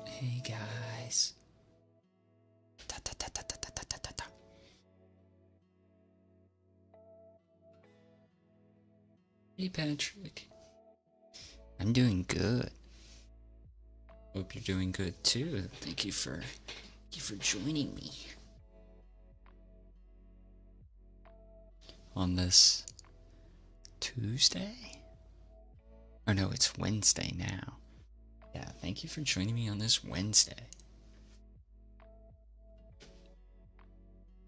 Hey guys. Ta ta ta ta ta ta ta ta ta. Hey Patrick. I'm doing good. Hope you're doing good too. Thank you for joining me on this Tuesday. Or no, it's Wednesday now. Yeah, thank you for joining me on this Wednesday.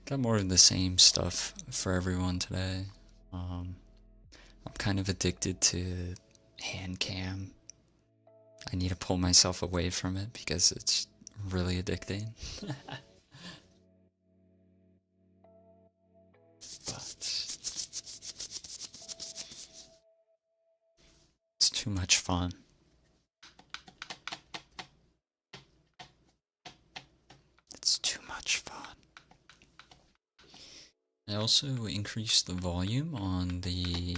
Got more of the same stuff for everyone today. I'm kind of addicted to hand cam. I need to pull myself away from it because it's really addicting. But it's too much fun. It's too much fun. I also increased the volume on the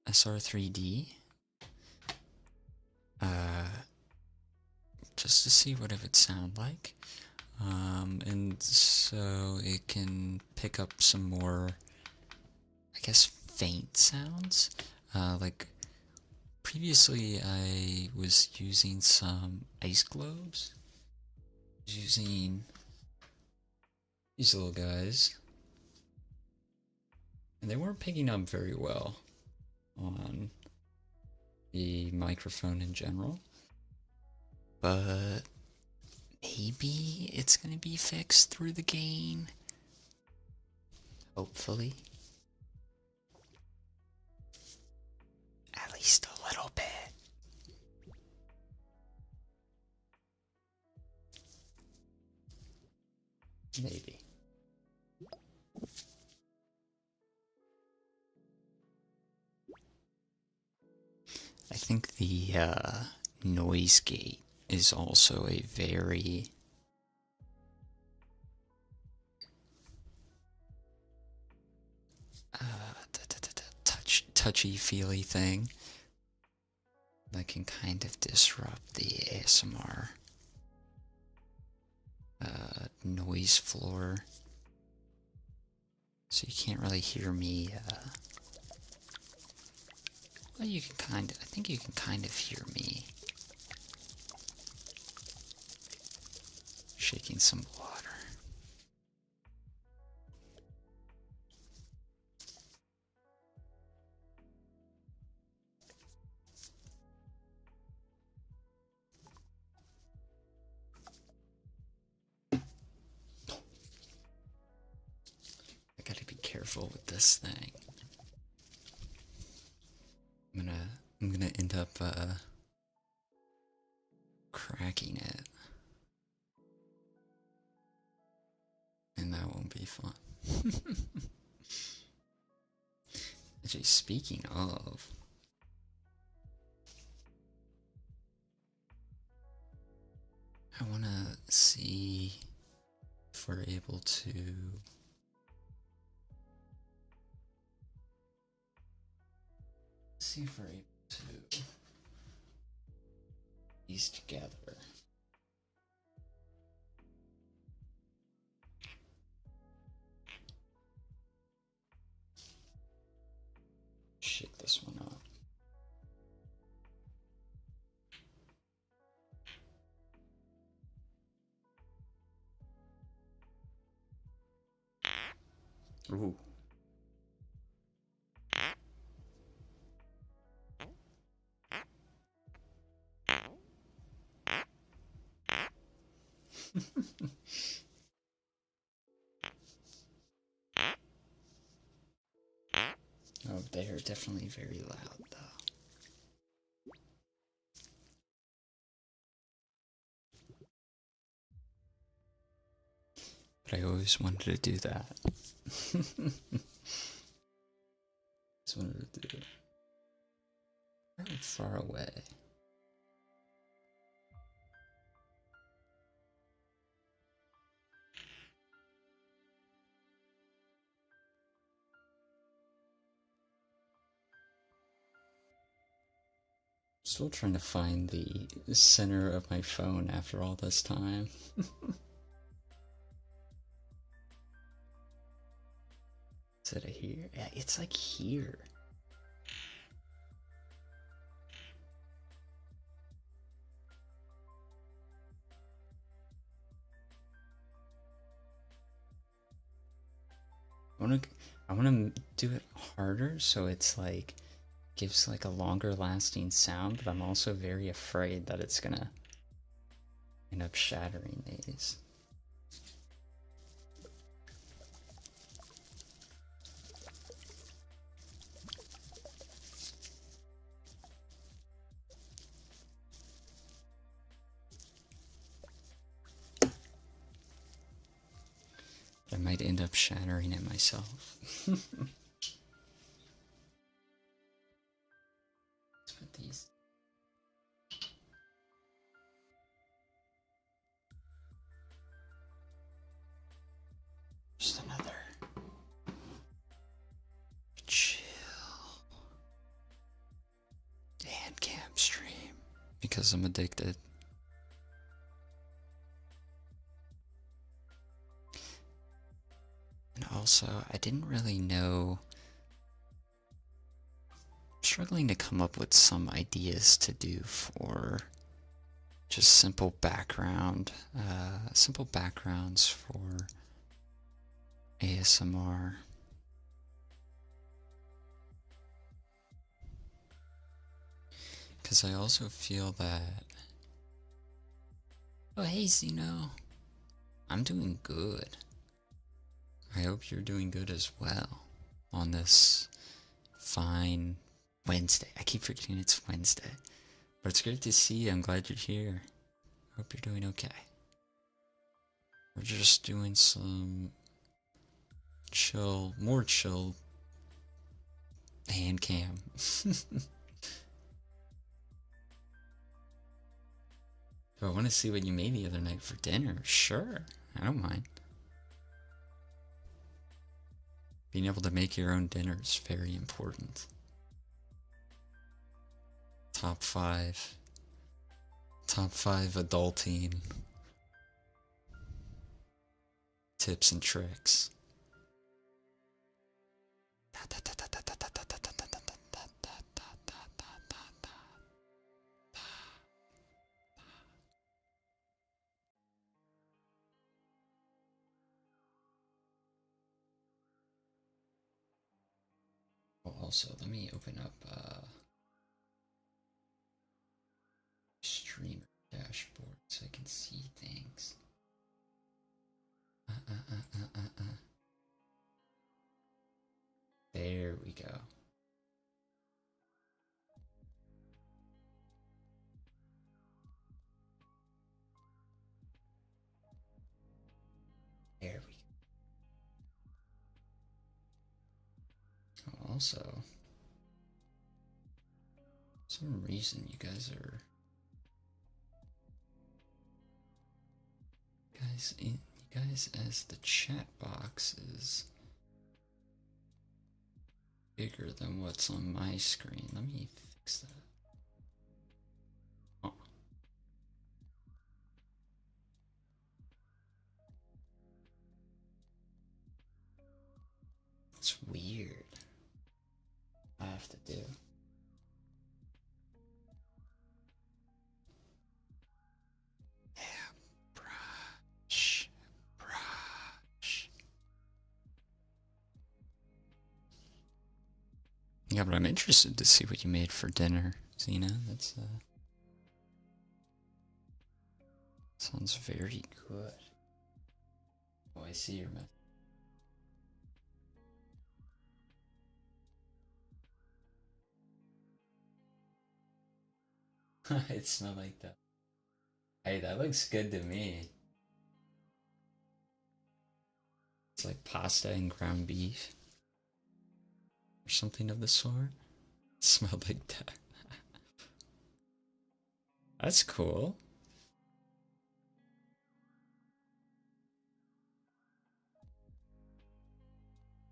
SR3D just to see what it would sound like. And so it can pick up some more, I guess, faint sounds. Like previously I was using some ice globes, using these little guys, and they weren't picking up very well on the microphone in general, but maybe it's gonna be fixed through the gain, hopefully, at least a little bit. Maybe. I think the noise gate is also a very touchy-feely thing that can kind of disrupt the ASMR noise floor. So you can't really hear me. Well, you can I think you can kind of hear me shaking some water. I gotta be careful with this thing. I'm gonna end up cracking it, and that won't be fun. Actually, speaking of, I wanna see if we're able to these together. Shake this one up. Ooh. Oh, they are definitely very loud, though. But I always wanted to do that. Just wanted to do it. Really far away. Still trying to find the center of my phone after all this time. Is it here? Yeah, it's like here. I wanna do it harder so it's like gives like a longer lasting sound, but I'm also very afraid that it's gonna end up shattering these. I might end up shattering it myself. Let's put these. Just another chill hand cam stream because I'm addicted. And also, I didn't really know. I'm struggling to come up with some ideas to do for just simple backgrounds for ASMR. Because I also feel that. Oh, hey, Zeno. I'm doing good. I hope you're doing good as well on this fine Wednesday. I keep forgetting it's Wednesday. But it's great to see you. I'm glad you're here. Hope you're doing okay. We're just doing some more chill hand cam. Do I want to see what you made the other night for dinner? Sure, I don't mind. Being able to make your own dinner is very important. Top 5 adulting tips and tricks. Also, let me open up streamer dashboard so I can see things. There we go. There we go. Also, for some reason you guys as the chat box is bigger than what's on my screen. Let me fix that. Oh. It's weird. I have to do. Brush. Yeah, but I'm interested to see what you made for dinner, Zena. That's sounds very good. Oh, I see your method. It smelled like that. Hey, that looks good to me. It's like pasta and ground beef. Or something of the sort. It smelled like that. That's cool.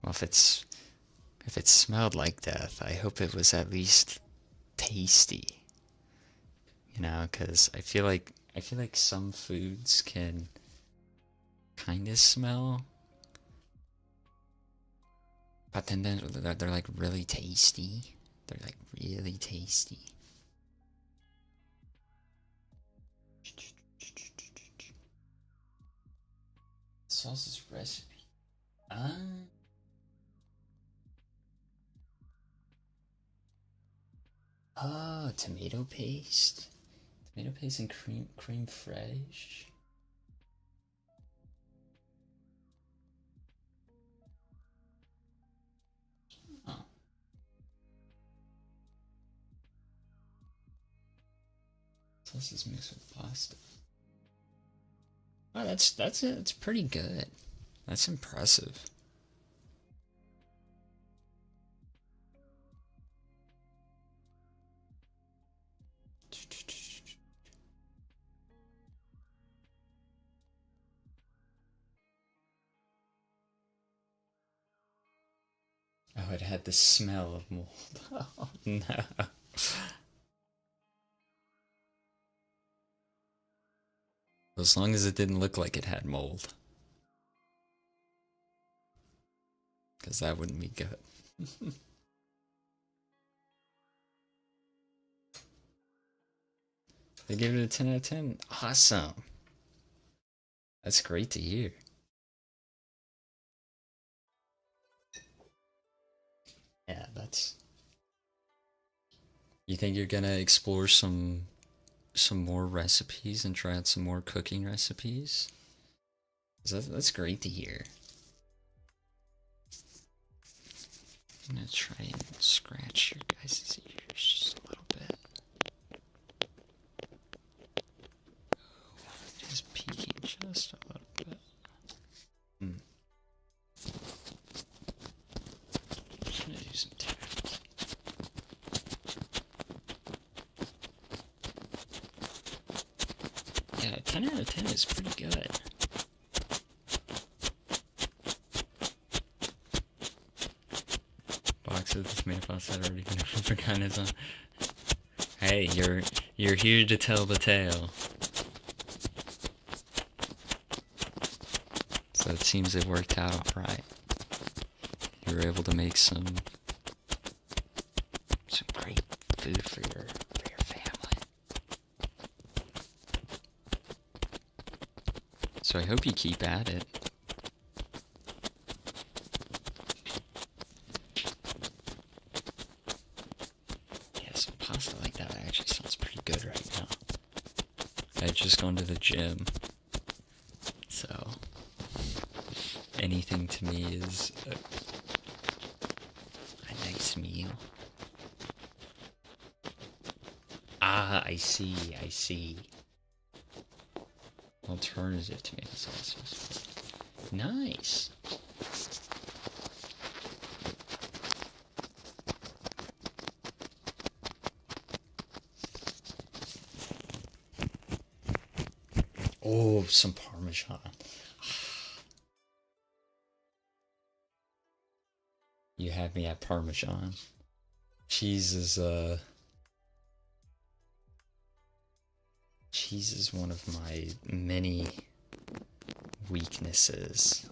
Well, if it smelled like death, I hope it was at least tasty. you know, because I feel like some foods can kind of smell, but then they're like really tasty. They're like really tasty. Sauce's recipe. Ah. Oh, tomato paste. Tomato paste and cream fraiche. Oh. Sauce is mixed with pasta. Oh, that's pretty good. That's impressive. Oh, it had the smell of mold. Oh no. As long as it didn't look like it had mold. Because that wouldn't be good. They gave it a 10 out of 10. Awesome. That's great to hear. Yeah, that's... You think you're gonna explore some more recipes and try out some more cooking recipes? That's great to hear. I'm gonna try and scratch your guys' ears just a little bit. Oh, just peeking just a little bit. Just gonna do some taps. Yeah, 10 out of 10 is pretty good. Box of the tomato pasta had already been forgotten is on. Hey, you're here to tell the tale. So it seems it worked out alright. You were able to make some great food for your family. So I hope you keep at it. Yeah, some pasta like that actually sounds pretty good right now. I've just gone to the gym, so anything to me is a nice meal. Ah, I see. Alternative tomato sauces. Nice. Oh, some Parmesan. You had me at Parmesan. Cheese is one of my many weaknesses.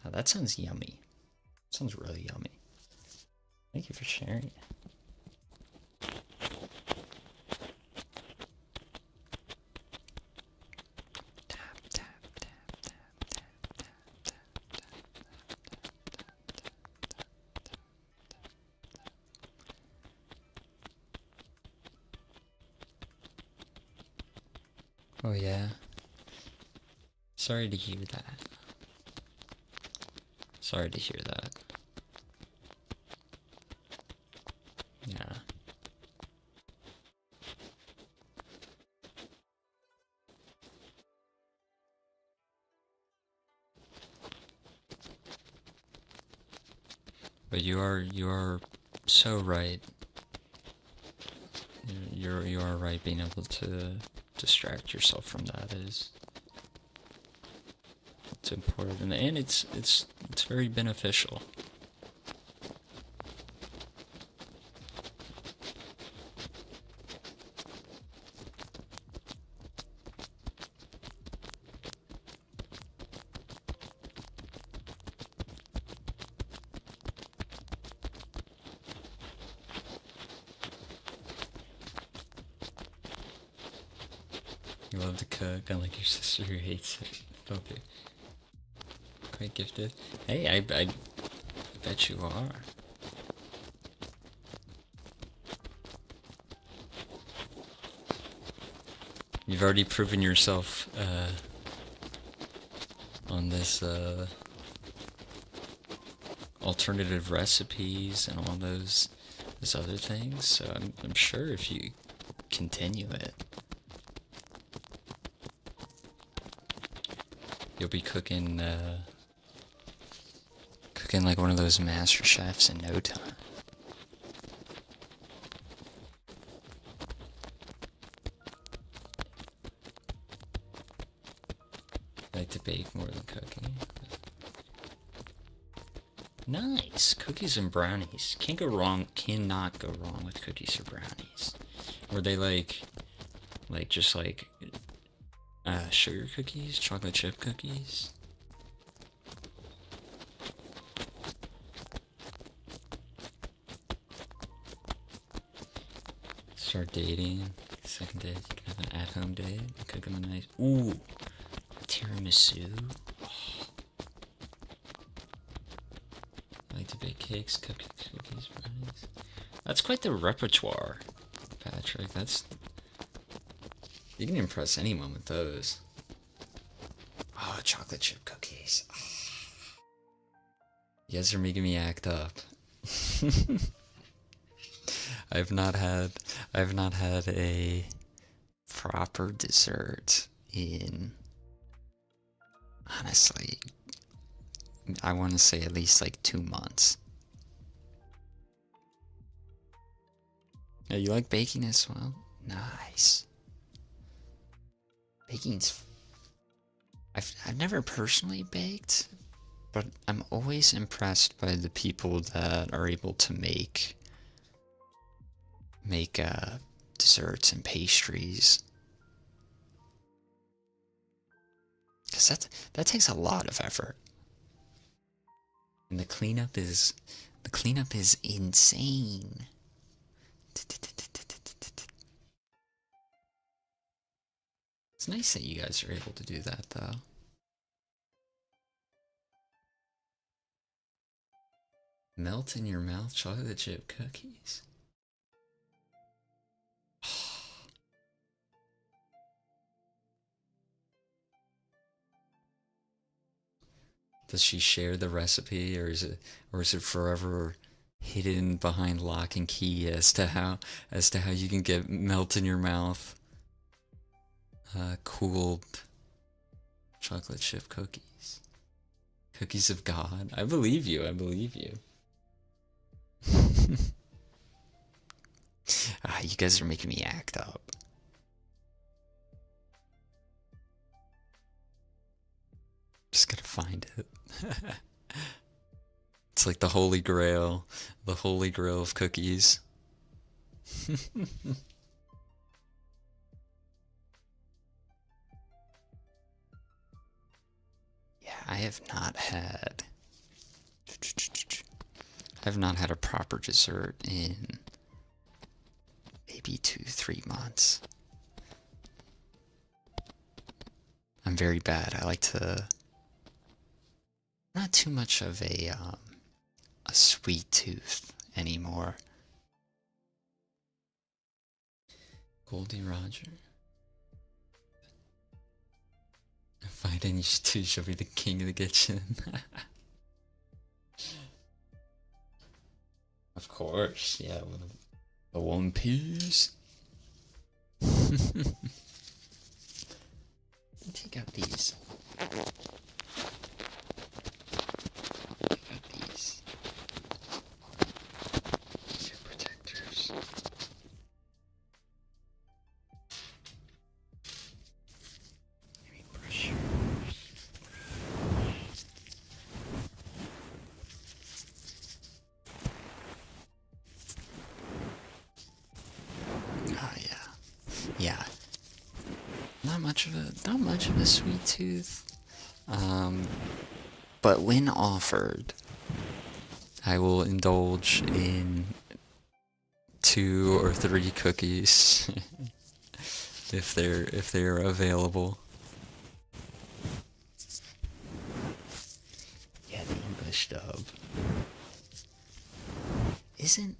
Now that sounds yummy. Sounds really yummy. Thank you for sharing. Oh yeah. Sorry to hear that. Sorry to hear that. Yeah. But you are so right. You are right. Being able to distract yourself from that is it's important, and it's very beneficial. You love to cook, unlike your sister who hates it. Okay. Quite gifted. Hey, I bet you are. You've already proven yourself on this alternative recipes and all those other things. So I'm sure if you continue it, you'll be cooking like one of those master chefs in no time. I like to bake more than cooking. Nice! Cookies and brownies. Can't go wrong, cannot go wrong with cookies or brownies. Were they like just like sugar cookies? Chocolate chip cookies? Start dating. Second date, you can have an at-home date. Cook them a nice... Ooh! Tiramisu. Oh. I like to bake cakes, cookies, brownies. That's quite the repertoire, Patrick. You can impress anyone with those. Oh, chocolate chip cookies. Oh. You guys are making me act up. I've not had a proper dessert in, honestly, I want to say at least like 2 months. Yeah, you like baking as well? Nice. Baking's... I've never personally baked, but I'm always impressed by the people that are able to make desserts and pastries. Because that takes a lot of effort. And the cleanup is insane. It's nice that you guys are able to do that, though. Melt in your mouth chocolate chip cookies. Does she share the recipe, or is it forever hidden behind lock and key as to how you can get melt in your mouth cooled chocolate chip cookies? Cookies of God. I believe you. You guys are making me act up. Just gotta find it. It's like the holy grail of cookies. Yeah, I have not had a proper dessert in maybe 2-3 months. I'm very bad. I like to... Not too much of a sweet tooth anymore. Goldie Roger. If I didn't use to, she'll be the king of the kitchen. Of course, yeah, with the One Piece. Take out these. Protectors. Let me brush yours. Oh yeah, yeah. Not much of a sweet tooth. But when offered, I will indulge in 2 or 3 cookies. if they're available. Yeah, the English dub isn't.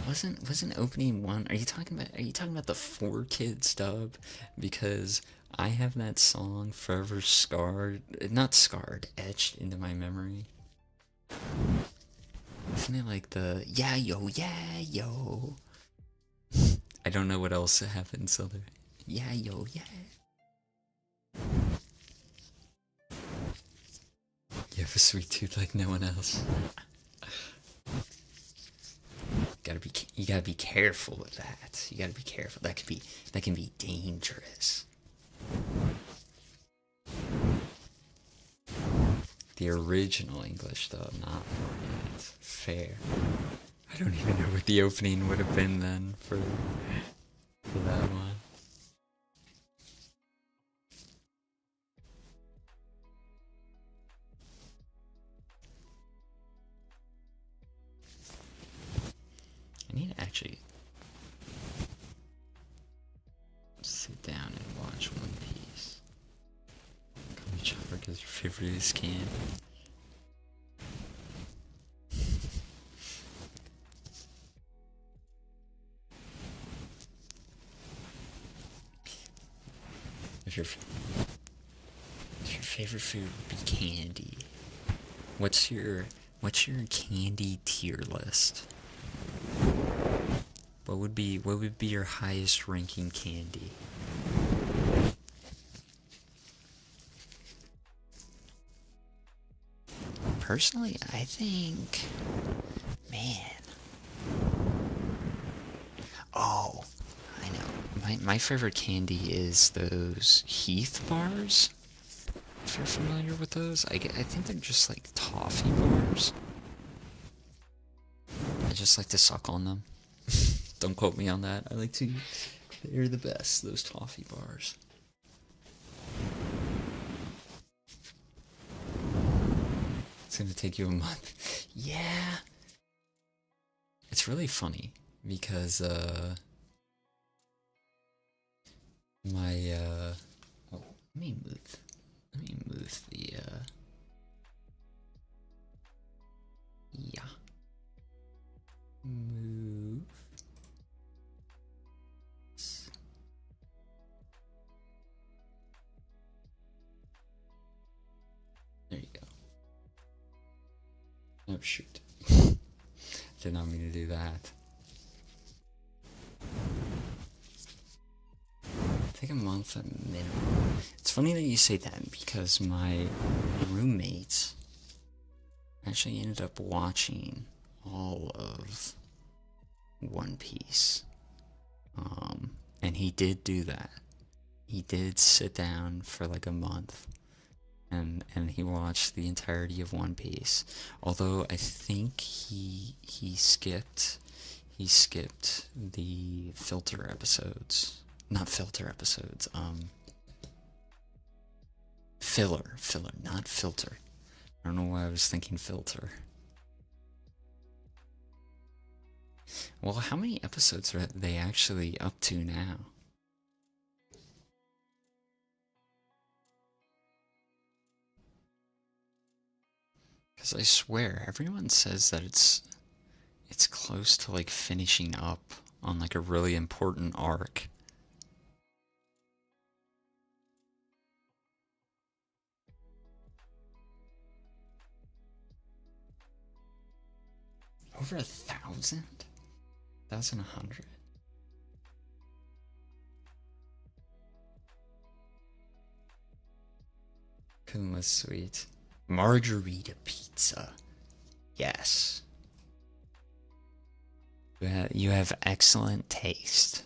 Wasn't opening one? Are you talking about the 4 Kids dub? Because I have that song forever scarred, not scarred, etched into my memory. Isn't it like the yeah yo? I don't know what else happens other. Yeah yo yeah. You have a sweet tooth like no one else. You gotta be careful with that. You gotta be careful. That can be dangerous. The original English dub, not fair. I don't even know what the opening would have been then for that one. I need to actually sit down and watch One Piece. Call me Chopper because your favorite is candy. If your favorite food would be candy, what's your candy tier list? What would be your highest ranking candy? Personally, I think, man. Oh, I know. My favorite candy is those Heath bars. If you're familiar with those, I think they're just like toffee bars. I just like to suck on them. Don't quote me on that. I like to. They're the best, those toffee bars. It's gonna take you a month. Yeah. It's really funny because my oh, let me move the yeah. Move. There you go. Oh shoot. Did not mean to do that. Take a month at minimum. It's funny that you say that because my roommate actually ended up watching all of One Piece. And he did do that. He did sit down for like a month and he watched the entirety of One Piece. Although I think he skipped the filter episodes. Not filter episodes, filler, not filter. I don't know why I was thinking filter. Well, how many episodes are they actually up to now? Because I swear, everyone says that it's close to like finishing up on like a really important arc. Over 1,000? 1,100? Kuma sweet. Margarita pizza. Yes. You have excellent taste.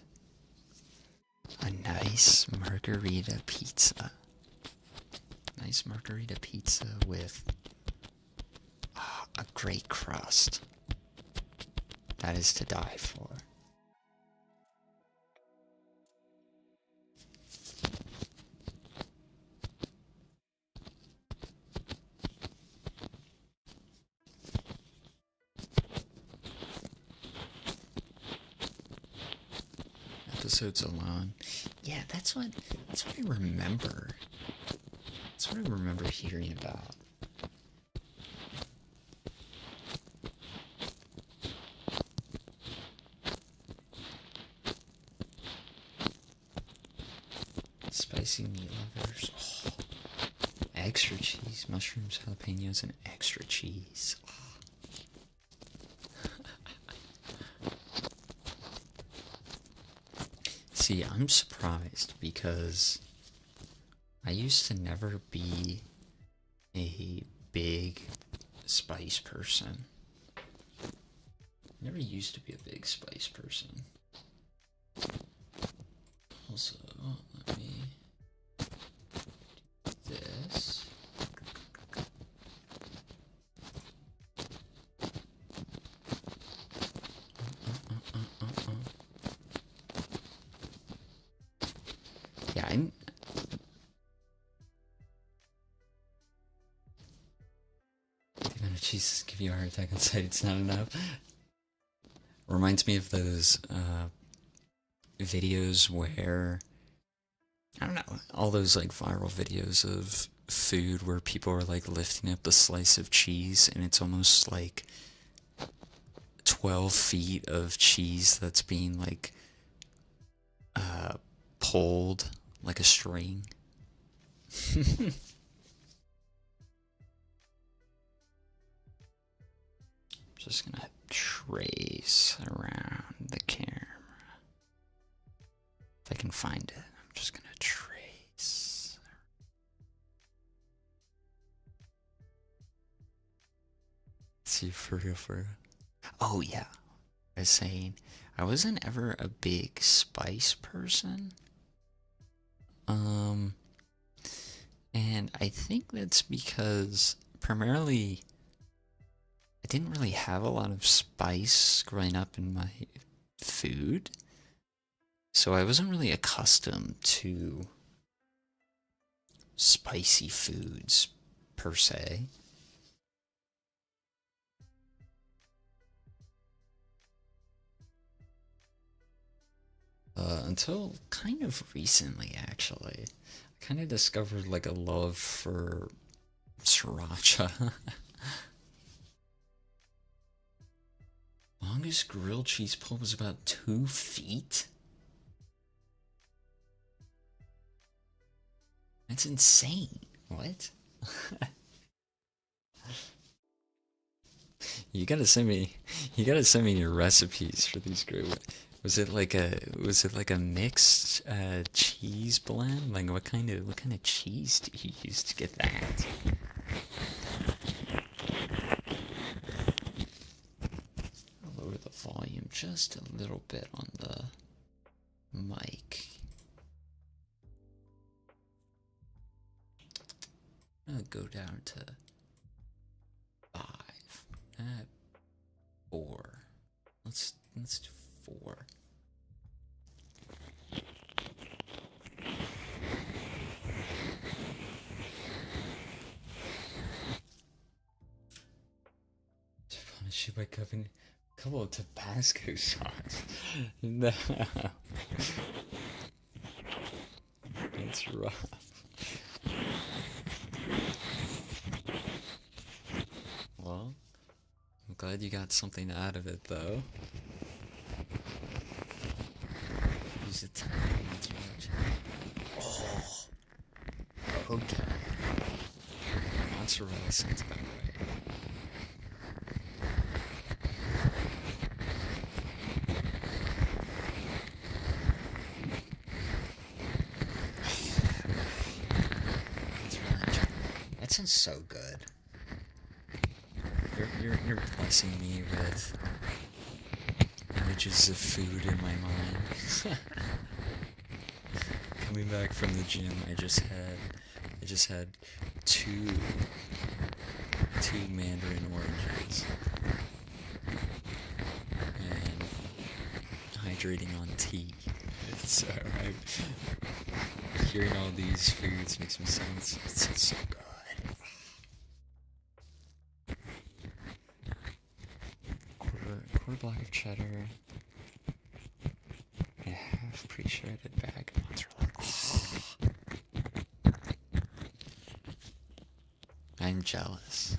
A nice margarita pizza. Nice margarita pizza with a great crust. That is to die for. episodes alone. Yeah, that's what I remember. That's what I remember hearing about. Spicy meat lovers. Oh. Extra cheese, mushrooms, jalapenos, and extra cheese. Oh. See, I'm surprised because I used to never be a big spice person. Never used to be a big spice person. Also, let me do this. Yeah, I'm... The amount of cheese give you a heart attack inside, it's not enough. Reminds me of those videos where, I don't know, all those like viral videos of food where people are like lifting up a slice of cheese and it's almost like 12 feet of cheese that's being like pulled like a string. Just gonna trace around the camera. If I can find it, I'm just gonna trace. Let's see, for real, for real. Oh yeah, I was saying, I wasn't ever a big spice person. And I think that's because primarily I didn't really have a lot of spice growing up in my food. So I wasn't really accustomed to spicy foods per se. Until kind of recently, actually. I kind of discovered like a love for sriracha. Longest grilled cheese pull was about 2 feet? That's insane. What? You gotta send me your recipes for these grilled. Was it like a mixed cheese blend? Like what kind of cheese do you use to get that? I'll lower the volume just a little bit on the mic. I'll go down to 5. 4. Let's do 4. Punish you by covering a couple of Tabasco shots. No. That's rough. Well, I'm glad you got something out of it, though. Use the time too much. Oh, okay. Mozzarella sounds about right. That sounds so good. You're blessing me with images of food in my mind. Coming back from the gym, I just had two mandarin oranges and hydrating on tea. So hearing all these foods makes me sound so good. Quarter block of cheddar, and a half pre-shredded bag of mozzarella. I'm jealous.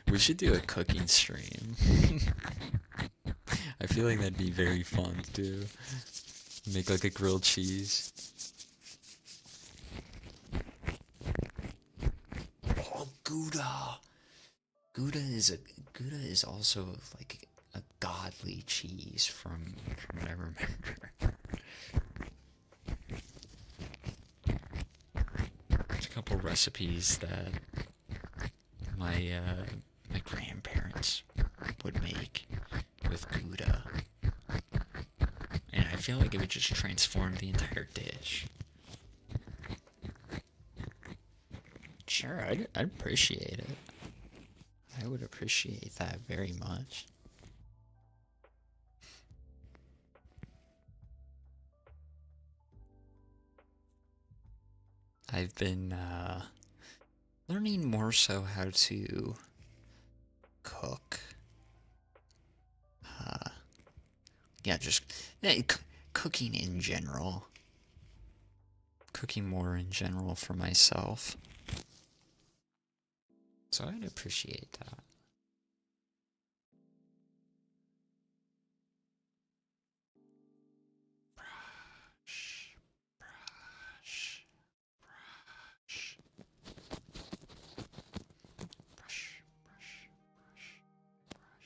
We should do a cooking stream. I feel like that'd be very fun to do. Make like a grilled cheese. Oh, Gouda! Gouda is also like a godly cheese from what I remember. There's a couple recipes that my my grandparents would make with Gouda, and I feel like it would just transform the entire dish. Sure, I'd appreciate it. I would appreciate that very much. I've been learning more so how to cook. Yeah, just cooking in general. Cooking more in general for myself. So I'd appreciate that. Brush, brush, brush. Brush, brush, brush,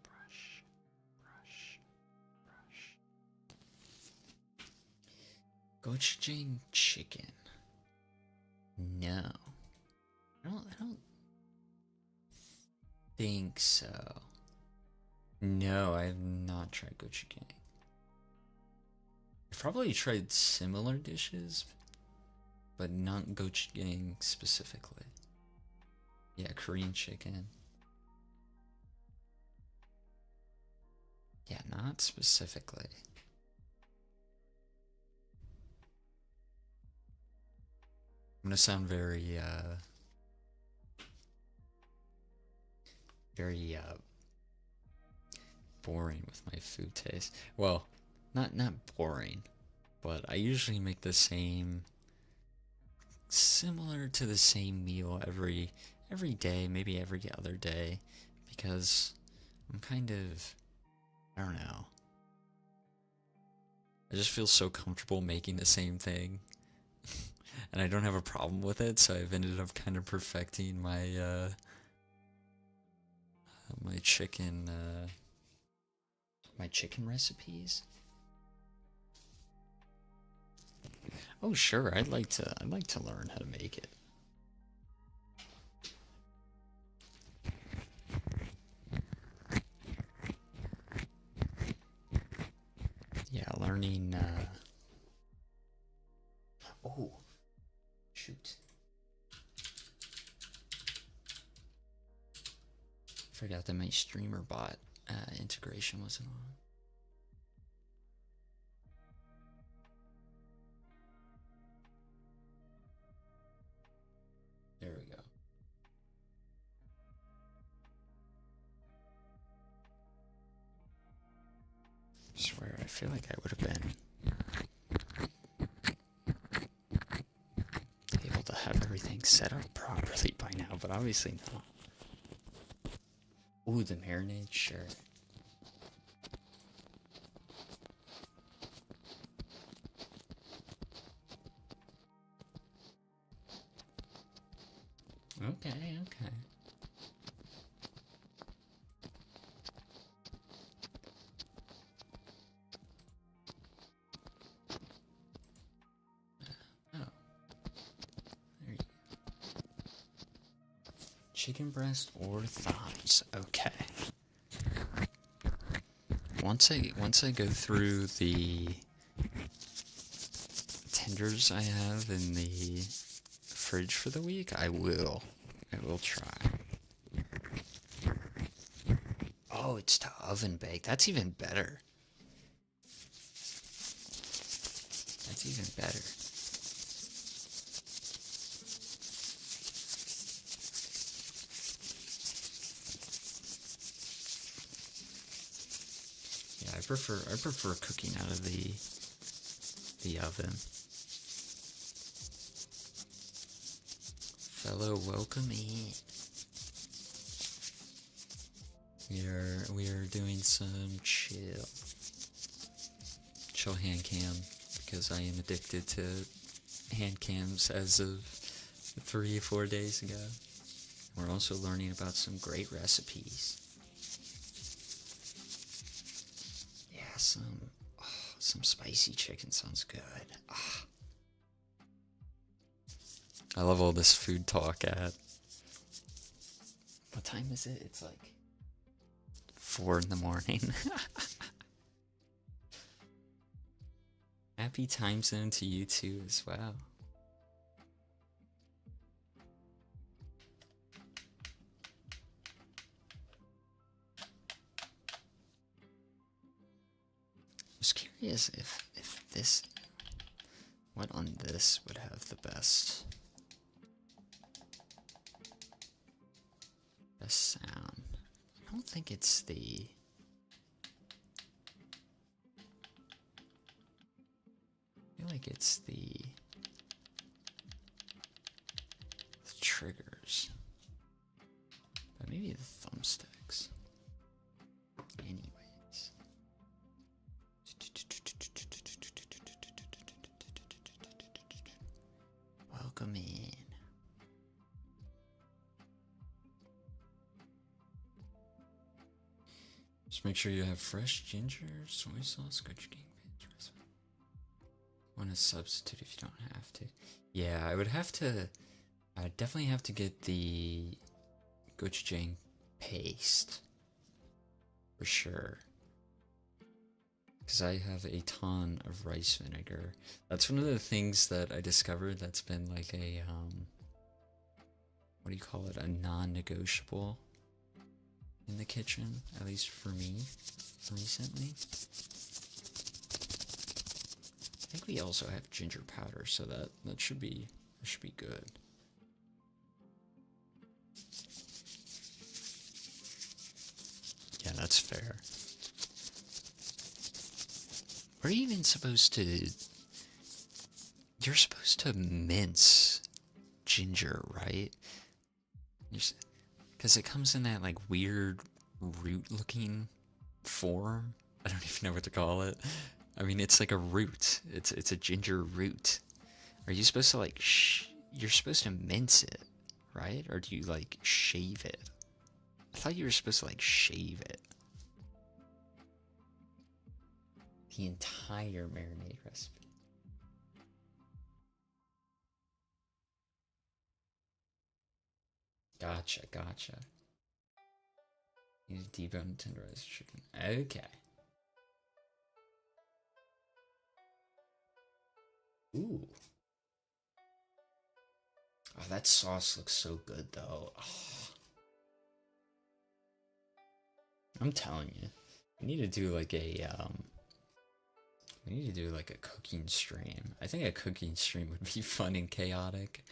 brush, brush, brush. Gochujang chicken. No. I don't think so. No, I have not tried gochujang. I've probably tried similar dishes, but not gochujang specifically. Yeah, Korean chicken. Yeah, not specifically. I'm gonna sound very, very, boring with my food taste. Well, not boring, but I usually make the same, similar to the same meal every day, maybe every other day, because I'm kind of, I don't know. I just feel so comfortable making the same thing. And I don't have a problem with it, so I've ended up kind of perfecting my my chicken recipes. Oh sure, I'd like to learn how to make it. Yeah, learning oh, shoot. Forgot that my streamer bot integration wasn't on. There we go. I swear, I feel like I would have been able to have everything set up properly by now, but obviously not. Ooh, the marinade, sure. Okay. Oh. There you go. Chicken breast or thighs. Okay. Once I go through the tenders I have in the fridge for the week, I will try. Oh, it's to oven bake. That's even better. That's even better. Yeah, I prefer cooking out of the oven. Fellow, welcome in. We are doing some chill hand cam because I am addicted to hand cams as of 3 or 4 days ago. We're also learning about some great recipes. Yeah, some spicy chicken sounds good. I love all this food talk at. What time is it? It's like 4 in the morning. Happy time zone to you too as well. I was curious if this, what on this would have the best sound. I don't think it's the I feel like it's the triggers, but maybe the thumbsticks. Anyways, welcome in. Just make sure you have fresh ginger, soy sauce, gochujang paste. Want to substitute if you don't have to. Yeah, I would definitely have to get the gochujang paste for sure, because I have a ton of rice vinegar. That's one of the things that I discovered that's been like a what do you call it, a non-negotiable in the kitchen, at least for me recently. I think we also have ginger powder, so that should be good. Yeah, that's fair. We're even supposed to, you're supposed to mince ginger, right? Because it comes in that like weird root looking form. I don't even know what to call it. I mean, it's like a root. It's a ginger root. Are you supposed to like you're supposed to mince it, right? Or do you like shave it? I thought you were supposed to like shave it. The entire marinade recipe. Gotcha. You need to debone and tenderize chicken. Okay. Ooh. Oh, that sauce looks so good though. Oh. I'm telling you. We need to do like a cooking stream. I think a cooking stream would be fun and chaotic.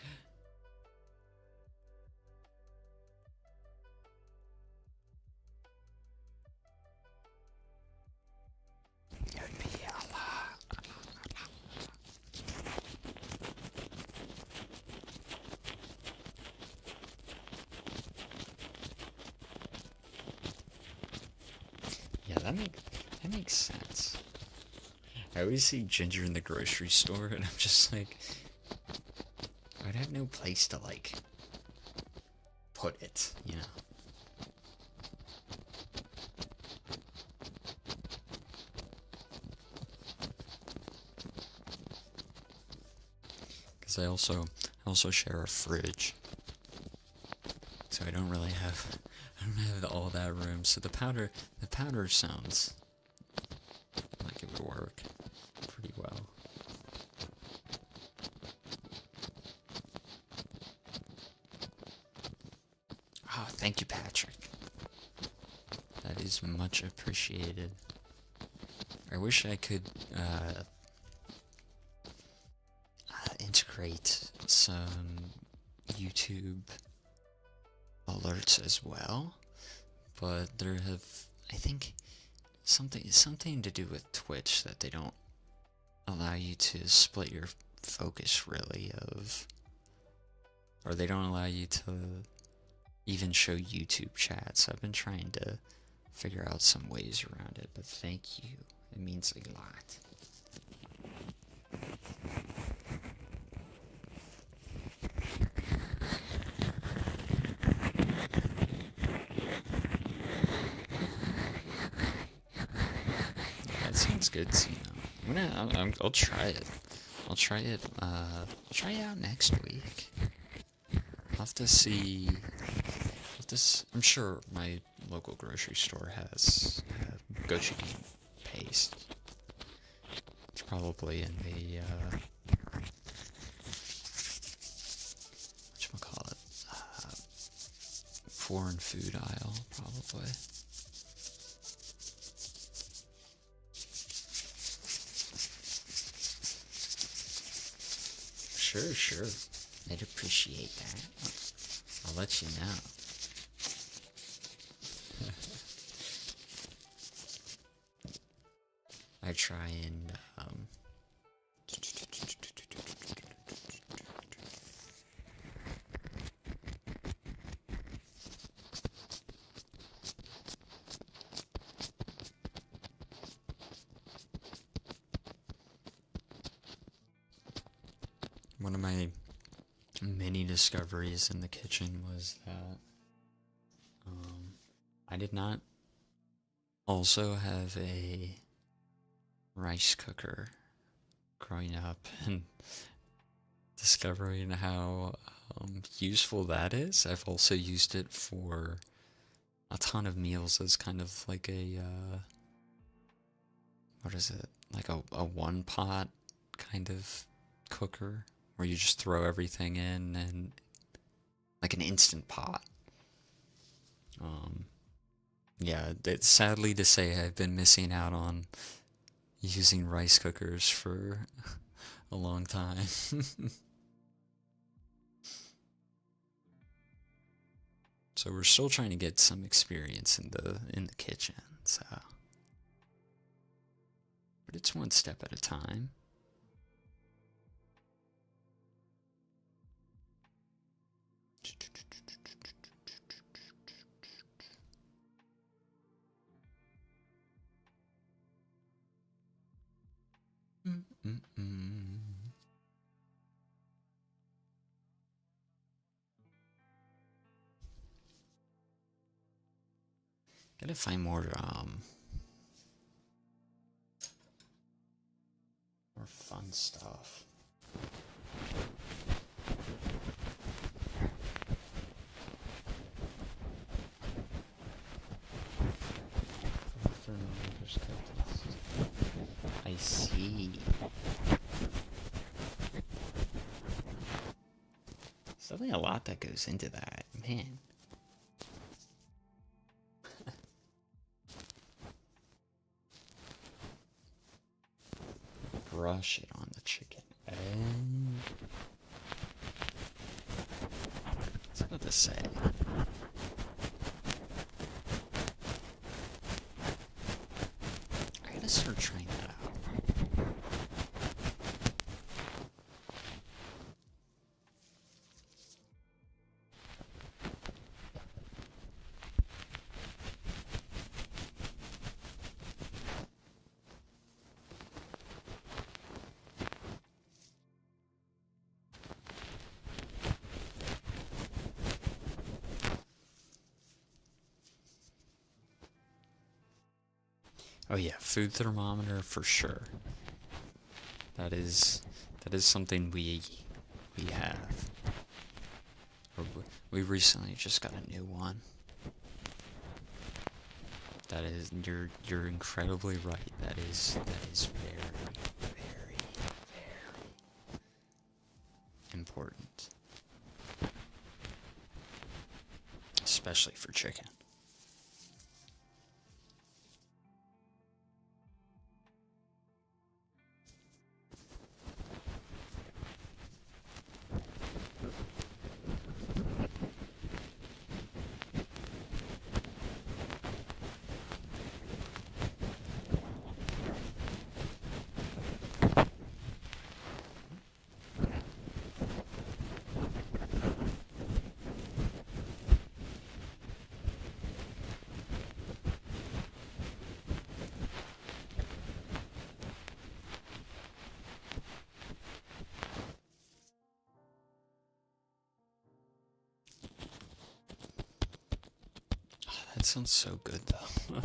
It would be a lot. Yeah, that makes sense. I always see ginger in the grocery store, and I'm just like, I'd have no place to like put it, you know. Because I also share a fridge, so I don't have all that room. So the powder sounds like it would work pretty well. Oh, thank you, Patrick. That is much appreciated. I wish I could integrate some YouTube alerts as well, but I think something to do with Twitch that they don't allow you to split your focus really of, or they don't allow you to even show YouTube chats. I've been trying to figure out some ways around it, but thank you. It means a lot. That sounds good, Tino. I'll try it. I'll try it. I'll try it out next week. I'll have to see. I'm sure my local grocery store has gochujang paste. It's probably in the whatchamacallit, foreign food aisle, probably. Sure. I'd appreciate that. I'll let you know. I try and one of my many discoveries in the kitchen was that I did not also have a rice cooker growing up, and discovering how useful that is. I've also used it for a ton of meals as kind of like a what is it, like a one pot kind of cooker where you just throw everything in, and like an instant pot. Yeah, it's sadly to say I've been missing out on using rice cookers for a long time. So we're still trying to get some experience in the kitchen, so, but it's one step at a time. Gotta find more fun stuff. I see. There's definitely a lot that goes into that, man. Brush it on the chicken. What's about to say? I gotta start trying that out. Oh yeah, food thermometer for sure. That is something we have. We recently just got a new one. That is, you're incredibly right. That is very, very, very important. Especially for chicken. That sounds so good though.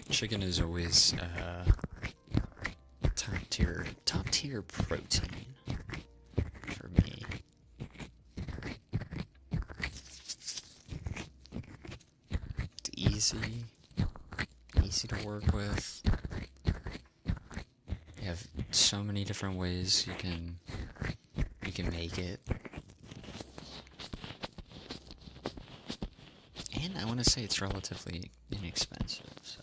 Chicken is always top tier protein for me. It's easy to work with. You have so many different ways you can make it. And I want to say it's relatively inexpensive, so.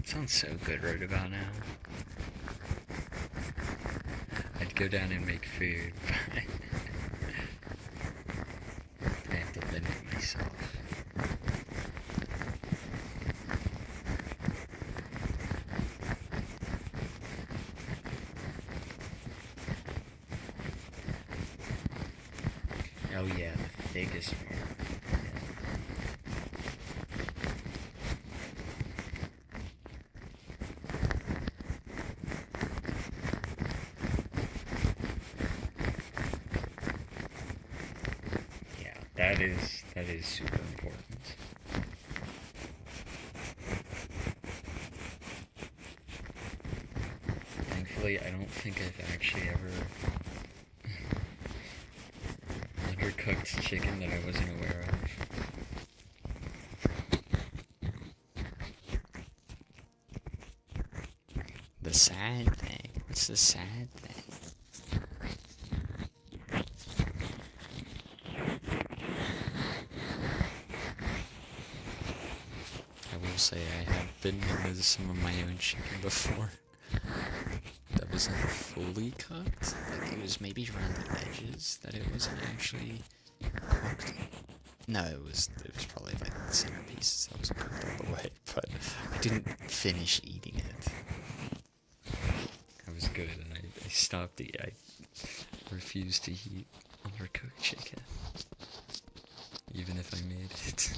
Sounds so good right about now. I'd go down and make food, but I have to limit myself. Oh yeah, the thickest one. That is super important. Thankfully, I don't think I've actually ever undercooked chicken that I wasn't aware of. The sad thing. What's the sad thing? Say I have been into some of my own chicken before that wasn't fully cooked. Like it was maybe around the edges that it wasn't actually cooked. No, it was probably like the center pieces that wasn't cooked all the way, but I didn't finish eating it. I was good and I stopped eating. I refused to eat undercooked chicken, even if I made it.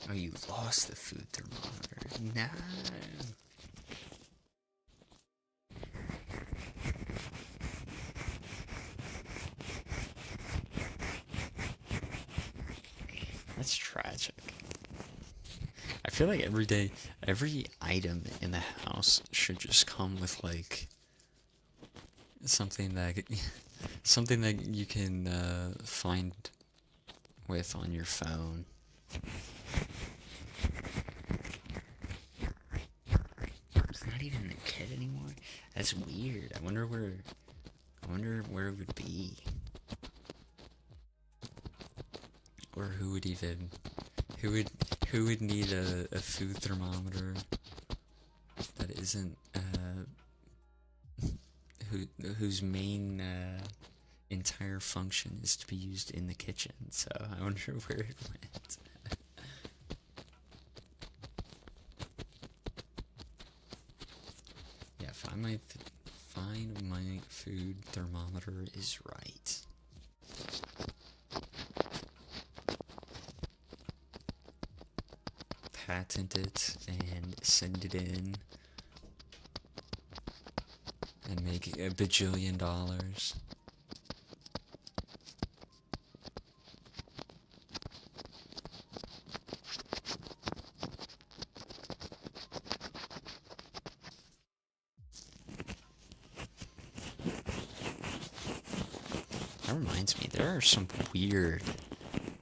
Oh, you lost the food thermometer. No. That's tragic. I feel like every item in the house should just come with like something that you can find with on your phone. It's not even in the kit anymore. That's weird. I wonder where it would be, or who would need a food thermometer that isn't whose main entire function is to be used in the kitchen. So I wonder where it went. Yeah, find my food thermometer is right. Patent it and send it in and make $1 bajillion. That reminds me, there are some weird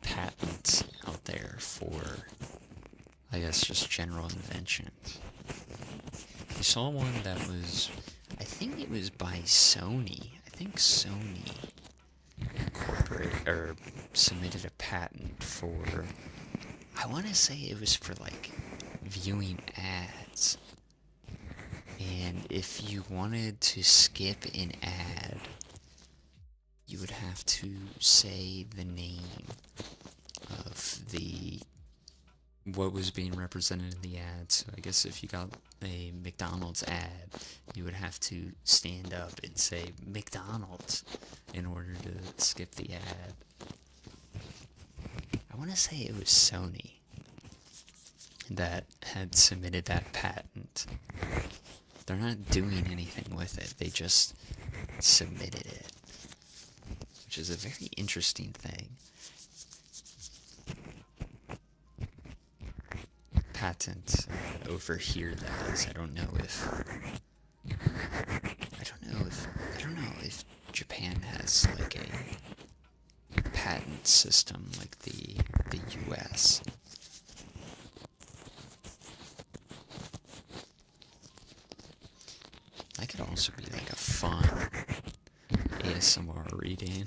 patents out there for, I guess, just general inventions. I saw one that was, I think it was by Sony. I think Sony submitted a patent for I want to say it was for like viewing ads. And if you wanted to skip an ad, you would have to say the name of the what was being represented in the ad. So I guess if you got a McDonald's ad, you would have to stand up and say McDonald's in order to skip the ad. I want to say it was Sony that had submitted that patent. They're not doing anything with it, they just submitted it, which is a very interesting thing. Patent over here, that is. I don't know if Japan has like a patent system like the US. That could also be like a fun ASMR reading.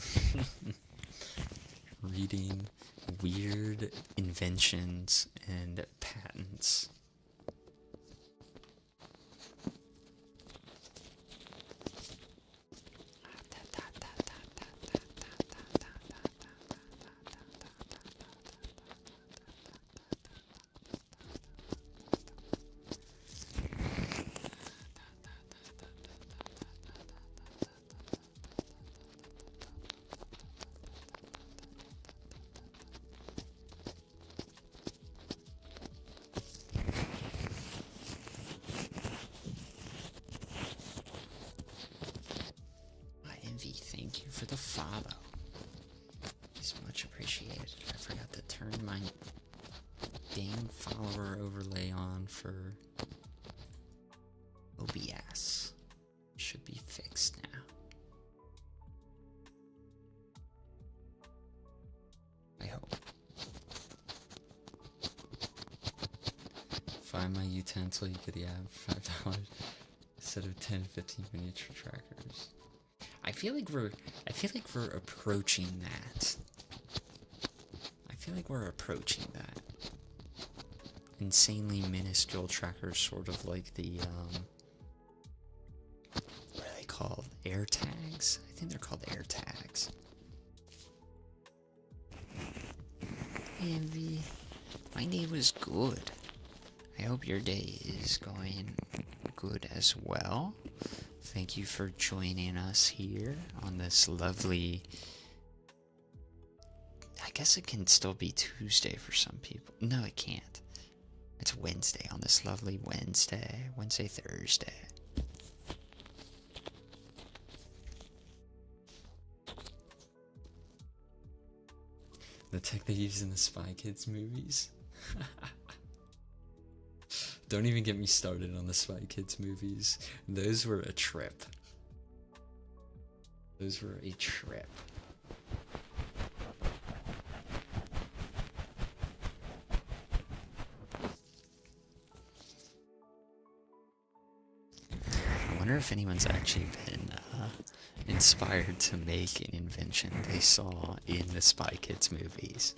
Reading weird inventions and patents. Thank you for the follow. It's much appreciated. I forgot to turn my dang follower overlay on for OBS. Should be fixed now. I hope. Find my utensil, you get the ad for $5 instead of 10-15 miniature trackers. I feel like we're approaching that. Insanely minuscule trackers, sort of like the what are they called? Air tags? I think they're called air tags. And my day was good. I hope your day is going good as well. Thank you for joining us here on this lovely... I guess it can still be Tuesday for some people. No, it can't. It's Wednesday, on this lovely Thursday. The tech they use in the Spy Kids movies. Don't even get me started on the Spy Kids movies. Those were a trip. I wonder if anyone's actually been inspired to make an invention they saw in the Spy Kids movies.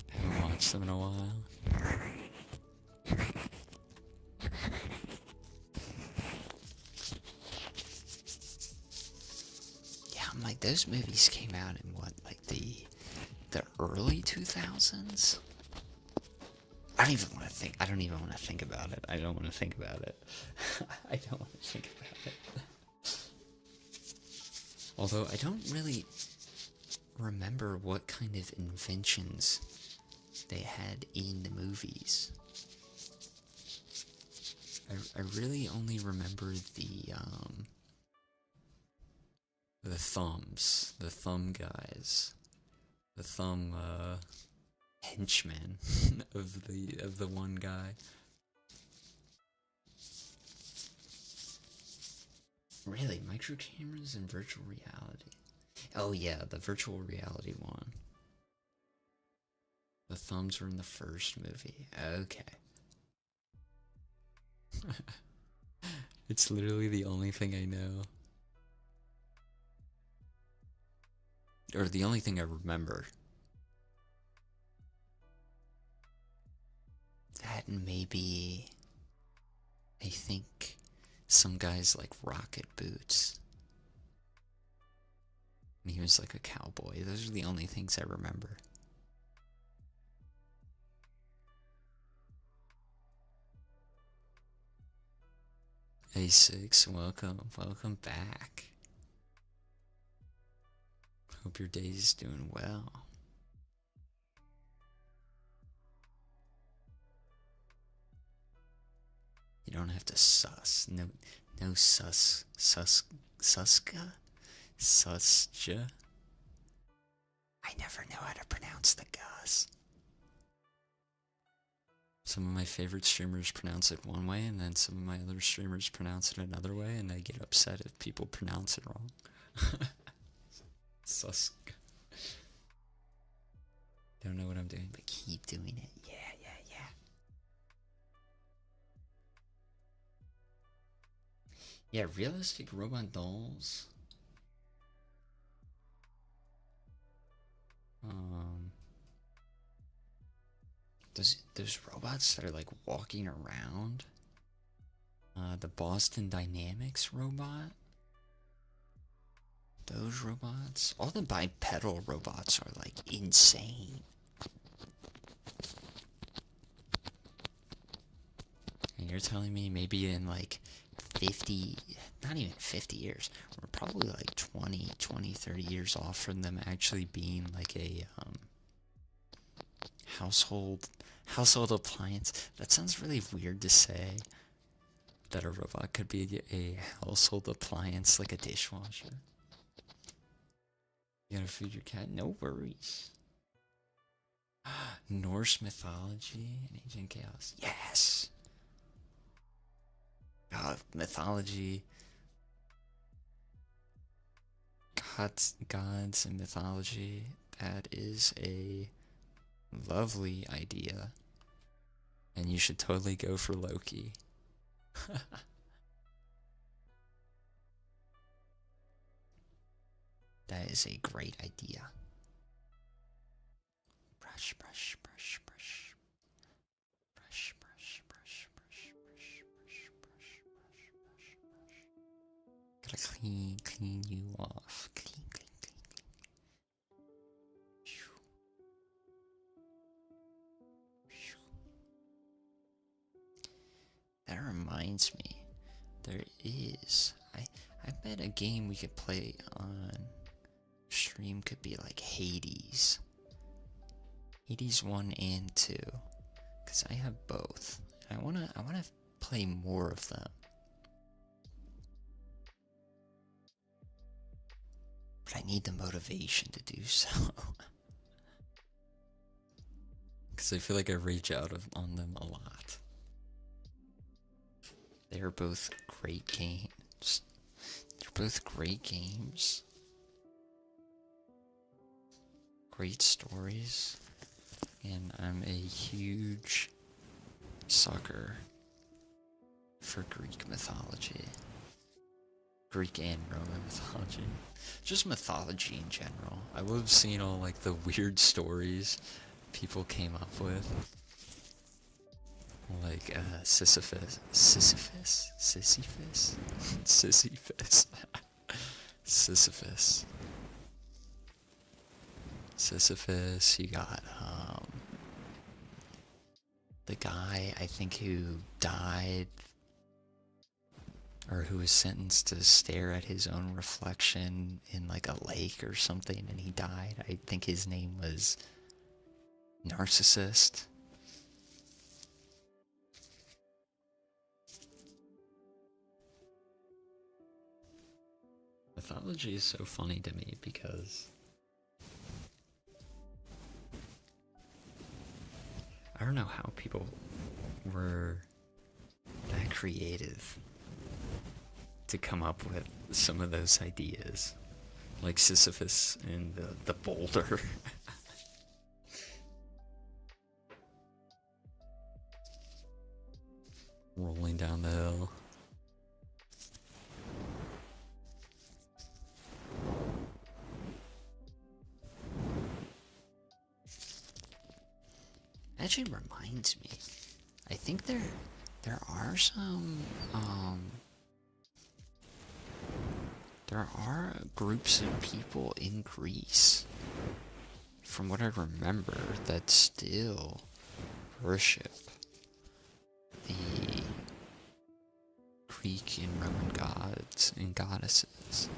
Haven't watched them in a while. Yeah, I'm like, those movies came out in what, like the early 2000s? I don't even want to think about it. I don't want to think about it. Although I don't really remember what kind of inventions they had in the movies. I really only remember the thumbs, the thumb guys, the thumb henchmen of the one guy. Really, micro cameras and virtual reality. Oh yeah, the virtual reality one. The thumbs were in the first movie. Okay. It's literally the only thing I know. or the only thing I remember. That and maybe, I think, some guys like rocket boots. And he was like a cowboy. Those are the only things I remember. A6, welcome back. Hope your day's doing well. You don't have to sus. No suska? Susja? I never know how to pronounce the gus. Some of my favorite streamers pronounce it one way, and then some of my other streamers pronounce it another way, and I get upset if people pronounce it wrong. Susk. Don't know what I'm doing, but keep doing it. Yeah. Yeah, realistic robot dolls. Those robots that are like walking around. The Boston Dynamics robot. Those robots. All the bipedal robots are like insane. And you're telling me maybe in like 50, not even 50 years, we're probably like 20, 30 years off from them actually being like a household appliance. That sounds really weird to say, that a robot could be a household appliance like a dishwasher. You gotta feed your cat? No worries. Norse mythology and ancient chaos. Yes! God, mythology. Gods and mythology. That is a lovely idea. And you should totally go for Loki. That is a great idea. Brush. Gotta clean you off. Clean. That reminds me, there is, I bet a game we could play on stream could be like Hades. Hades 1 and 2. Because I have both. I wanna play more of them. But I need the motivation to do so. Because I feel like I rage out on them a lot. They are both great games. Great stories. And I'm a huge sucker for Greek mythology. Greek and Roman mythology. Just mythology in general. I love seeing all like the weird stories people came up with. Like Sisyphus. You got the guy, I think, who died, or who was sentenced to stare at his own reflection in like a lake or something, and he died. I think his name was Narcissist. Mythology is so funny to me because I don't know how people were that creative to come up with some of those ideas, like Sisyphus and the boulder. Rolling down the hill. actually reminds me. I think there are some there are groups of people in Greece, from what I remember, that still worship the Greek and Roman gods and goddesses.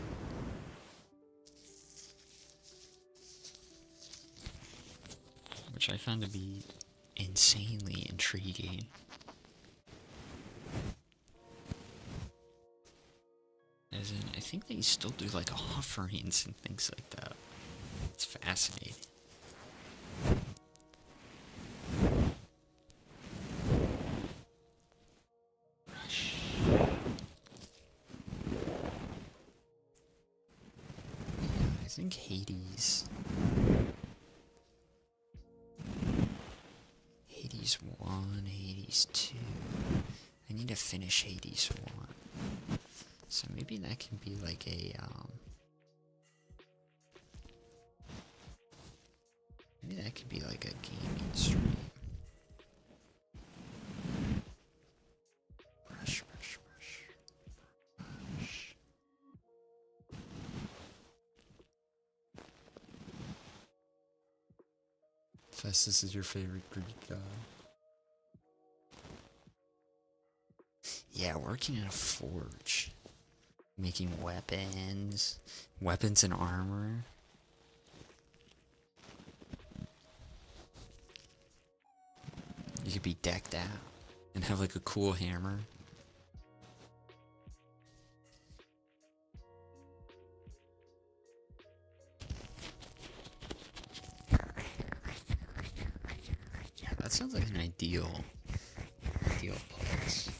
Which I found to be insanely intriguing. As in, I think they still do like offerings and things like that. It's fascinating. Rush. Yeah, I think Hades. Hades 1, Hades 2. I need to finish Hades 1. So maybe that can be like a, maybe that could be like a gaming stream. Rush, rush, rush. Rush. Festus is your favorite Greek god? Yeah, working in a forge. Making weapons and armor. You could be decked out and have like a cool hammer. Yeah, that sounds like an ideal place.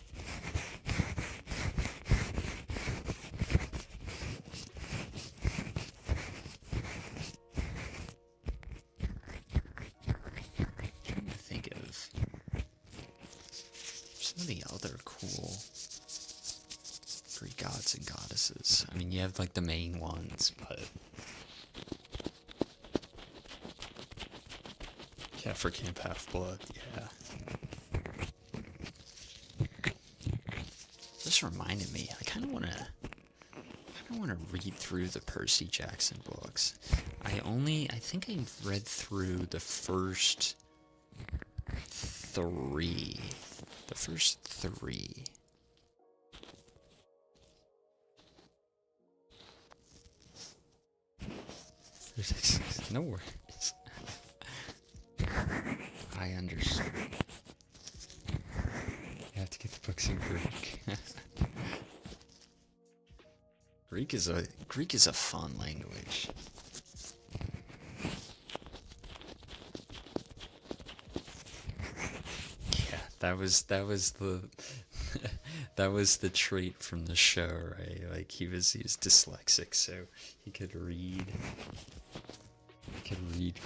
Some of the other cool Greek gods and goddesses. I mean, you have like the main ones, but yeah, for Camp Half-Blood, yeah. This reminded me. I kind of want to read through the Percy Jackson books. I think I read through the first three. The first three. No worries. I understand. You have to get the books in Greek. Greek is a fun language. Yeah, that was the that was the trait from the show, right? Like he was dyslexic, so he could read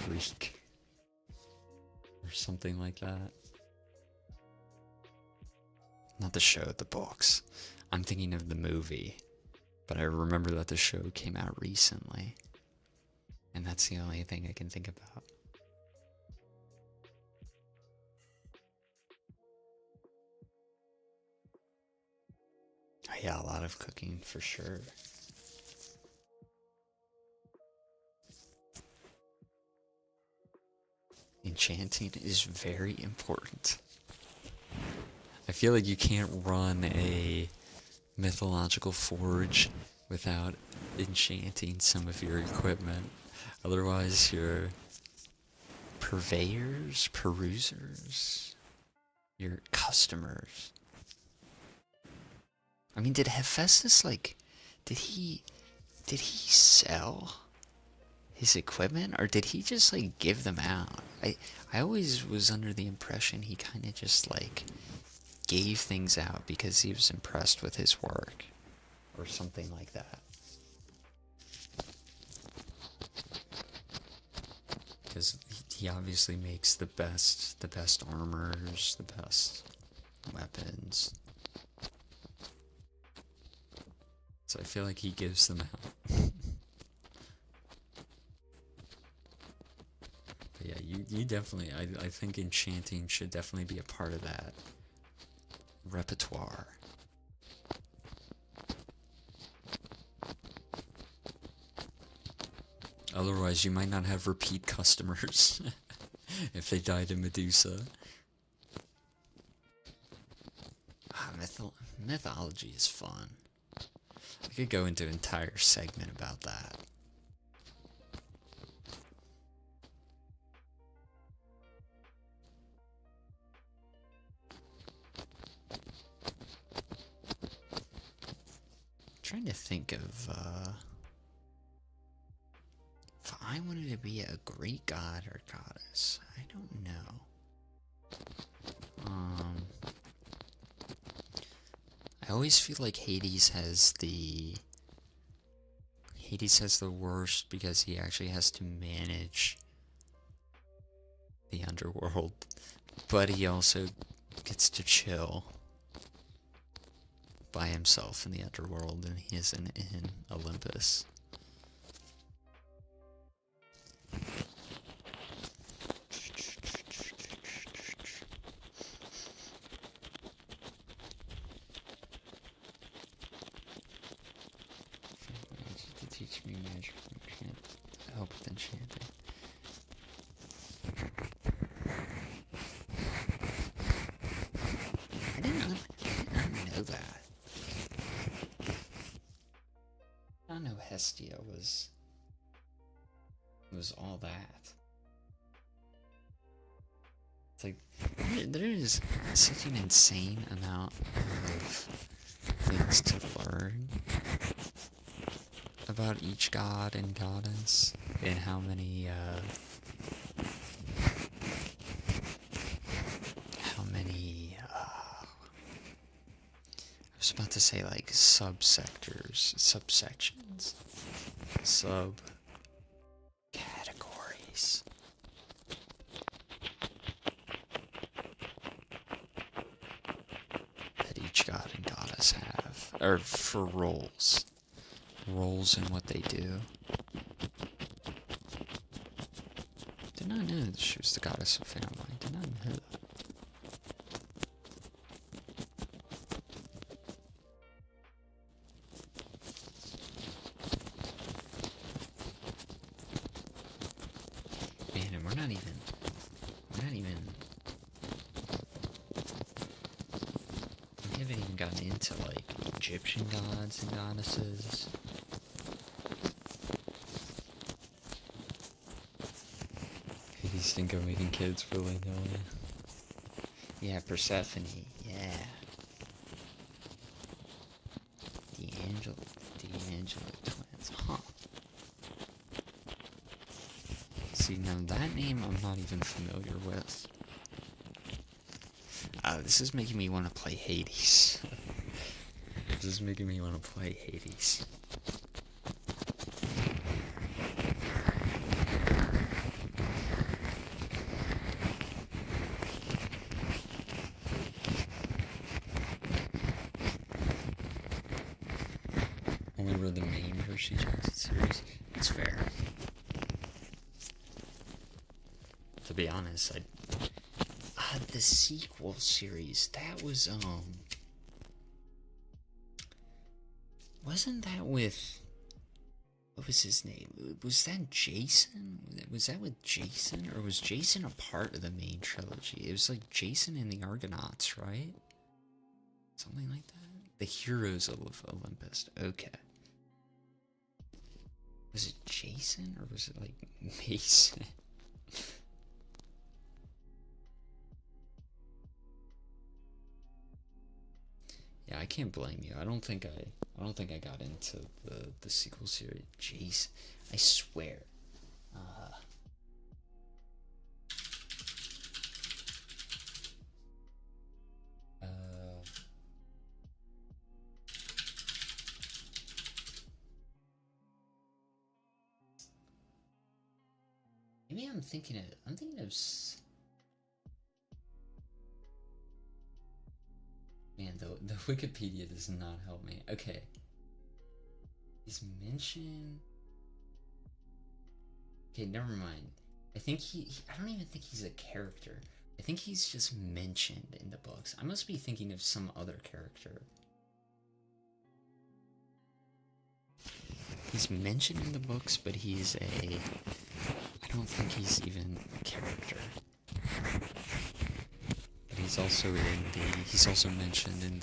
Greek or something like that. Not the show, the books. I'm thinking of the movie, but I remember that the show came out recently, and that's the only thing I can think about. Yeah, a lot of cooking for sure. Enchanting is very important. I feel like you can't run a mythological forge without enchanting some of your equipment. Otherwise, your perusers, your customers. I mean, did Hephaestus, like, did he sell his equipment, or did he just, like, give them out? I always was under the impression he kind of just, like, gave things out because he was impressed with his work, or something like that. Because he obviously makes the best armors, the best weapons. So I feel like he gives them out. But yeah, you definitely, I think enchanting should definitely be a part of that repertoire. Otherwise, you might not have repeat customers if they die to Medusa. Ah, mythology is fun. I could go into an entire segment about that. Trying to think of if I wanted to be a Greek god or goddess. I don't know. I always feel like Hades has the worst because he actually has to manage the underworld, but he also gets to chill by himself in the underworld, and he isn't in Olympus. To teach me magic, I can't help with enchanting. I did not know that. I didn't know Hestia was all that. It's like there is such an insane amount of things to learn about each god and goddess, and how many I was about to say like subsectors, subsections, categories. That each god and goddess have, or for roles in what they do. Did not know that she was the goddess of family. Did not know that. Man, and we haven't even gotten into like Egyptian gods and goddesses. Hades think of making kids for Lingolia. Yeah, Persephone, yeah. D'Angelo twins, huh. See, now that name I'm not even familiar with. This is making me want to play Hades. This is making me want to play Hades. Only read the main Hershey Jackson series. It's fair. To be honest, the sequel series, that was, wasn't that with, what was his name? Was that Jason? Was that with Jason? Or was Jason a part of the main trilogy? It was like Jason and the Argonauts, right? Something like that? The Heroes of Olympus. Okay. Was it Jason or was it like Mason? Yeah, I can't blame you. I don't think I got into the sequel series. Jeez, I swear. Maybe I'm thinking of. Man, the Wikipedia does not help me. Okay. He's mentioned. Okay, never mind. I think I don't even think he's a character. I think he's just mentioned in the books. I must be thinking of some other character. He's mentioned in the books, but he's a... I don't think he's even a character. But he's also he's also mentioned in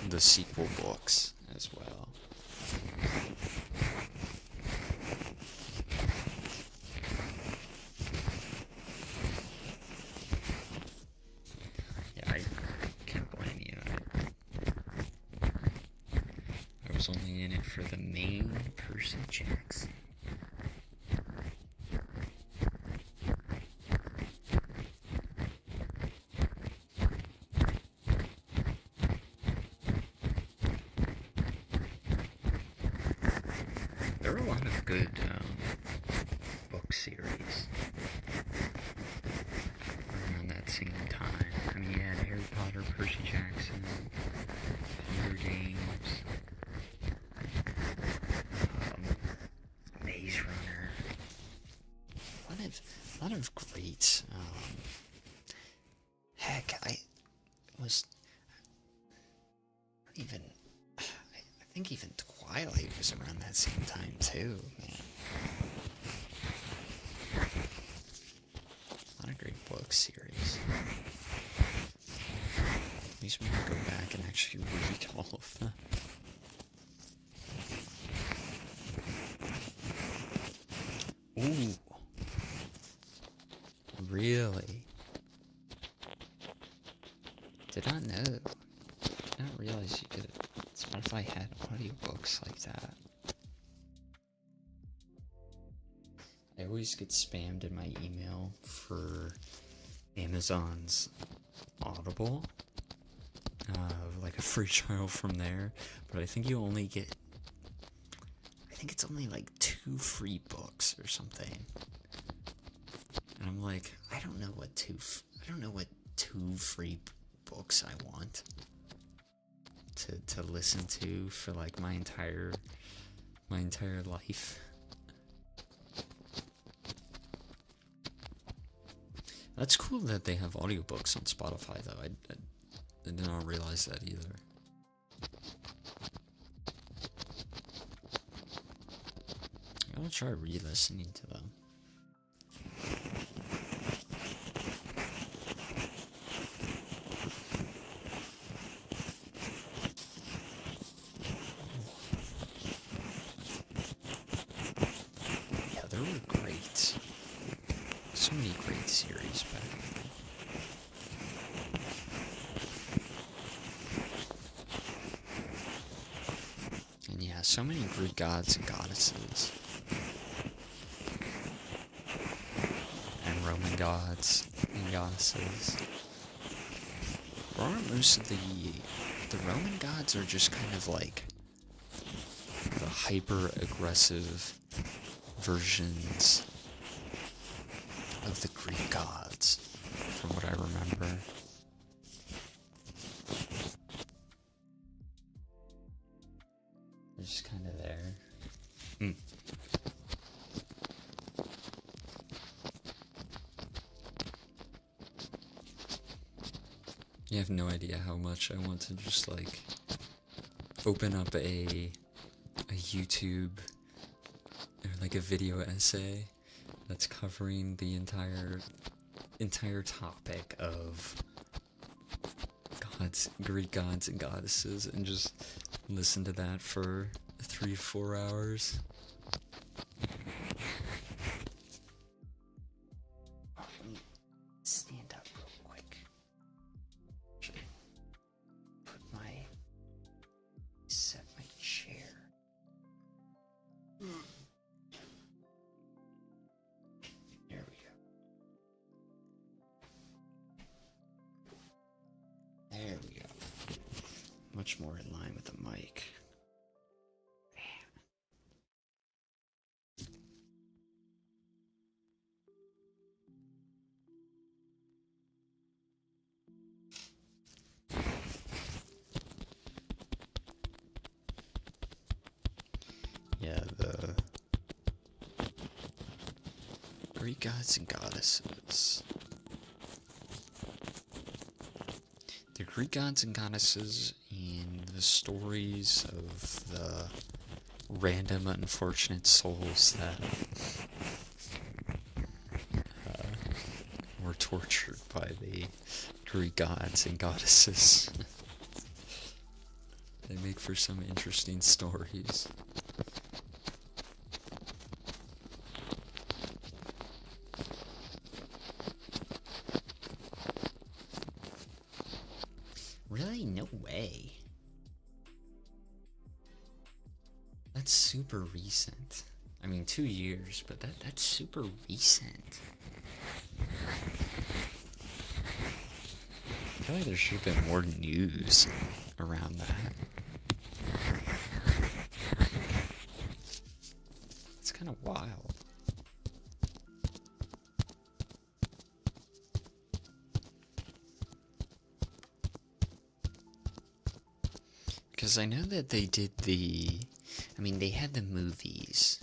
the sequel books as well. Yeah, I can't blame you. I was only in it for the main Percy Jackson. There are a lot of good book series around that same time. I mean, you had Harry Potter, Percy Jackson, Hunger Games, Maze Runner. A lot of great. Heck, I was not even. I think even Twilight was around that same time too, man. A lot of great book series. Makes me want to go back and actually read all of them. Ooh. Really? Did not know. Did not realize you could. Spotify had audiobooks like that. I always get spammed in my email for Amazon's Audible. Like a free trial from there. But I think you only get... I think it's only like 2 free books or something. And I'm like, I don't know what 2 free books I want to listen to for like my entire life. That's cool that they have audiobooks on Spotify though. I did not realize that either. I'll try re-listening to them. Yeah, they were great. So many great series back then. And yeah, so many Greek gods and goddesses. And Roman gods and goddesses. Or aren't most of the Roman gods are just kind of like the hyper-aggressive versions of the Greek gods, from what I remember. They're just kind of there. You have no idea how much I want to just like open up a YouTube or like a video essay that's covering the entire topic of Greek gods and goddesses, and just listen to that for 3-4 hours. Let me stand up real quick. Set my chair. There we go. There we go. Much more in line with the mic. Yeah, the Greek gods and goddesses. The Greek gods and goddesses and the stories of the random unfortunate souls that were tortured by the Greek gods and goddesses. They make for some interesting stories. Really? No way. That's super recent. I mean, 2 years, but that's super recent. I feel like there should have been more news around that. It's kind of wild. Because I know that they did they had the movies.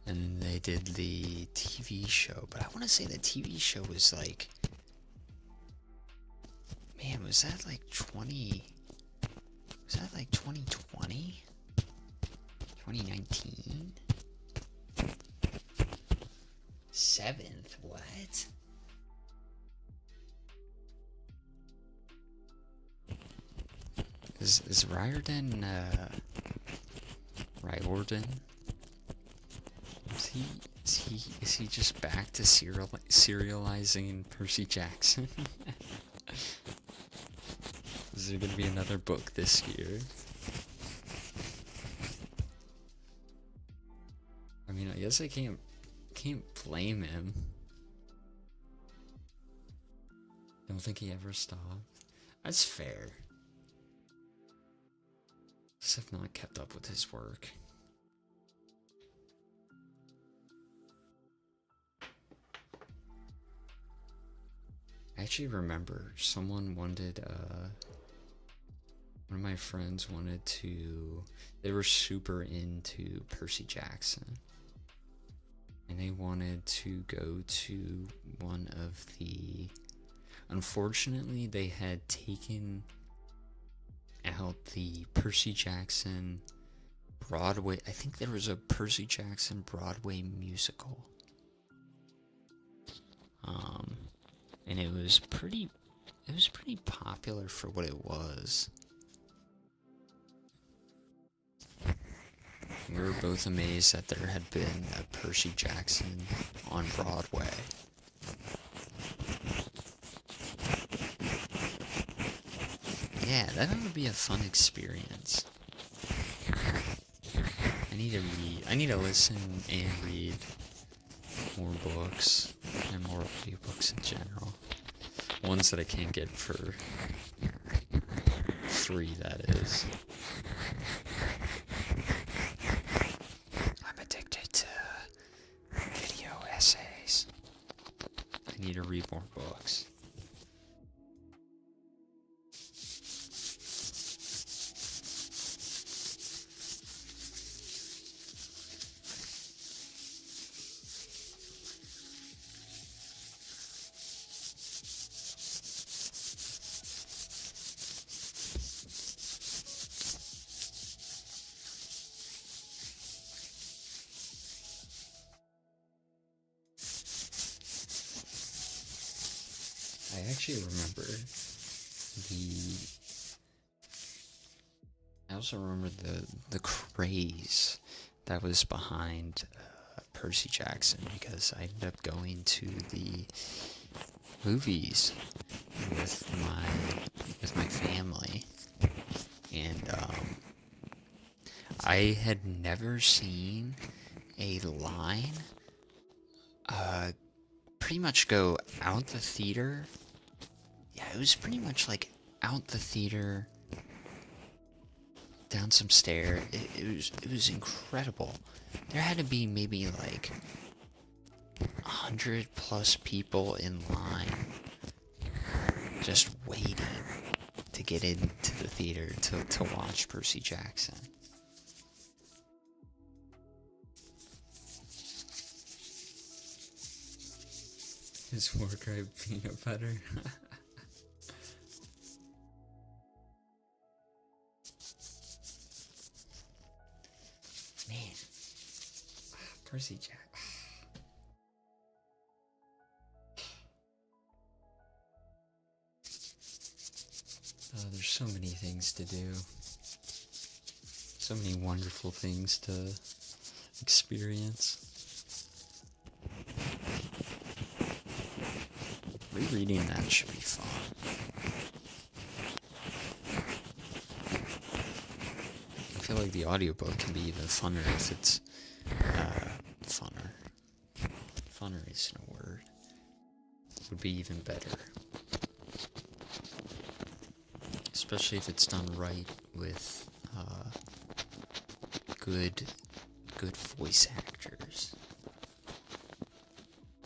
And they did the TV show. But I want to say the TV show was like... Man, was that like 2020? 2019? 7th? What? Is Riordan, Is he just back to serializing Percy Jackson? Is there gonna be another book this year? I mean, I guess I can't blame him. Don't think he ever stopped. That's fair. Just have not kept up with his work. I actually remember someone wanted, one of my friends wanted to, they were super into Percy Jackson. And they wanted to go to one of the, unfortunately they had taken out the Percy Jackson Broadway, I think there was a Percy Jackson Broadway musical. And it was pretty popular for what it was. We were both amazed that there had been a Percy Jackson on Broadway. Yeah, that would be a fun experience. I need to listen and read more books and more audiobooks in general. Ones that I can't get for free, that is. I'm addicted to video essays. I need to read more books. I actually remember I also remember the craze that was behind Percy Jackson, because I ended up going to the movies with my family, and I had never seen a line pretty much go out the theater. Yeah, it was pretty much like out the theater, down some stairs. It was incredible. There had to be maybe like 100+ people in line just waiting to get into the theater to watch Percy Jackson. Is Warcry peanut butter? Man. Percy Jack. Oh, there's so many things to do. So many wonderful things to experience. Rereading that should be fun. I feel like the audiobook can be even funner if it's funner. Funner isn't a word. Would be even better. Especially if it's done right with good voice actors.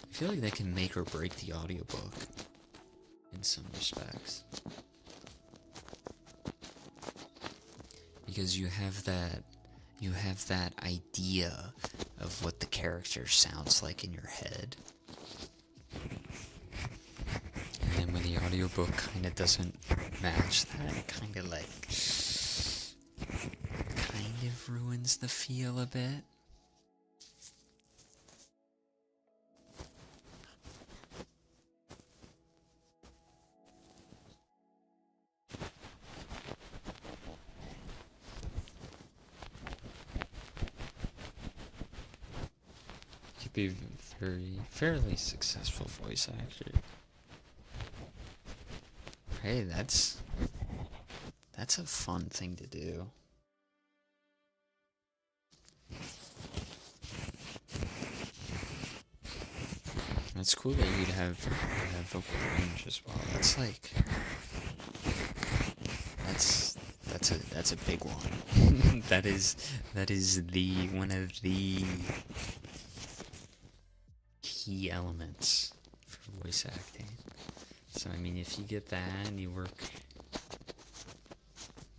I feel like that can make or break the audiobook in some respects. Because you have that idea of what the character sounds like in your head. And then when the audiobook kind of doesn't match that, it kind of ruins the feel a bit. Could be fairly successful voice actor. Hey, that's a fun thing to do. It's cool that you'd have vocal range as well. That's a big one. that is one of the key elements for voice acting. So I mean, if you get that and you work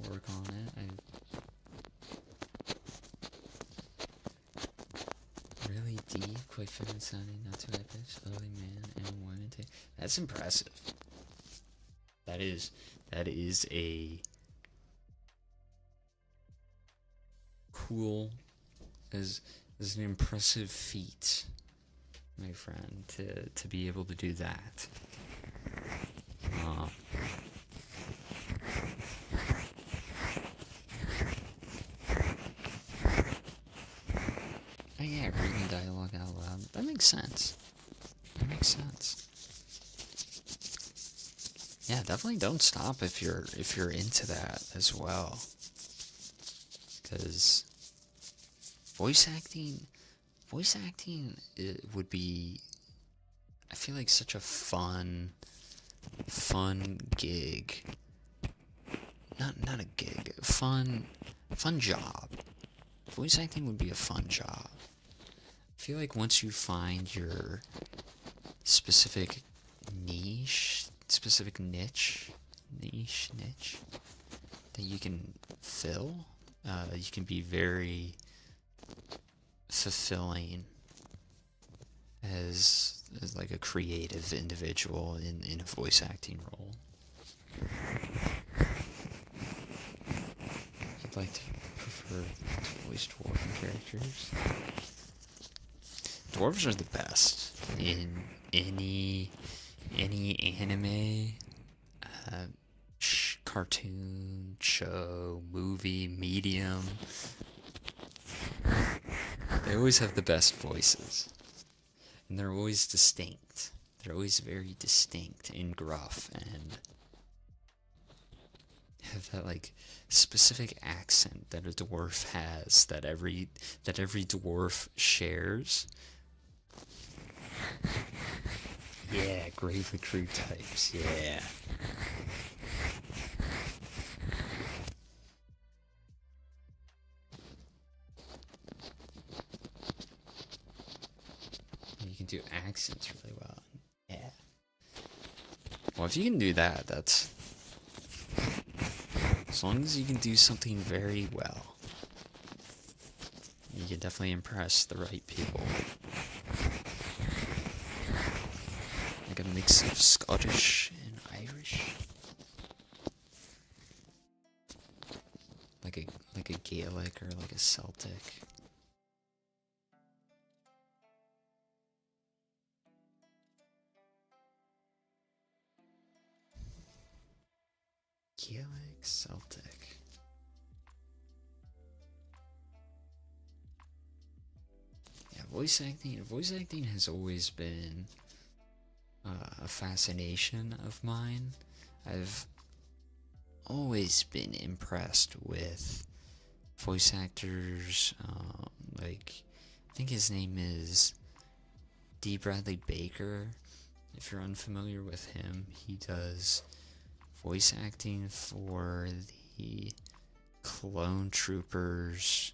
on it, really deep, quite feminine sounding, not too high pitched, early man, and one intake. That's impressive. That is a cool, is an impressive feat, my friend, to be able to do that. Oh yeah, reading dialogue out loud. That makes sense. Yeah, definitely don't stop if you're into that as well. Because voice acting it would be, I feel like, such a fun gig. Not a gig. Fun job. Voice acting would be a fun job. I feel like once you find your specific niche that you can fill, you can be very fulfilling as like a creative individual in a voice acting role. I'd like to prefer voiced dwarven characters. Dwarves are the best in any anime, cartoon, show, movie, medium. They always have the best voices. And they're always distinct. They're always very distinct and gruff and have that like specific accent that a dwarf has, that every dwarf shares. Yeah, Grave Recruit types, yeah. You can do accents really well. Yeah. Well, if you can do that, that's... As long as you can do something very well, you can definitely impress the right people. mix of Scottish and Irish. Like a Gaelic or like a Celtic. Gaelic, Celtic. Yeah, voice acting. Voice acting has always been a fascination of mine. I've always been impressed with voice actors. Like, I think his name is D. Bradley Baker. If you're unfamiliar with him, he does voice acting for the clone troopers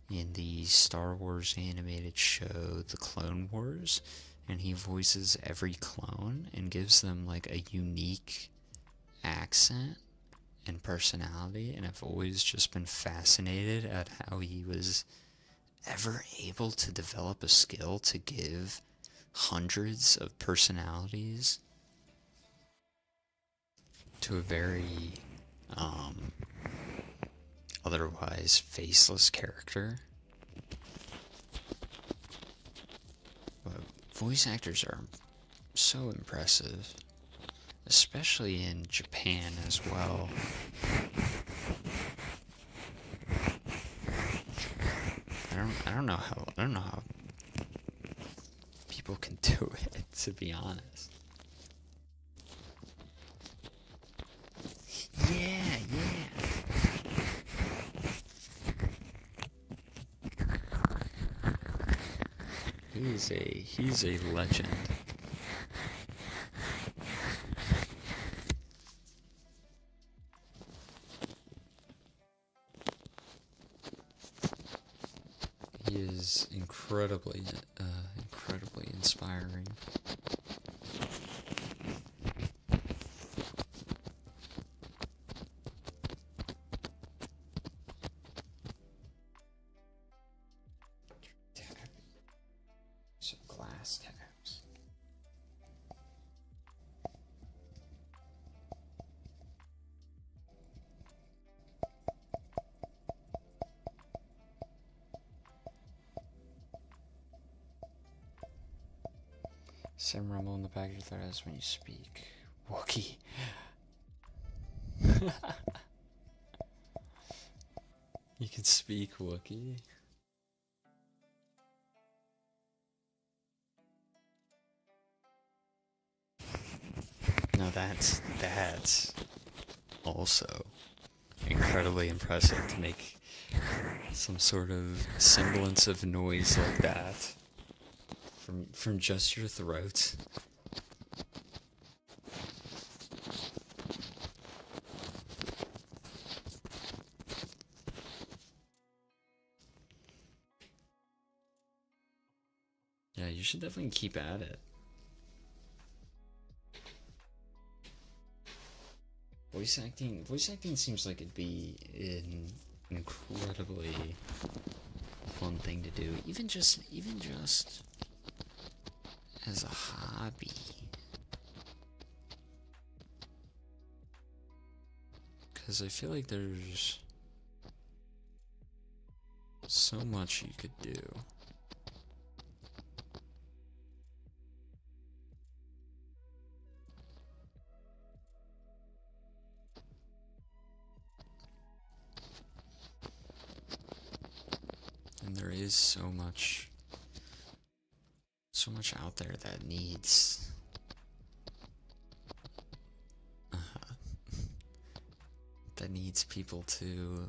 in the Star Wars animated show, The Clone Wars, and he voices every clone and gives them like a unique accent and personality, and I've always just been fascinated at how he was ever able to develop a skill to give hundreds of personalities to a very otherwise faceless character. But voice actors are so impressive, especially in Japan as well. I don't know how people can do it, to be honest. Yeah. He's a legend. He is incredibly inspiring. Some glass tabs. Same rumble in the back of your throat as when you speak. Wookie. You can speak Wookie. No, that's also incredibly impressive to make some sort of semblance of noise like that from just your throat. Yeah, you should definitely keep at it. Voice acting seems like it'd be an incredibly fun thing to do, even just as a hobby. Because I feel like there's so much you could do. And there is so much out there that needs people to,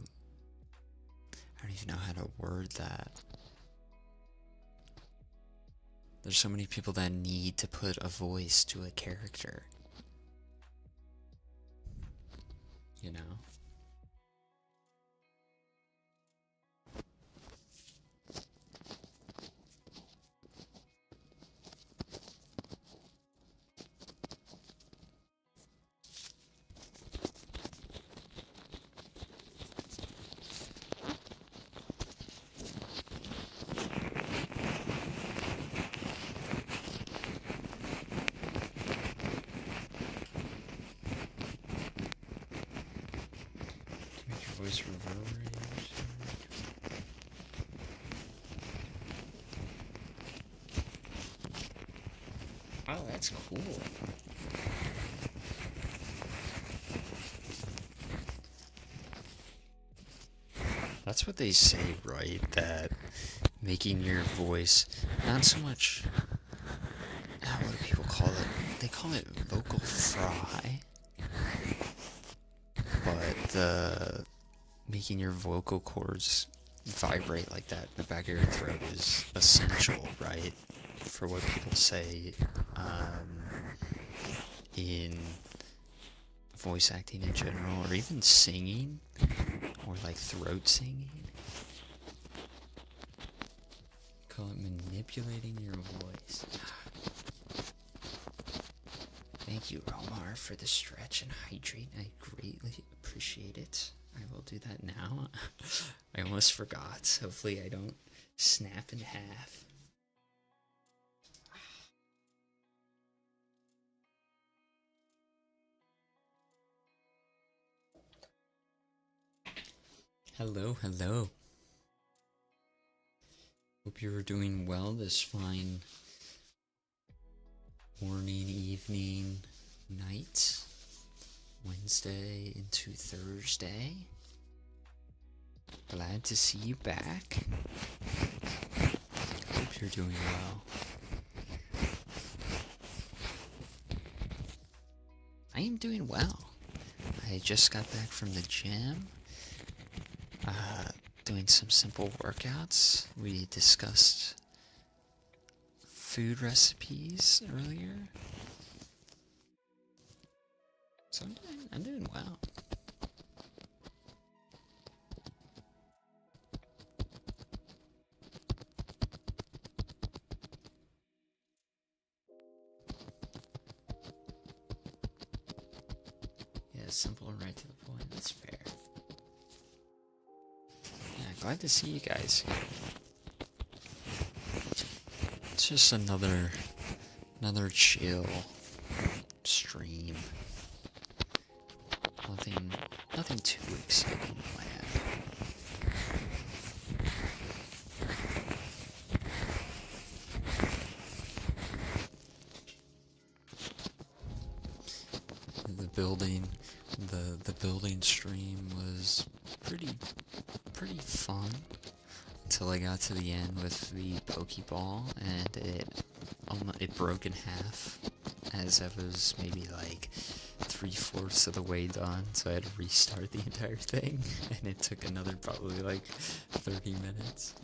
I don't even know how to word that. There's so many people that need to put a voice to a character, you know? voice reverberates. Oh, that's cool. That's what they say, right? That making your voice, not so much, what do people call it? They call it vocal fry. But the making your vocal cords vibrate like that in the back of your throat is essential, right? For what people say in voice acting in general, or even singing, or like throat singing. Call it manipulating your voice. Thank you, Romar, for the stretch and hydrate. I greatly appreciate it. I will do that now. I almost forgot. Hopefully I don't snap in half. Hello, hello. Hope you are doing well this fine morning, evening, night, Wednesday into Thursday. Glad to see you back. Hope you're doing well. I am doing well. I just got back from the gym. Doing some simple workouts. We discussed food recipes earlier. So I'm doing well. Yeah, simple and right to the point. That's fair. Yeah, glad to see you guys. It's just another chill stream. Nothing too exciting planned. The building stream was pretty fun until I got to the end with the Pokeball, and it broke in half as I was maybe like 3/4 of the way done, so I had to restart the entire thing, and it took another probably like 30 minutes.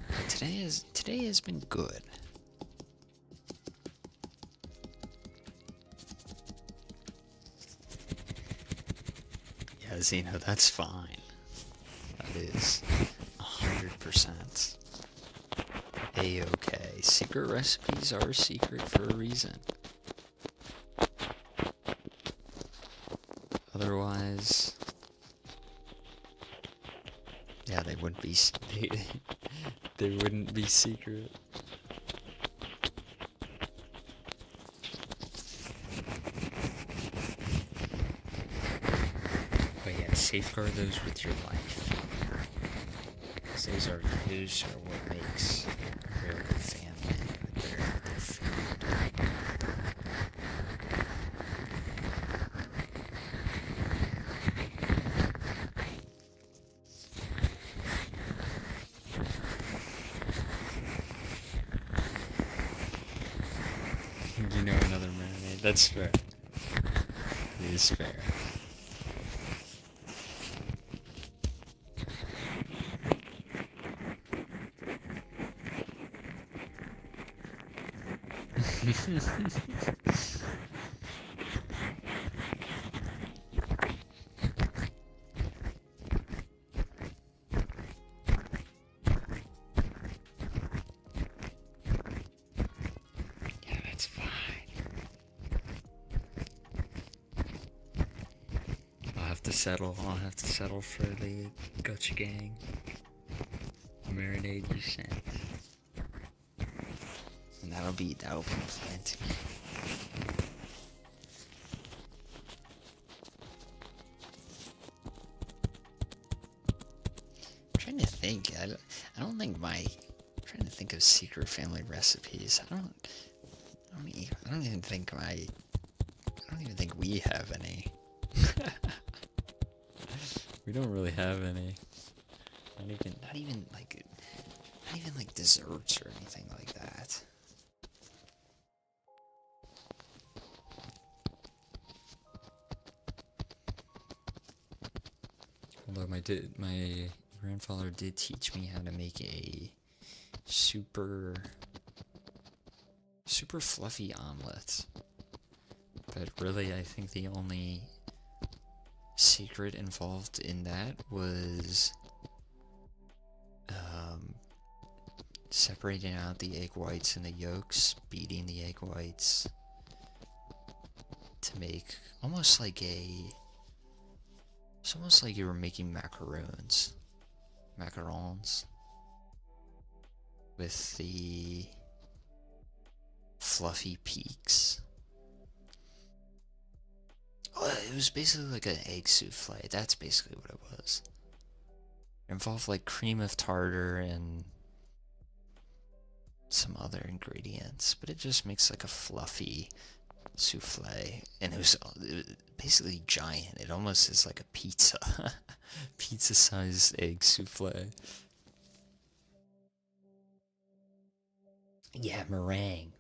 But today has been good. Yeah, Zeno, that's fine. That is 100% A-okay. Secret recipes are a secret for a reason. Otherwise, yeah, they wouldn't be they wouldn't be secret. But yeah, safeguard those with your life. Those are what makes a real good family with their food. You know another mermaid. That's fair. It is fair. Yeah, that's fine. I'll have to settle for the Gotcha Gang marinade you sent. And that'll be plenty. think. I don't think I'm trying to think of secret family recipes. I don't even think we have any. We don't really have any. Not even like desserts or anything like that. Although my grandfather did teach me how to make a super fluffy omelet. But really, I think the only secret involved in that was separating out the egg whites and the yolks, beating the egg whites to make almost like it's almost like you were making macarons with the fluffy peaks. Oh, it was basically like an egg souffle. That's basically what it was. It involved like cream of tartar and some other ingredients, but it just makes like a fluffy souffle, and it was basically giant. It almost is like a pizza, pizza-sized egg souffle. Yeah, meringue,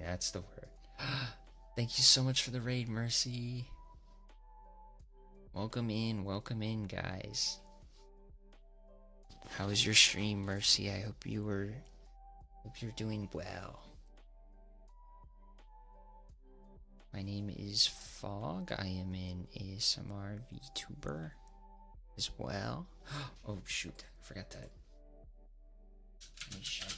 that's the word. Thank you so much for the raid, Mercy. Welcome in, guys. How was your stream, Mercy? I hope you're doing well. My name is Fog. I am an ASMR VTuber as well. Oh shoot, I forgot that. Let me shout you.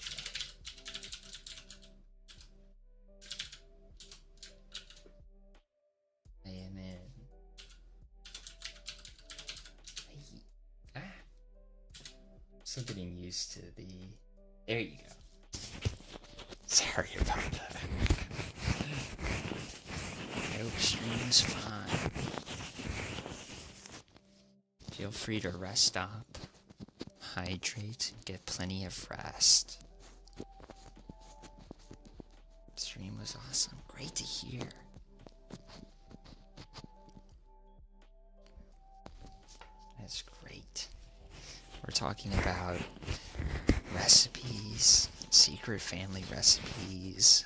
I am in. Still getting used to the. There you go. Sorry about that. I hope stream's fine. Feel free to rest up, hydrate, and get plenty of rest. Stream was awesome. Great to hear. That's great. We're talking about recipes, secret family recipes,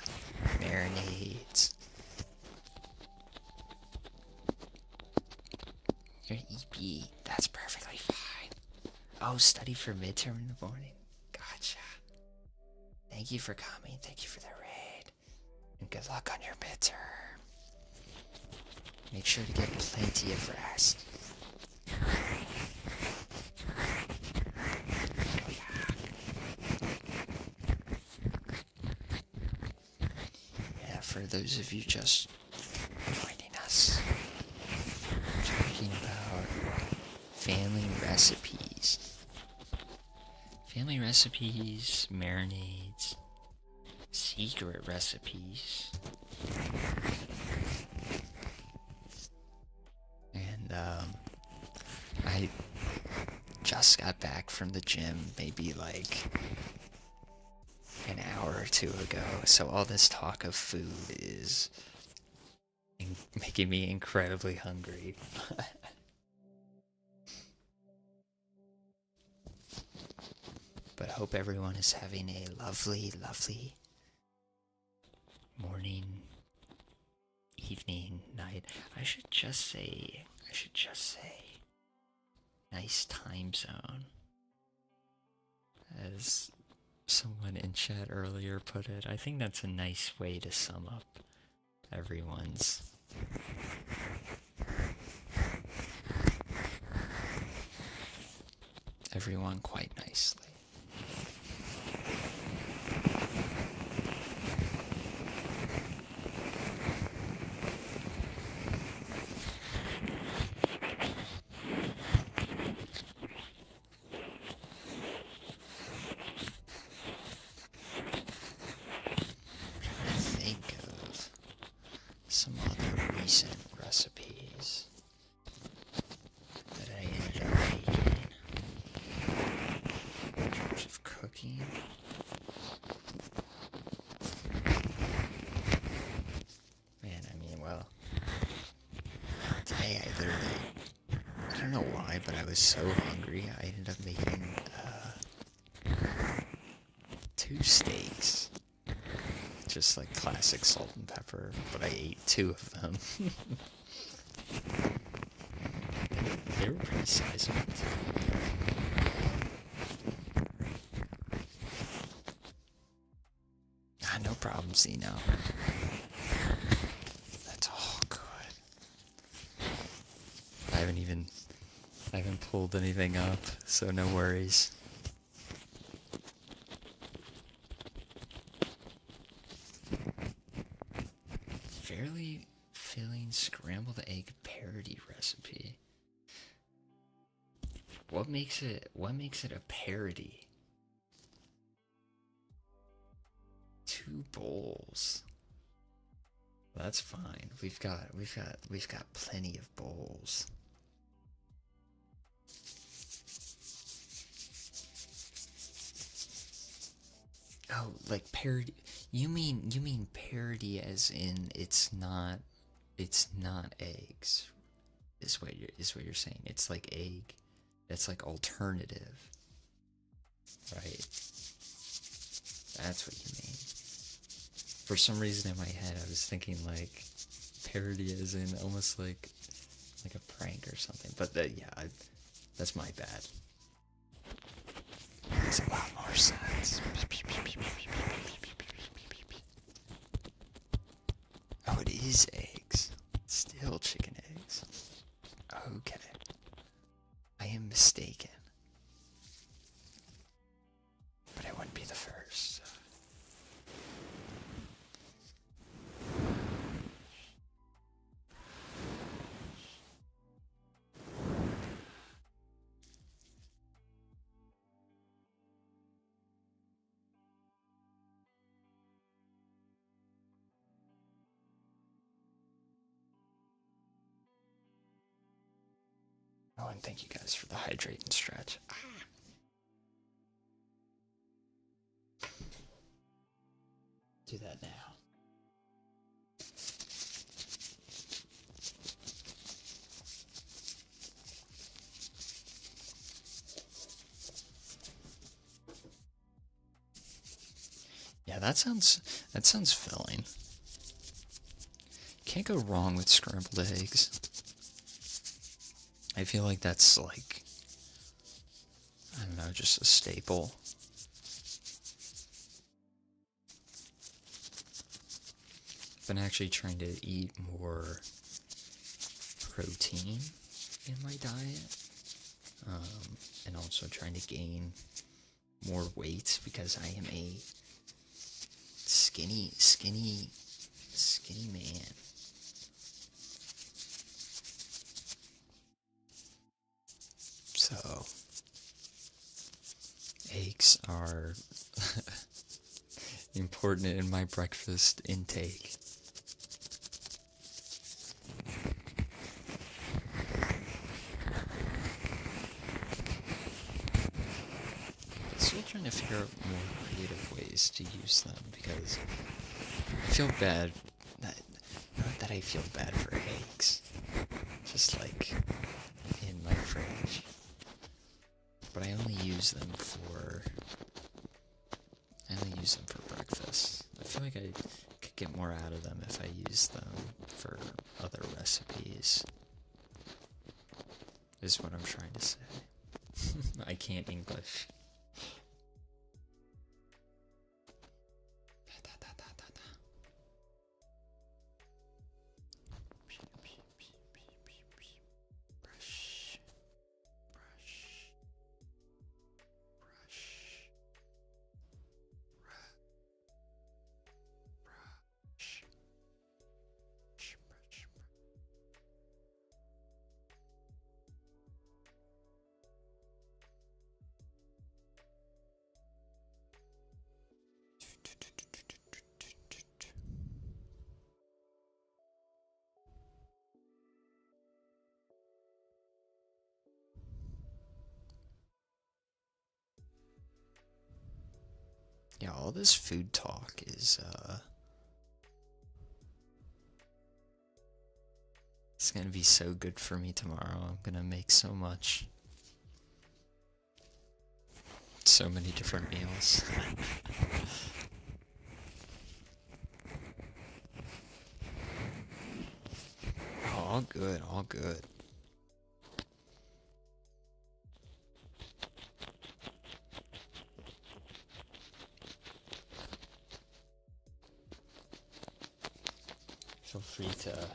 marinades. Your EP, that's perfectly fine. Oh, study for midterm in the morning. Gotcha. Thank you for coming. Thank you for the raid. And good luck on your midterm. Make sure to get plenty of rest. Yeah, for those of you just joining us, we're talking about family recipes. Family recipes, marinades, secret recipes. And I just got back from the gym maybe like an hour or two ago, so all this talk of food is making me incredibly hungry. But hope everyone is having a lovely, lovely morning, evening, night. I should just say nice time zone. As someone in chat earlier put it, I think that's a nice way to sum up everyone quite nicely. Think of some other recent recipes that I ended up making. today I literally, I don't know why, but I was so hungry, I ended up making, 2 steaks. Just like classic salt and pepper, but I ate 2 of them. They were pretty sizable too. Ah, no problem, Zeno. That's all good. I haven't pulled anything up, so no worries. Fairly filling scrambled egg parody recipe. What makes it a parody? 2 bowls. That's fine. We've got plenty of bowls. Oh, like parody. You mean parody as in it's not eggs. Is what you're saying. It's like egg. It's like alternative. Right? That's what you mean. For some reason in my head I was thinking like parody as in almost like a prank or something. But yeah, that's my bad. Makes a lot more sense. Oh, it is eggs. Still chicken eggs. Okay. I am mistaken. But I wouldn't be the first. Oh, and thank you guys for the hydrate and stretch. Do that now. Yeah, that sounds filling. Can't go wrong with scrambled eggs. I feel like that's like, I don't know, just a staple. Been actually trying to eat more protein in my diet, and also trying to gain more weight because I am a skinny man. So eggs are important in my breakfast intake. Still trying to figure out more creative ways to use them because I feel bad. Not that I feel bad for eggs, just like in my fridge. But I only use them for breakfast. I feel like I could get more out of them if I use them for other recipes. Is what I'm trying to say. I can't English. Yeah, all this food talk is gonna be so good for me tomorrow. I'm gonna make so much. So many different meals. All good, all good. Feel free to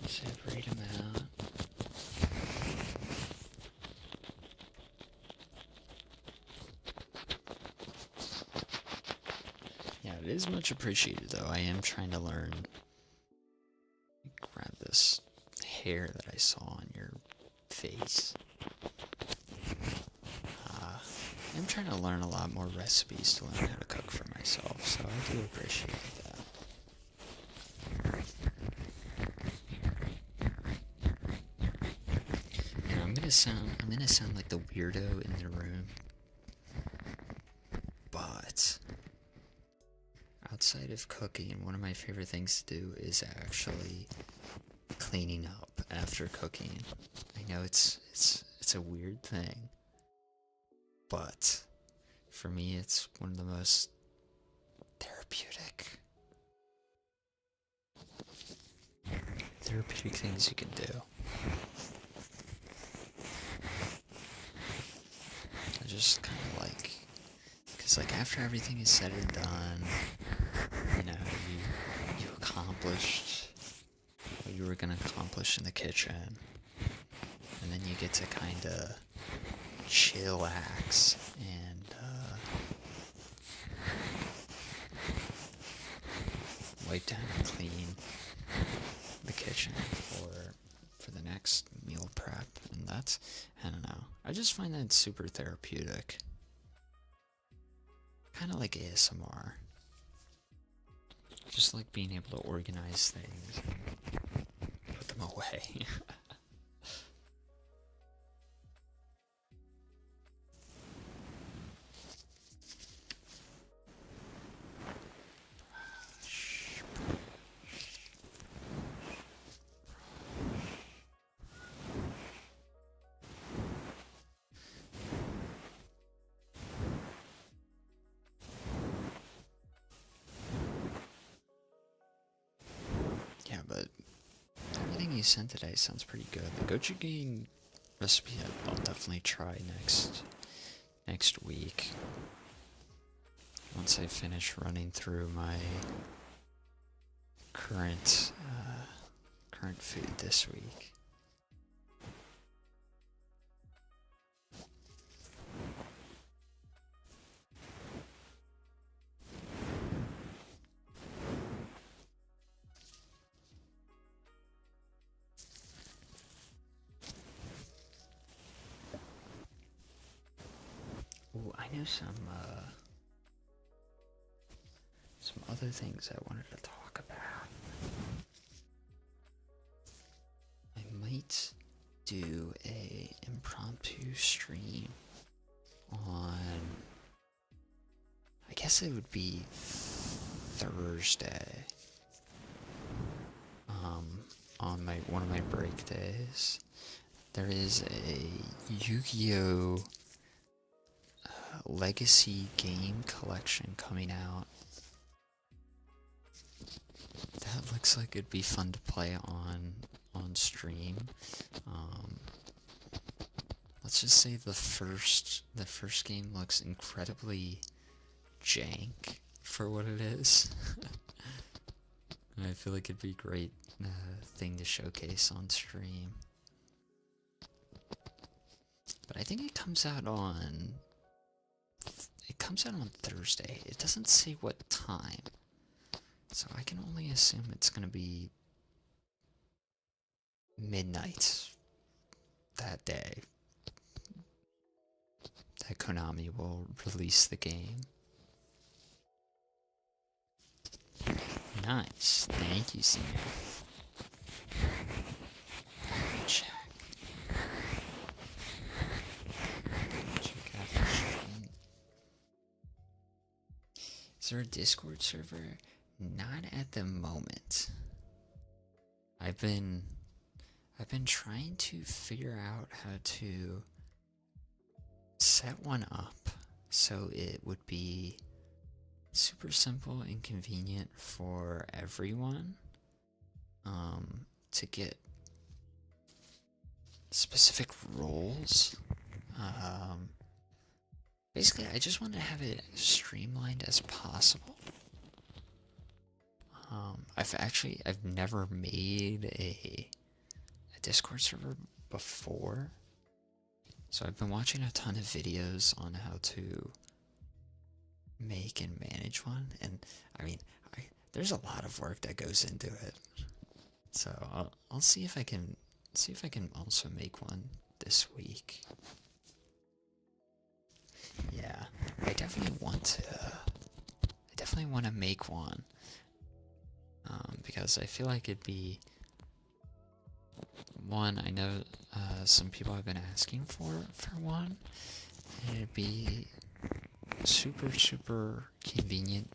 separate them out. Yeah, it is much appreciated though. I am trying to learn. Grab this hair that I saw on your face. I'm trying to learn a lot more recipes to learn how to cook for myself, so I do appreciate that. And I'm gonna sound like the weirdo in the room, but outside of cooking, one of my favorite things to do is actually cleaning up after cooking. I know it's a weird thing, but for me it's one of the most therapeutic things you can do. I just kind of like, because like after everything is said and done, you know, you accomplished what you were gonna accomplish in the kitchen, and then you get to kind of chillax and wipe down and clean the kitchen for the next meal prep, and that's, I don't know, I just find that super therapeutic, kind of like ASMR, just like being able to organize things and put them away. Yeah, but everything you sent today sounds pretty good. The gochujang recipe I'll definitely try next week. Once I finish running through my current food this week. Ooh, I know some other things I wanted to talk about. I might do a impromptu stream on, I guess it would be Thursday, on one of my break days. There is a Yu-Gi-Oh! Legacy game collection coming out. That looks like it'd be fun to play on stream. Let's just say the first game looks incredibly jank for what it is. I feel like it'd be a great thing to showcase on stream. But I think it comes out on Thursday. It doesn't say what time, so I can only assume it's gonna be midnight that day that Konami will release the game. Nice. Thank you, Senior. Check. Check out the stream. Is there a Discord server? Not at the moment. I've been trying to figure out how to set one up so it would be super simple and convenient for everyone to get specific roles. Basically, I just want to have it streamlined as possible. I've never made a Discord server before, so I've been watching a ton of videos on how to make and manage one, and I mean, there's a lot of work that goes into it. So I'll see if I can also make one this week. Yeah, I definitely want to make one. Because I feel like it'd be one. I know some people have been asking for one, and it'd be super convenient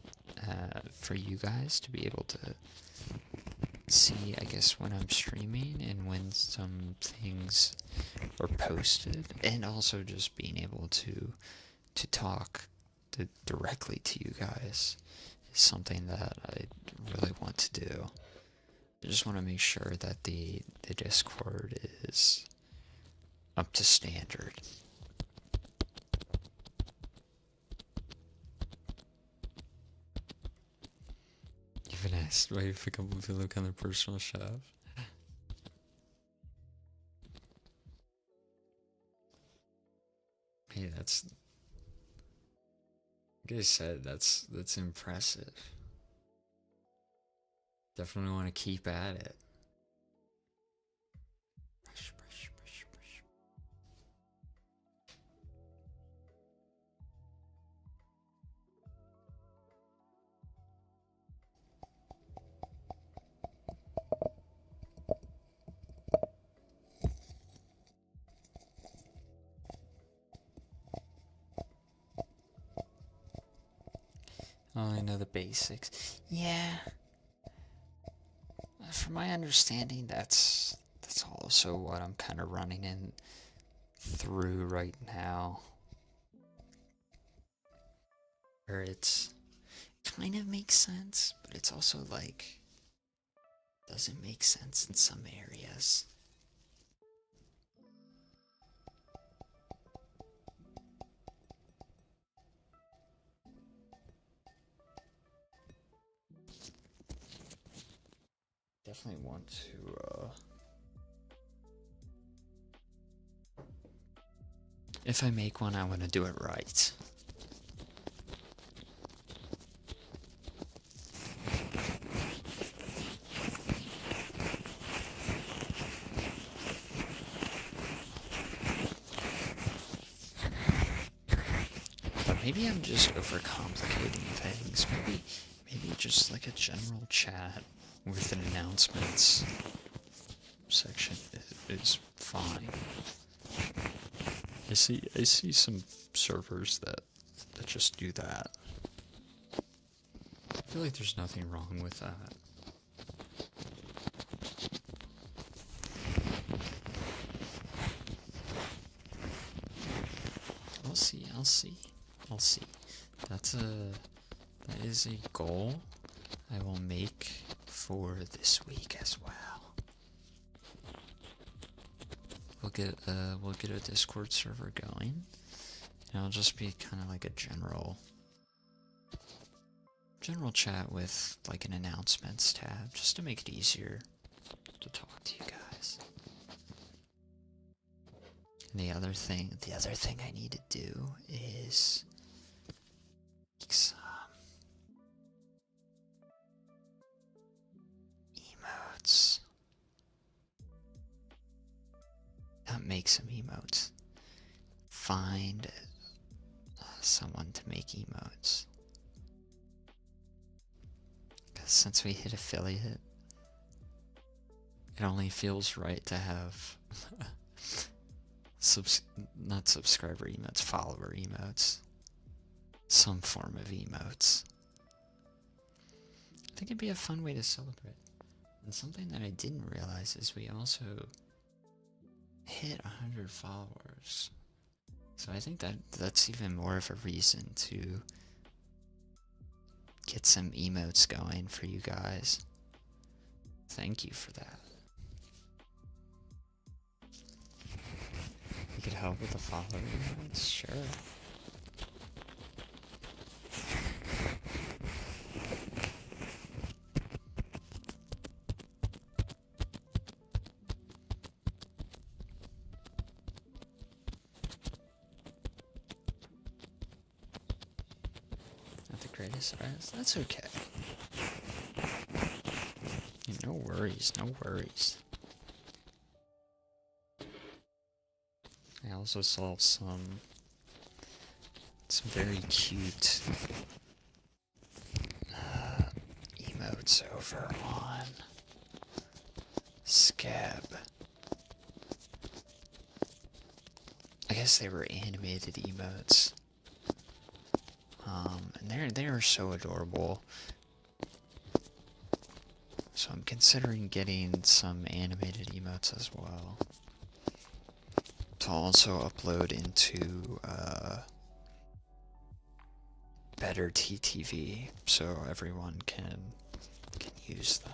for you guys to be able to see, I guess, when I'm streaming and when some things are posted, and also just being able to talk directly to you guys is something that I really want to do. I just want to make sure that the Discord is up to standard. You've been asked why you pick up if you look on their personal shop. Hey, that's, like I said, that's impressive. Definitely want to keep at it. Brush. Oh, I know the basics. Yeah. From my understanding, that's also what I'm kind of running in through right now. Where it kind of makes sense, but it's also like doesn't make sense in some areas. Definitely want to if I make one, I want to do it right. But maybe I'm just overcomplicating things. Maybe just like a general chat with an announcements section is fine. I see some servers that just do that. I feel like there's nothing wrong with that. I'll see. That is a goal I will make for this week as well. We'll get a Discord server going, and it'll just be kind of like a general chat with like an announcements tab, just to make it easier to talk to you guys. And the other thing I need to do is make some emotes. Not make some emotes. Find someone to make emotes. Because since we hit affiliate, it only feels right to have not subscriber emotes, follower emotes. Some form of emotes. think it'd be a fun way to celebrate. And something that I didn't realize is we also hit 100 followers. So I think that's even more of a reason to get some emotes going for you guys. Thank you for that. You could help with the following emotes? Sure. Greatest eyes. That's okay. No worries, no worries. I also saw some very cute emotes over on Scab. I guess they were animated emotes. And they are so adorable. So I'm considering getting some animated emotes as well, to also upload into better TTV, so everyone can use them.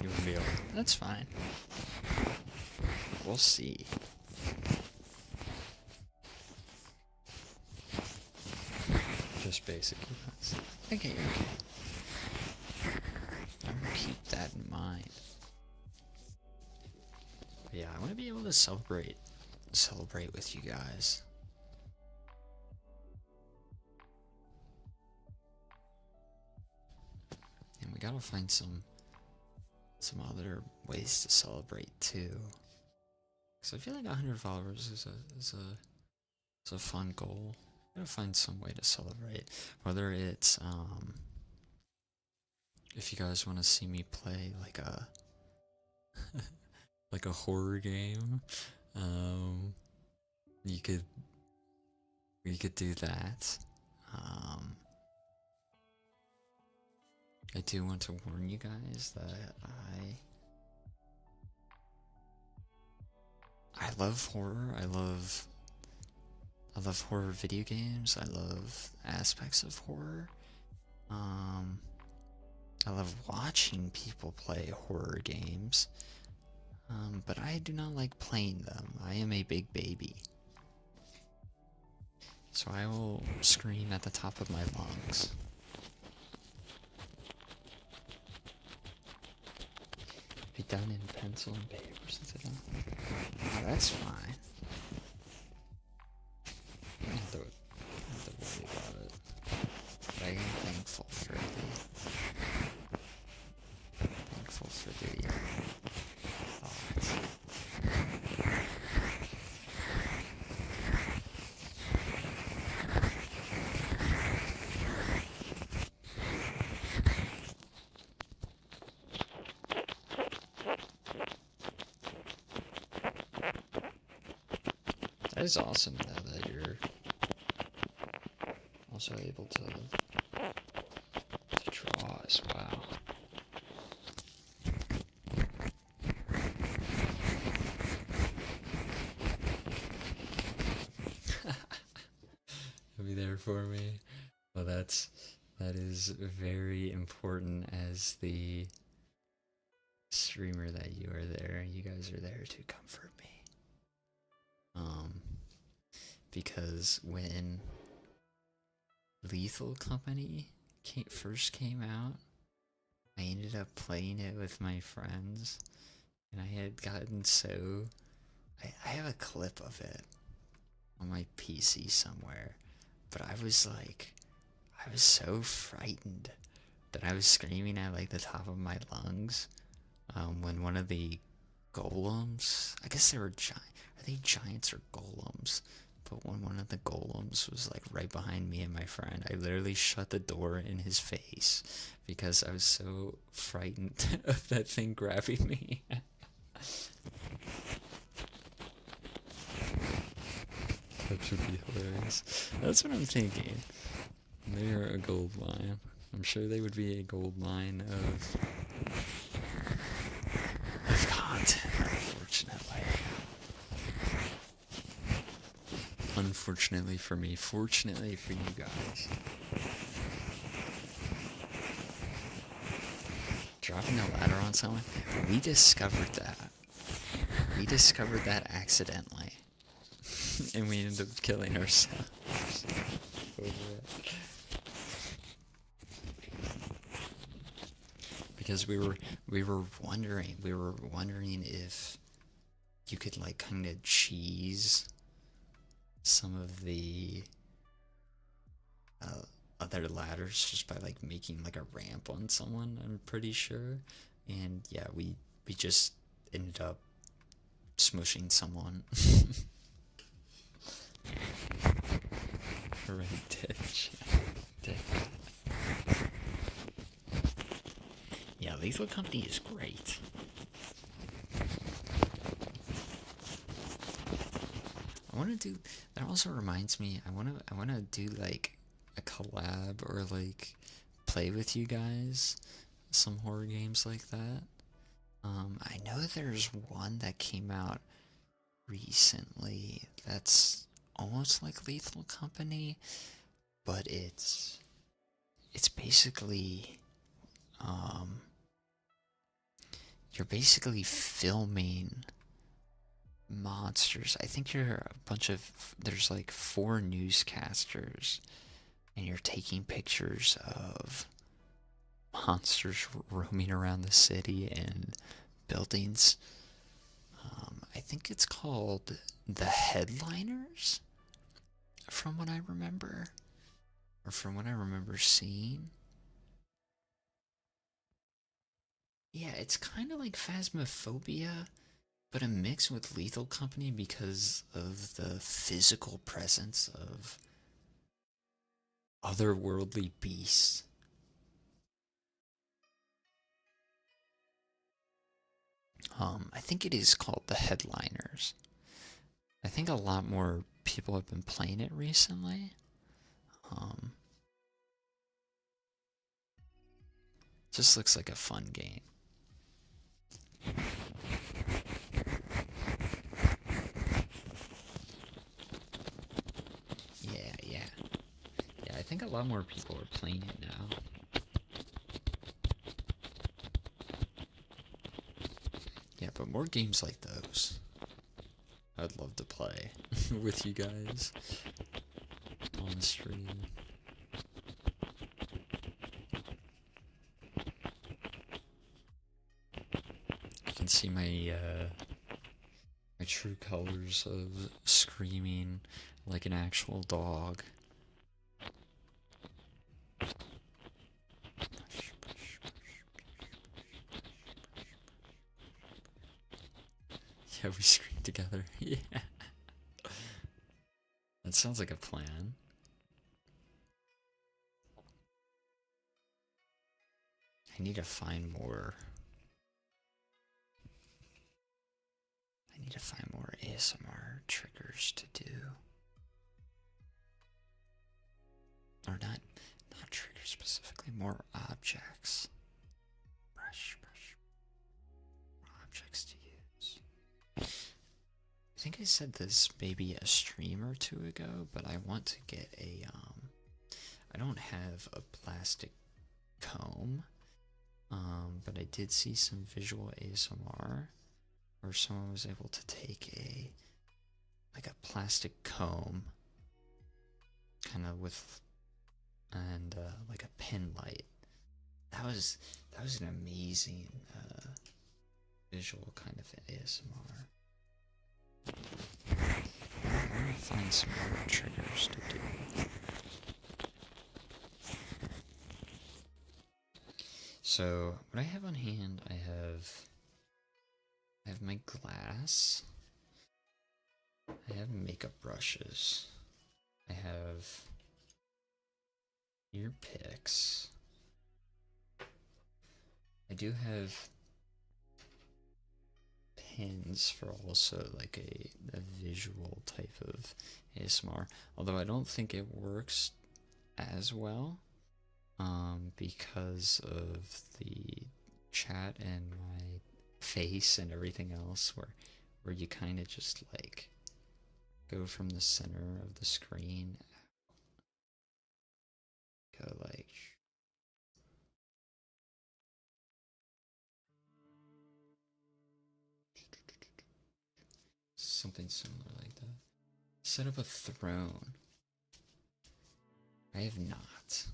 You wouldn't be able. That's fine. We'll see. Just basic emotes. Okay. I'm gonna keep that in mind. But yeah, I want to be able to celebrate with you guys. And we gotta find some other ways to celebrate too. Because I feel like 100 followers is a fun goal. Gotta find some way to celebrate. Whether it's if you guys want to see me play like a like a horror game, you could do that. I do want to warn you guys that I love horror. I love horror video games. I love aspects of horror. I love watching people play horror games. But I do not like playing them. I am a big baby. So I will scream at the top of my lungs. Be done in pencil and paper since I don't. Oh, that's fine. I don't have to worry about it. But I am thankful for the thoughts. That is awesome though that you're also able to draw as well. You'll be there for me. Well, that is very important as the streamer that you are there. You guys are there to comfort me. Because when Lethal Company first came out, I ended up playing it with my friends, and I had gotten so... I have a clip of it on my PC somewhere, but I was so frightened that I was screaming at like the top of my lungs when one of the golems, I guess they were giant. Are they giants or golems? But when one of the golems was like right behind me and my friend, I literally shut the door in his face because I was so frightened of that thing grabbing me. would be hilarious. That's what I'm thinking. They're a gold mine. I'm sure they would be a gold mine of content, unfortunately. Unfortunately for me, fortunately for you guys. Dropping a ladder on someone? We discovered that. We discovered that accidentally. And we ended up killing ourselves over it. Because we were wondering if you could like kind of cheese some of the other ladders just by like making like a ramp on someone, I'm pretty sure. And yeah, we just ended up smushing someone. Right, ditch. Yeah, Lethal Company is great. I want to do. That also reminds me. I want to do like a collab or like play with you guys some horror games like that. I know there's one that came out recently that's almost like Lethal Company, but it's basically you're basically filming monsters. I think you're a bunch of there's like 4 newscasters and you're taking pictures of monsters roaming around the city and buildings. I think it's called The Headliners, from what I remember, or from what I remember seeing. Yeah, it's kind of like Phasmophobia, but a mix with Lethal Company because of the physical presence of otherworldly beasts. I think it is called The Headliners. I think a lot more people have been playing it recently. Just looks like a fun game. Yeah. Yeah, I think a lot more people are playing it now. Yeah, but more games like those. I'd love to play with you guys on stream. You can see my true colors of screaming like an actual dog. Yeah, we scream together. Yeah. That sounds like a plan. I need to find more. I need to find more ASMR triggers to do. Or not triggers specifically, more objects. Brush. More objects to use. I think I said this maybe a stream or 2 ago, but I want to get a, I don't have a plastic comb, but I did see some visual ASMR where someone was able to take like a plastic comb, kind of with, and like a pen light. That was an amazing visual kind of ASMR. I'm gonna find some more triggers to do. So what I have on hand, I have my glass. I have makeup brushes. I have ear picks. I do have intends for also like a visual type of ASMR, although I don't think it works as well because of the chat and my face and everything else, where you kind of just like go from the center of the screen, go like something similar like that. Set up a throne. I have not.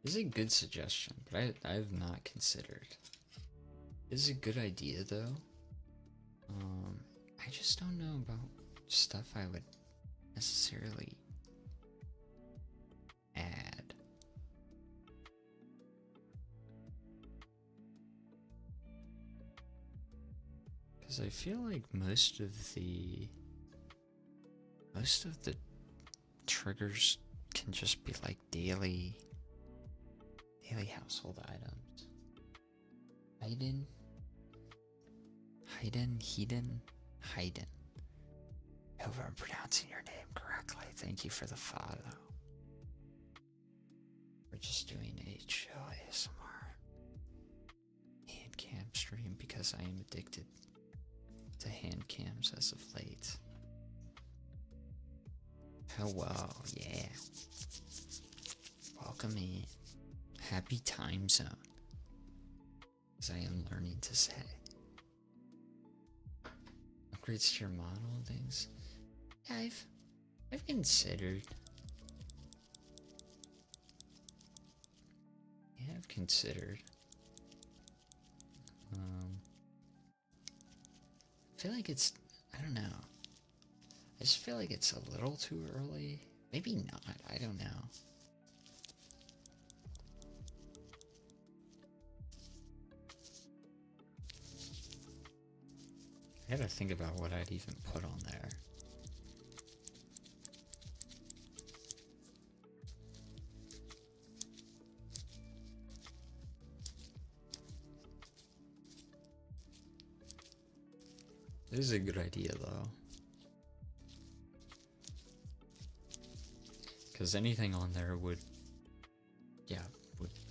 This is a good suggestion, but I have not considered. This is a good idea though. I just don't know about stuff I would necessarily add. Because I feel like most of the triggers can just be like daily household items. Hayden. I hope I'm pronouncing your name correctly. Thank you for the follow. We're just doing a chill ASMR hand cam stream because I am addicted to hand cams as of late. Hello, yeah. Welcome in. Happy time zone, as I am learning to say. Upgrades to your model and things. Yeah, I've considered. Yeah, I've considered. I feel like it's, I don't know. I just feel like it's a little too early. Maybe not, I don't know. I gotta think about what I'd even put on there. This is a good idea though. Because anything on there would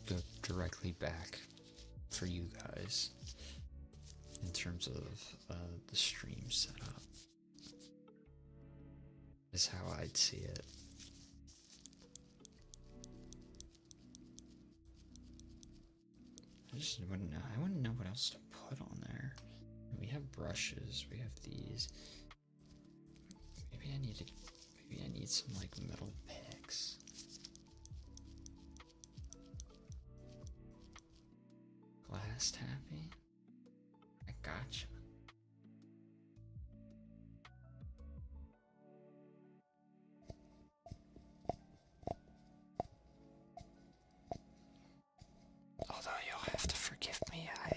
go directly back for you guys in terms of the stream setup. Is how I'd see it. I just wouldn't know. I wouldn't know what else to put on there. We have brushes. We have these. Maybe I need some like metal picks. Glass tapping. I gotcha. Although you'll have to forgive me, I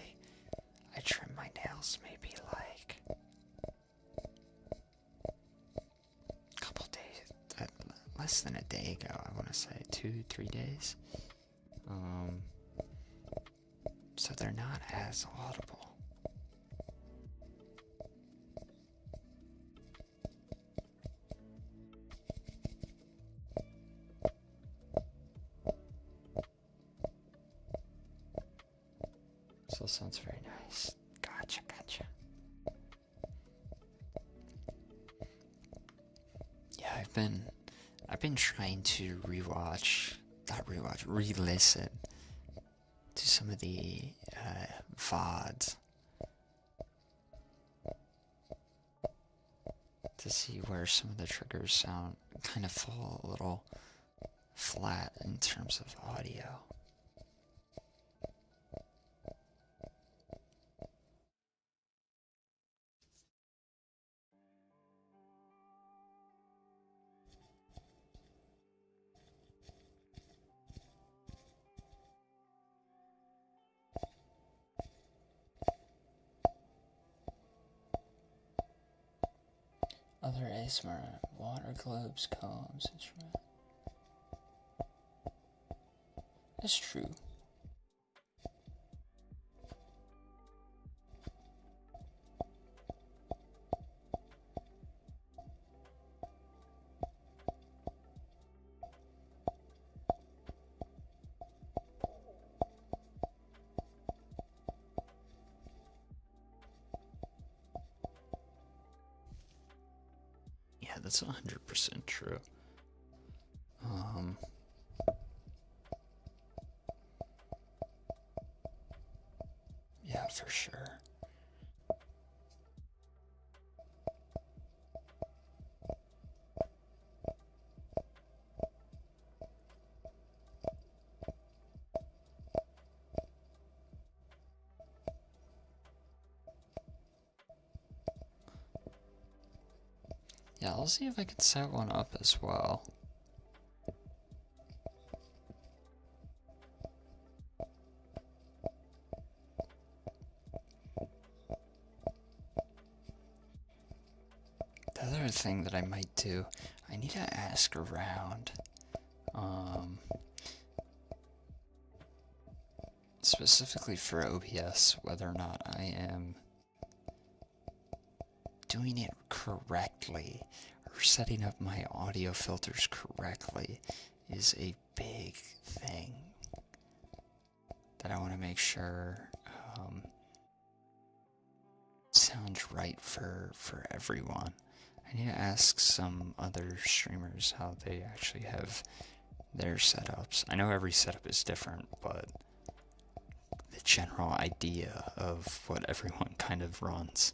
trim my nails maybe like a couple days, less than a day ago. I want to say 2-3 days. So they're not as audible. So sounds very nice. Gotcha. Yeah, I've been trying to re-listen to some of the VODs to see where some of the triggers sound kind of fall a little flat in terms of audio. Other ASMR, water globes, combs, instrument. That's true. that's 100% true. Yeah, for sure. Yeah, I'll see if I can set one up as well. The other thing that I might do, I need to ask around, specifically for OBS, whether or not I am doing it correctly or setting up my audio filters correctly is a big thing that I want to make sure sounds right for everyone. I need to ask some other streamers how they actually have their setups. I know every setup is different, but the general idea of what everyone kind of runs.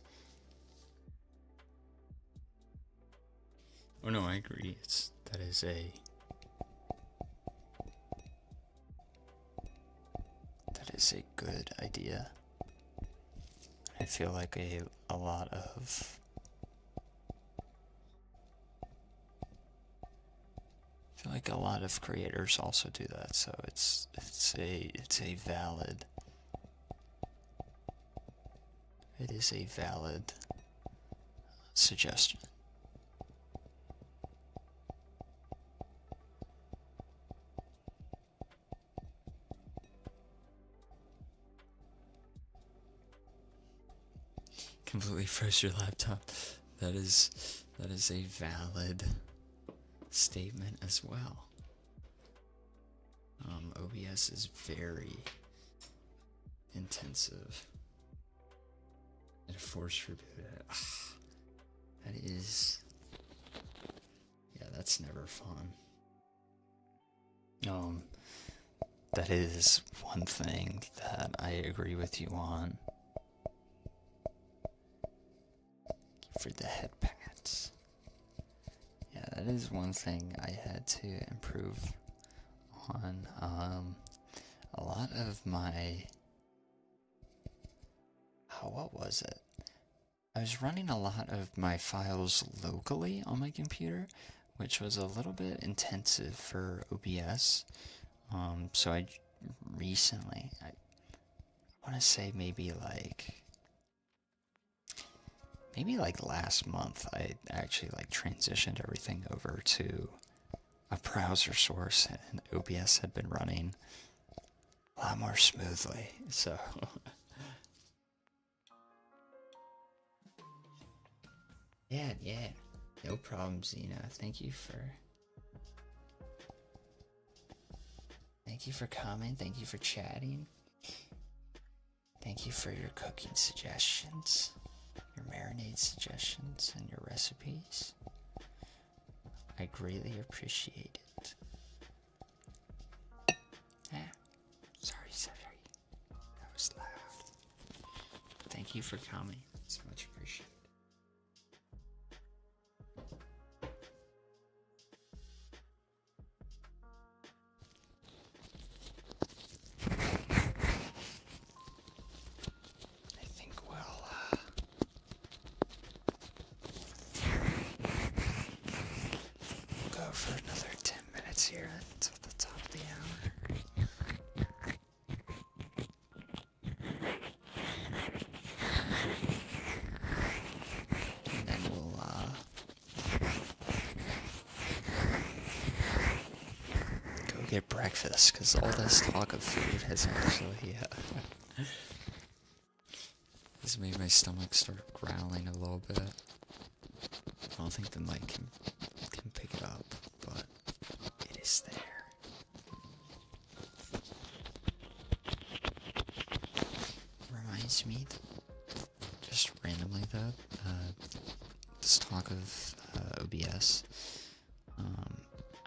Oh no, I agree. That is a good idea. I feel like a lot of creators also do that, so it's a valid suggestion. Completely froze your laptop. That is a valid statement as well. OBS is very intensive. And a force reboot. That is, yeah, that's never fun. That is one thing that I agree with you on. For the head pats. Yeah, that is one thing I had to improve on. A lot of my... what was it? I was running a lot of my files locally on my computer, which was a little bit intensive for OBS. So I recently, I want to say maybe last month, I actually transitioned everything over to a browser source, and OBS had been running a lot more smoothly. So yeah, no problem, Xena. Thank you for coming. Thank you for chatting. Thank you for your cooking suggestions, your marinade suggestions, and your recipes. I greatly appreciate it. Sorry. That was loud. Thank you for coming. It's much appreciated. I think we'll go for another 10 minutes here until the top of the hour. And then we'll go get breakfast, because all this talk of food has actually has made my stomach start growling a little bit. I don't think the mic can pick it up, but it is there. Reminds me, just randomly though, this talk of OBS.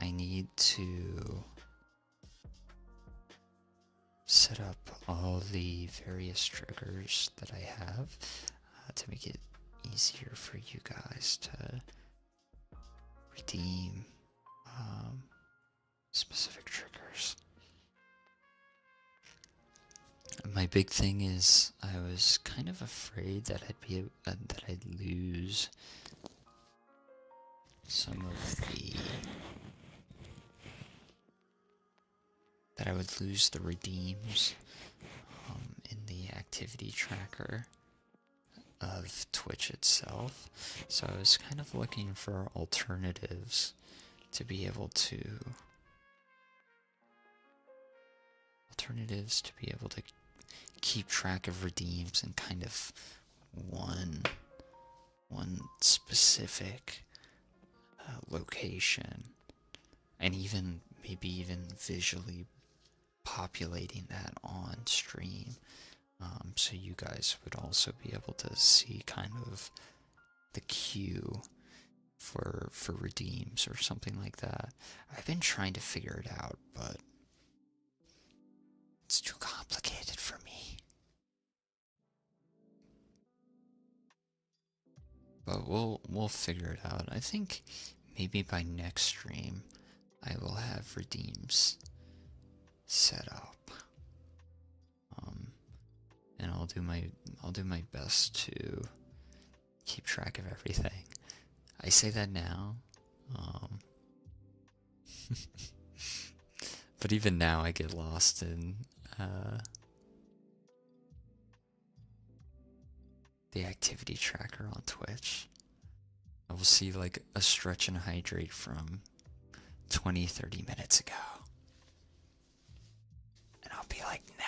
I need to set up all the various triggers that I have to make it easier for you guys to redeem specific triggers. My big thing is I was kind of afraid that I'd lose some of the redeems in the activity tracker of Twitch itself. So I was kind of looking for alternatives to be able to keep track of redeems in kind of one specific location, and maybe even visually populating that on stream, so you guys would also be able to see kind of the queue for redeems or something like that. I've been trying to figure it out, but it's too complicated for me. But we'll figure it out. I think maybe by next stream I will have redeems set up. And I'll do my best to keep track of everything. I say that now. But even now I get lost in the activity tracker on Twitch. I will see like a stretch and hydrate from 20-30 minutes ago, and I'll be like, no.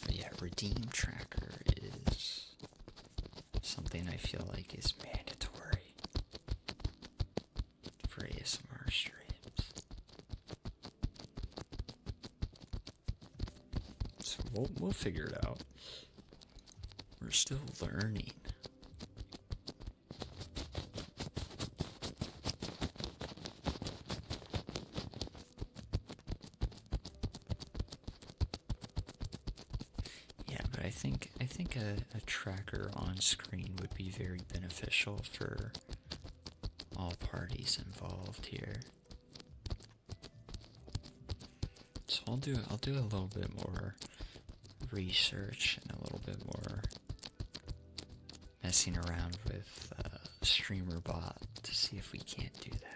But yeah, redeem tracker is something I feel like is mandatory for ASMR streams. So we'll figure it out. We're still learning. I think a tracker on screen would be very beneficial for all parties involved here. So I'll do a little bit more research and a little bit more messing around with Streamer Bot to see if we can't do that.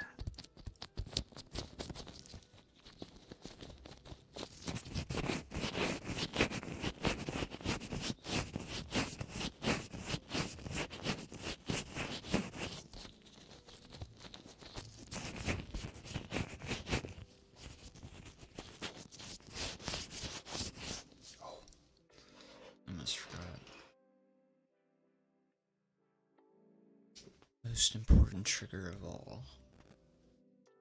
Most important trigger of all.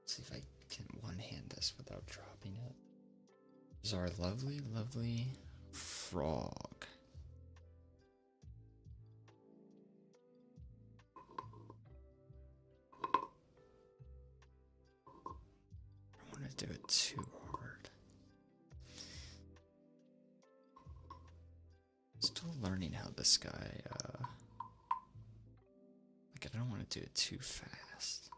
Let's see if I can one-hand this without dropping it. Is our lovely, lovely frog. I don't want to do it too hard. Still learning how this guy, I don't want to do it too fast.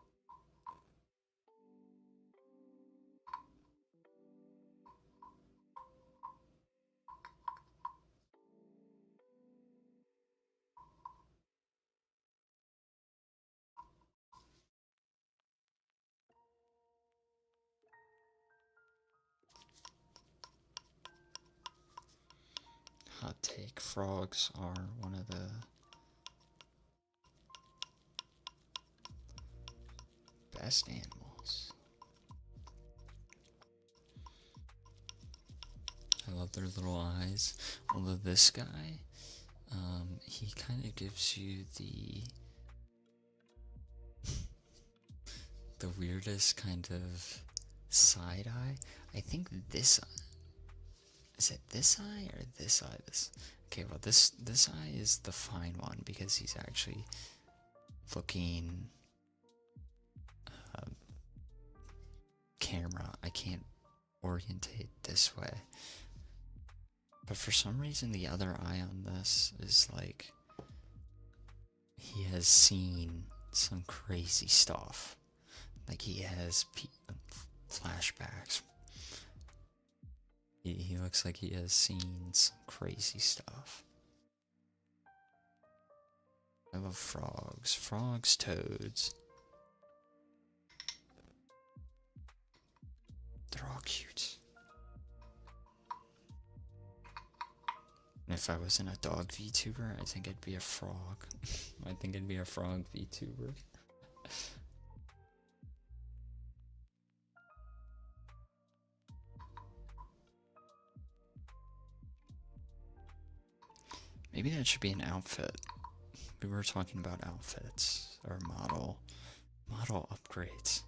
Hot take, frogs are one of the best animals. I love their little eyes. Although this guy, he kind of gives you the the weirdest kind of side eye. I think this, is it this eye or this eye? This, okay, well this eye is the fine one because he's actually looking camera. I can't orientate this way. But for some reason the other eye on this is like he has seen some crazy stuff. Like he has flashbacks. He looks like he has seen some crazy stuff. I love frogs. Frogs, toads. They're all cute. And if I wasn't a dog VTuber, I think I'd be a frog. I think I'd be a frog VTuber. Maybe that should be an outfit. We were talking about outfits or model upgrades.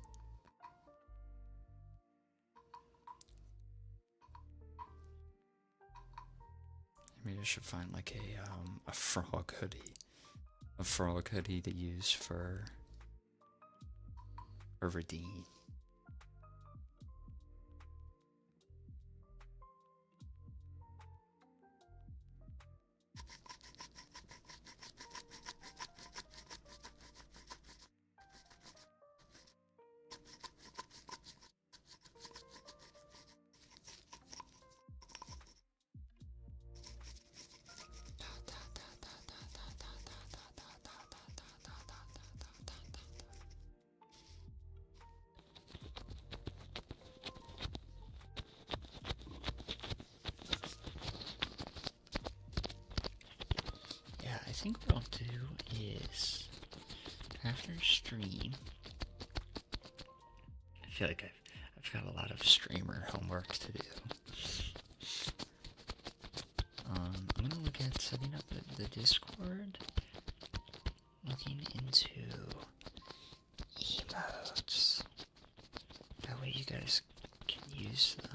Maybe I should find like a frog hoodie. A frog hoodie to use for redeem. I think what I'll do is, after stream, I feel like I've got a lot of streamer homework to do. I'm gonna look at setting up the Discord, looking into emotes. That way you guys can use them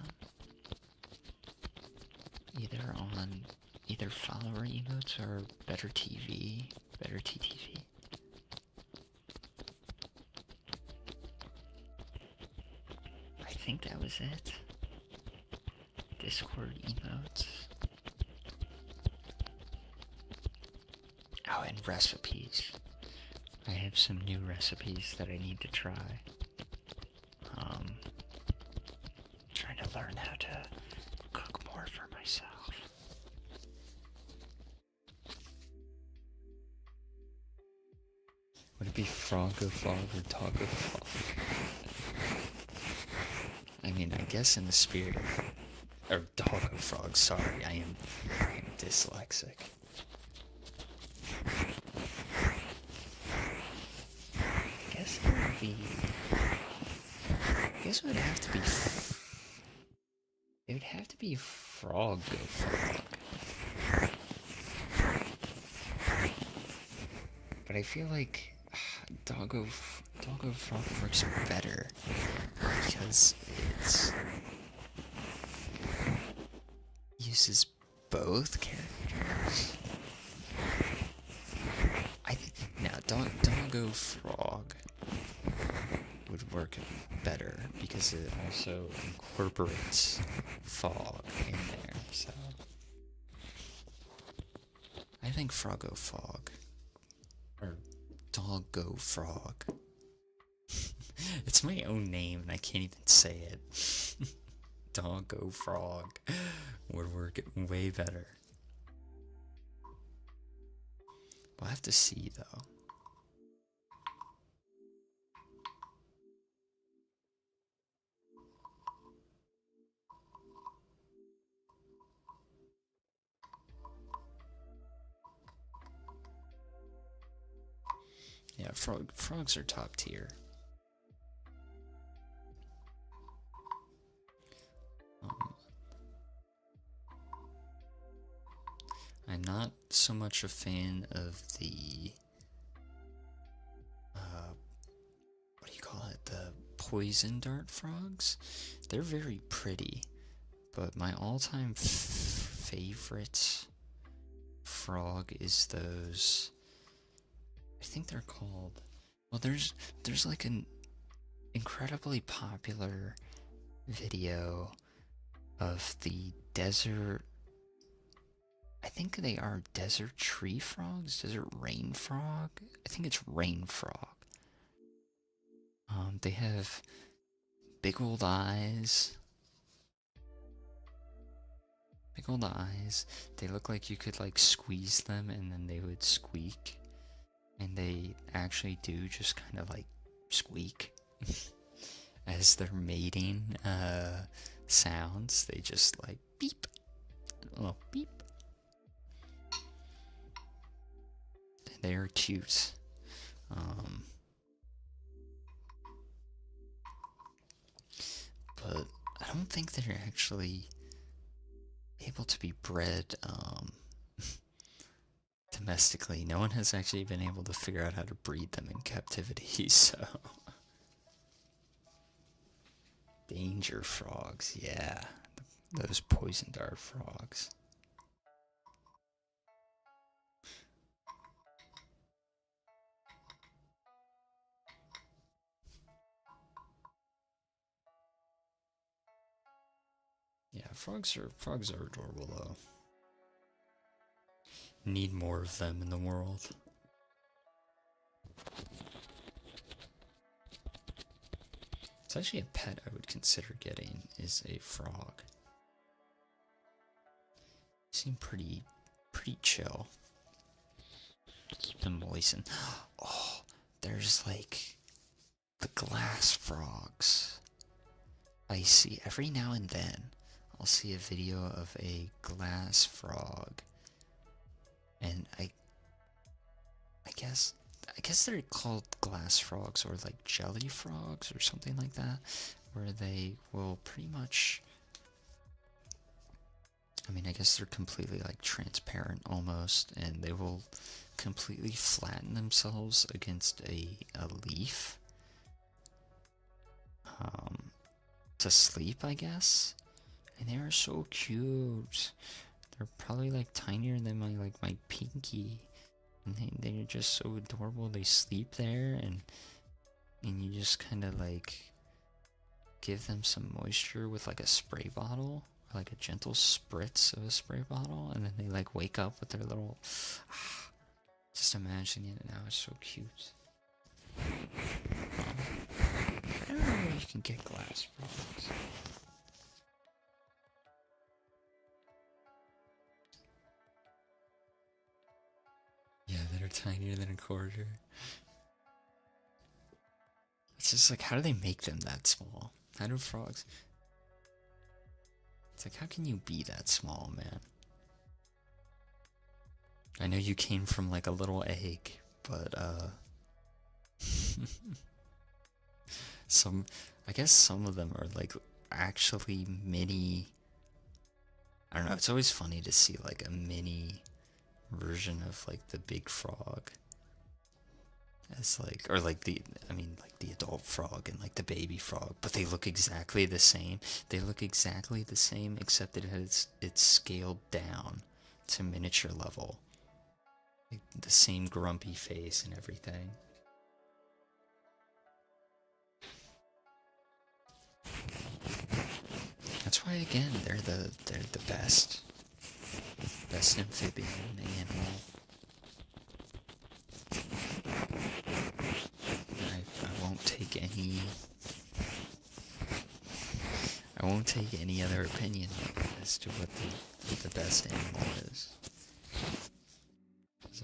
either follower emotes or better TV, better TTV. I think that was it. Discord emotes. Oh, and recipes. I have some new recipes that I need to try. Trying to learn how to cook more for myself. Would it be Froggo Frog or Doggo Frog? I mean, I guess in the spirit of... Or Doggo Frog, sorry, I am dyslexic. I guess it would be... I guess it would have to be... It would have to be Froggo Frog. But I feel like Doggo Frog works better because it uses both characters. I think now Doggo Frog would work better because it also incorporates fog in there. So I think Froggo Frog. Or Doggo Frog. It's my own name and I can't even say it. Doggo Frog would work way better. We'll have to see though. Yeah, frogs are top tier. I'm not so much a fan of the what do you call it? the poison dart frogs. They're very pretty, but my all-time favorite frog is those. I think they're called. Well, there's like an incredibly popular video of the desert. I think they are desert tree frogs, desert rain frog. I think it's rain frog. They have big old eyes. Big old eyes. They look like you could like squeeze them and then they would squeak. And they actually do just kind of like squeak as they're mating sounds. They just like beep. Oh, beep. They are cute. But I don't think they're actually able to be bred domestically. No one has actually been able to figure out how to breed them in captivity, so. Danger frogs, yeah. Those poison dart frogs. Yeah, frogs are adorable though. Need more of them in the world. It's actually a pet I would consider getting, is a frog. Seem pretty chill. Keep them moistened. Oh, there's like the glass frogs. I see every now and then. I'll see a video of a glass frog, and I guess they're called glass frogs or like jelly frogs or something like that, where they will pretty much. I mean, I guess they're completely like transparent almost, and they will completely flatten themselves against a leaf to sleep, I guess. And they are so cute. They're probably like tinier than my pinky, and they're just so adorable. They sleep there, and you just kind of like give them some moisture with like a spray bottle, or like a gentle spritz of a spray bottle, and then they like wake up with their little. Just imagining it now, it's so cute. I don't know where you can get glass frogs. Yeah, that are tinier than a quarter. It's just like, how do they make them that small? How do frogs? It's like, how can you be that small, man? I know you came from like a little egg, but I guess some of them are like actually mini. I don't know, it's always funny to see like a mini version of like the big frog. It's like, or like like the adult frog and like the baby frog, but they look exactly the same. They look exactly the same, except it's scaled down to miniature level. Like the same grumpy face and everything. That's why again they're the best amphibian animal. I won't take any other opinion as to what the best animal is.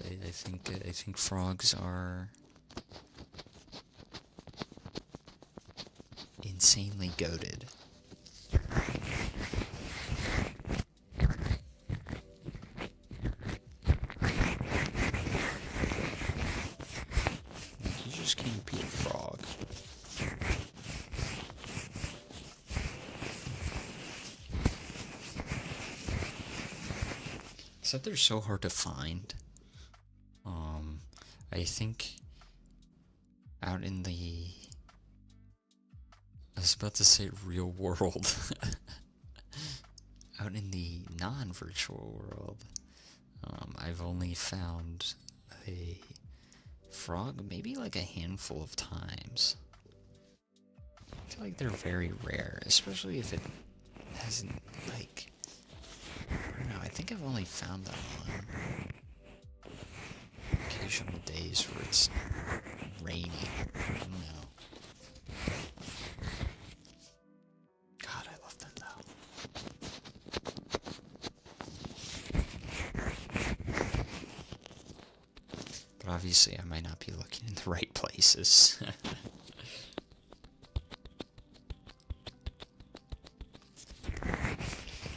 I think frogs are insanely goated. You just can't be a frog. Except they're so hard to find. I think out in the was about to say real world. Out in the non-virtual world, I've only found a frog maybe like a handful of times. I feel like they're very rare, especially if it hasn't, like, I don't know, I think I've only found them on occasional days where it's rainy. I don't know. God, I love them though. But obviously I might not be looking in the right places.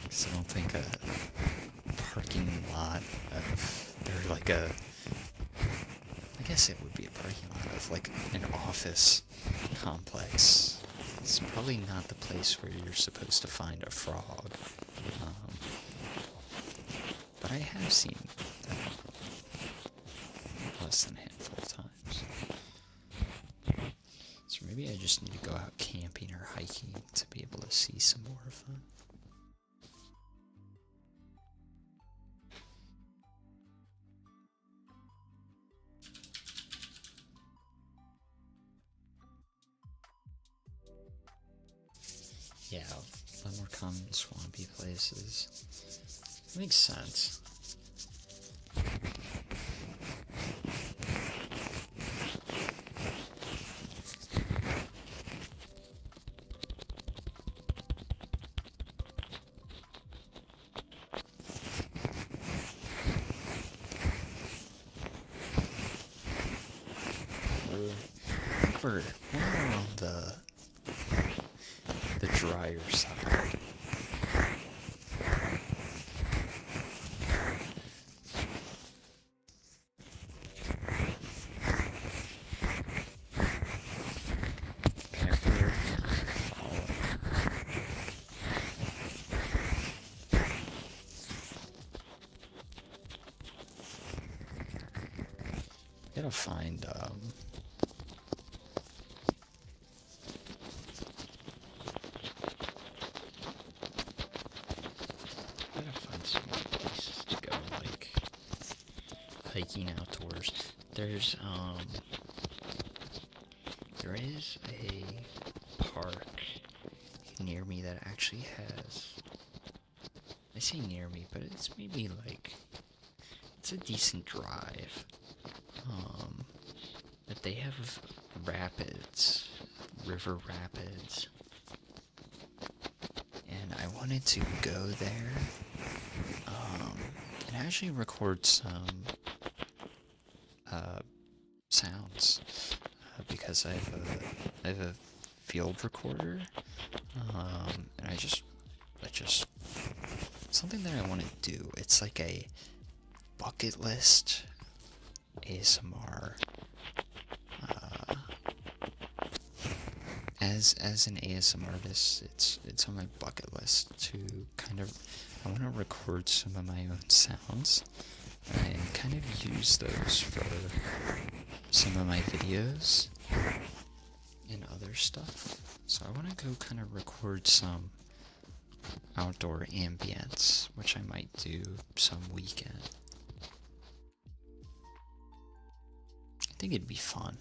Because I don't think a parking lot or like I guess it would be a parking lot of like an office complex. It's probably not the place where you're supposed to find a frog. Um, but I have seen them less than a handful of times. So maybe I just need to go out camping or hiking to be able to see some more of them. Yeah, a lot more common swampy places. Makes sense. I think we're more on the drier side. Pepper, gotta find some places to go, like hiking outdoors. There is a park near me that actually has, I say near me, but it's maybe like, it's a decent drive. But they have rapids, river rapids, and I wanted to go there, and actually record some, sounds, because I have a field recorder, and I just, something that I want to do. It's like a bucket list ASMR. As an ASMR artist, it's on my bucket list to kind of, I want to record some of my own sounds and kind of use those for some of my videos and other stuff. So I want to go kind of record some outdoor ambience, which I might do some weekend. I think it'd be fun.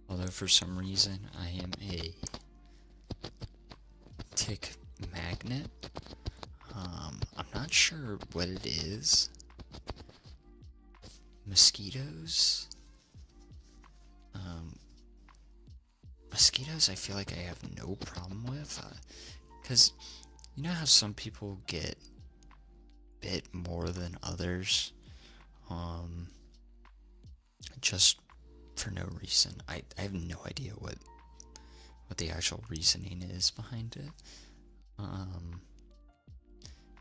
Although for some reason I am a tick magnet. I'm not sure what it is. Mosquitoes? Mosquitoes I feel like I have no problem with. Because you know how some people get bit more than others? Just for no reason. I have no idea what the actual reasoning is behind it.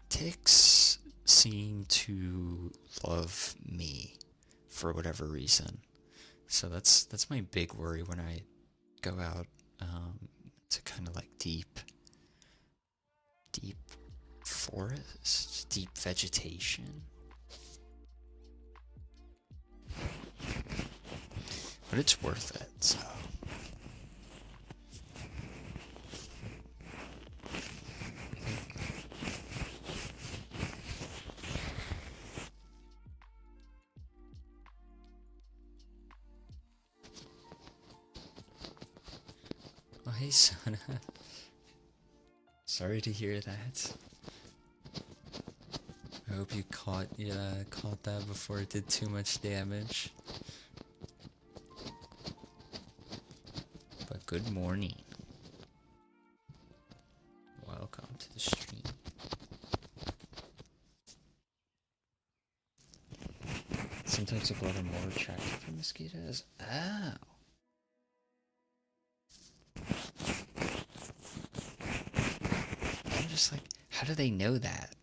Ticks seem to love me for whatever reason. So that's my big worry when I go out to kind of like deep forest, deep vegetation. But it's worth it, so. Oh, hey, Sana. Sorry to hear that. I hope you caught that before it did too much damage. But good morning. Welcome to the stream. Sometimes the blood are more attractive for mosquitoes. Ow. I'm just like, how do they know that?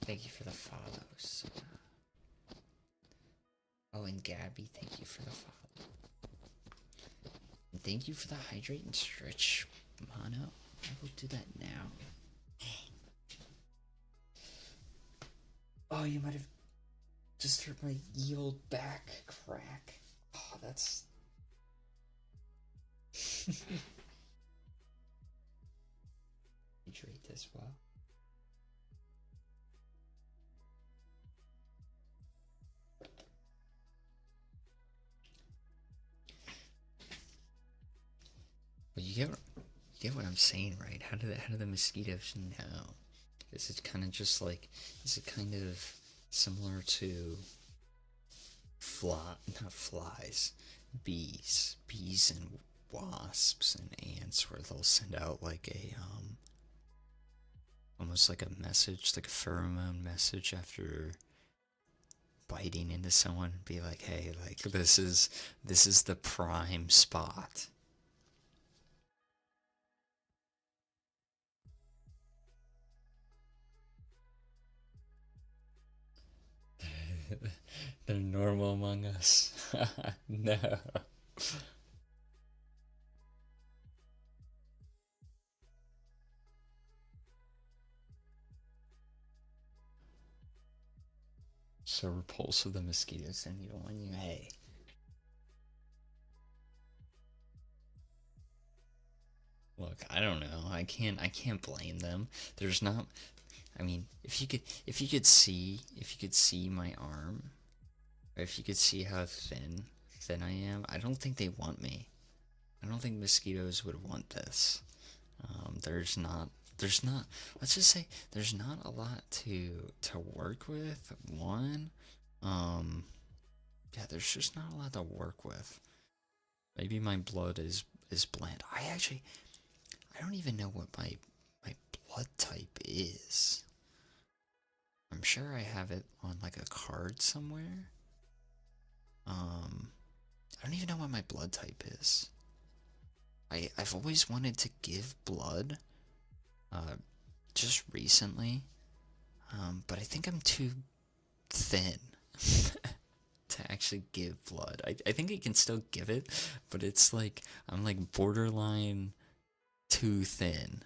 Thank you for the follows. Oh, and Gabby, thank you for the follow. And thank you for the hydrate and stretch, Mono. I will do that now. Oh, you might have just hurt my ye old back crack. Oh, that's... Hydrate as well. Well, you get what I'm saying, right? How do the mosquitoes know? Is it kind of just like, is it kind of similar to not flies, bees and wasps and ants, where they'll send out like a almost like a message, like a pheromone message after biting into someone, and be like, hey, like this is the prime spot. They're normal among us. No. So repulsive, the mosquitoes, and you don't want you. Hey. Look, I don't know. I can't blame them. There's not. I mean, if you could see my arm, or if you could see how thin I am, I don't think they want me. I don't think mosquitoes would want this. There's not. Let's just say there's not a lot to work with. One, yeah, there's just not a lot to work with. Maybe my blood is bland. I don't even know what my blood type is. I'm sure I have it on like a card somewhere. I don't even know what my blood type is. I've always wanted to give blood, just recently, but I think I'm too thin to actually give blood. I think I can still give it, but it's like I'm like borderline too thin.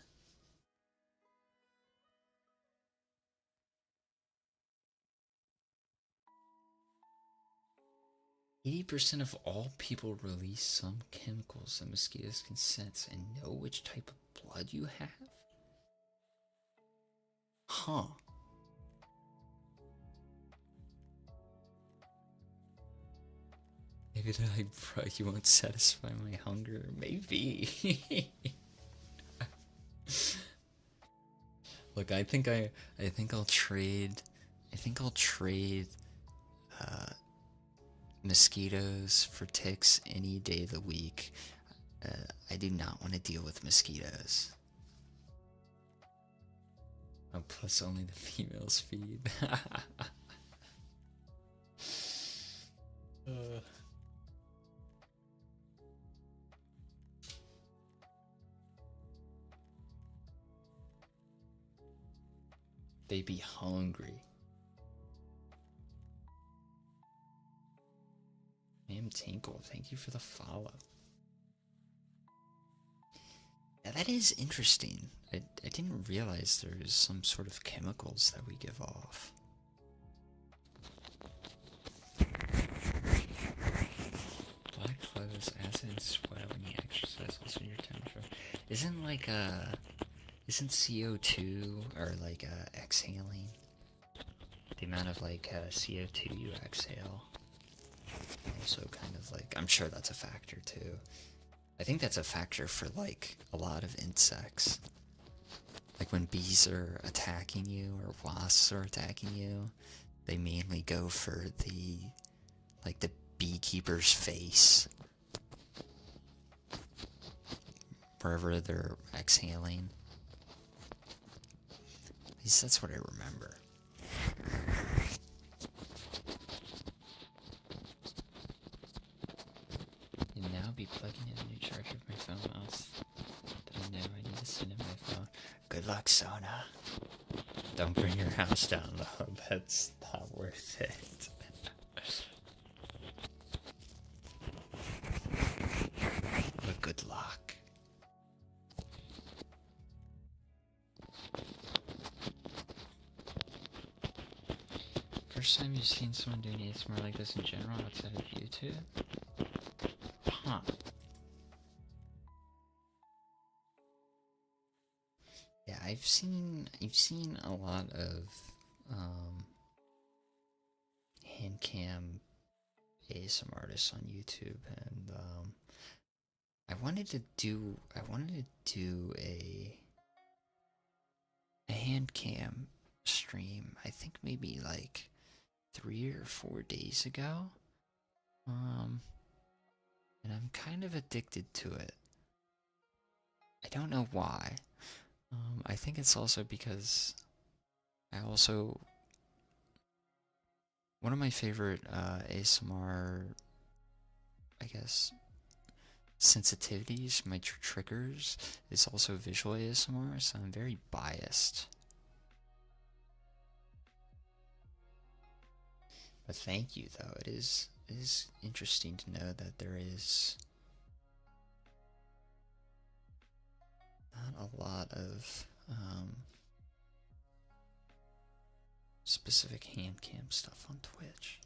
80% of all people release some chemicals that mosquitoes can sense and know which type of blood you have? Huh. Maybe they're like, bro, you won't satisfy my hunger. Maybe. Look, I think I'll trade. Mosquitoes for ticks any day of the week. I do not want to deal with mosquitoes. Oh, plus only the females feed. They be hungry. Ma'am Tinkle, thank you for the follow. Now that is interesting. I didn't realize there's some sort of chemicals that we give off. Black clothes, acid and sweat when you exercise, also your temperature. Isn't like isn't CO2 or like exhaling? The amount of like CO2 you exhale. Also kind of like, I'm sure that's a factor too. I think that's a factor for like a lot of insects. Like when bees are attacking you or wasps are attacking you, they mainly go for the beekeeper's face. Wherever they're exhaling. At least that's what I remember. And now be plugging in a new charger of my phone mouse that I know I need to send in my phone. Good luck, Sona. Don't bring your house down though. That's not worth it. But good luck. First time you've seen someone doing ASMR like this in general outside of YouTube? Huh. Yeah, I've seen a lot of hand cam ASMR artists on YouTube, and I wanted to do a hand cam stream. I think maybe like 3 or 4 days ago. And I'm kind of addicted to it. I don't know why. I think it's also because one of my favorite ASMR, I guess, sensitivities, my triggers, is also visual ASMR, so I'm very biased. But thank you, though. It is interesting to know that there is not a lot of specific hand cam stuff on Twitch.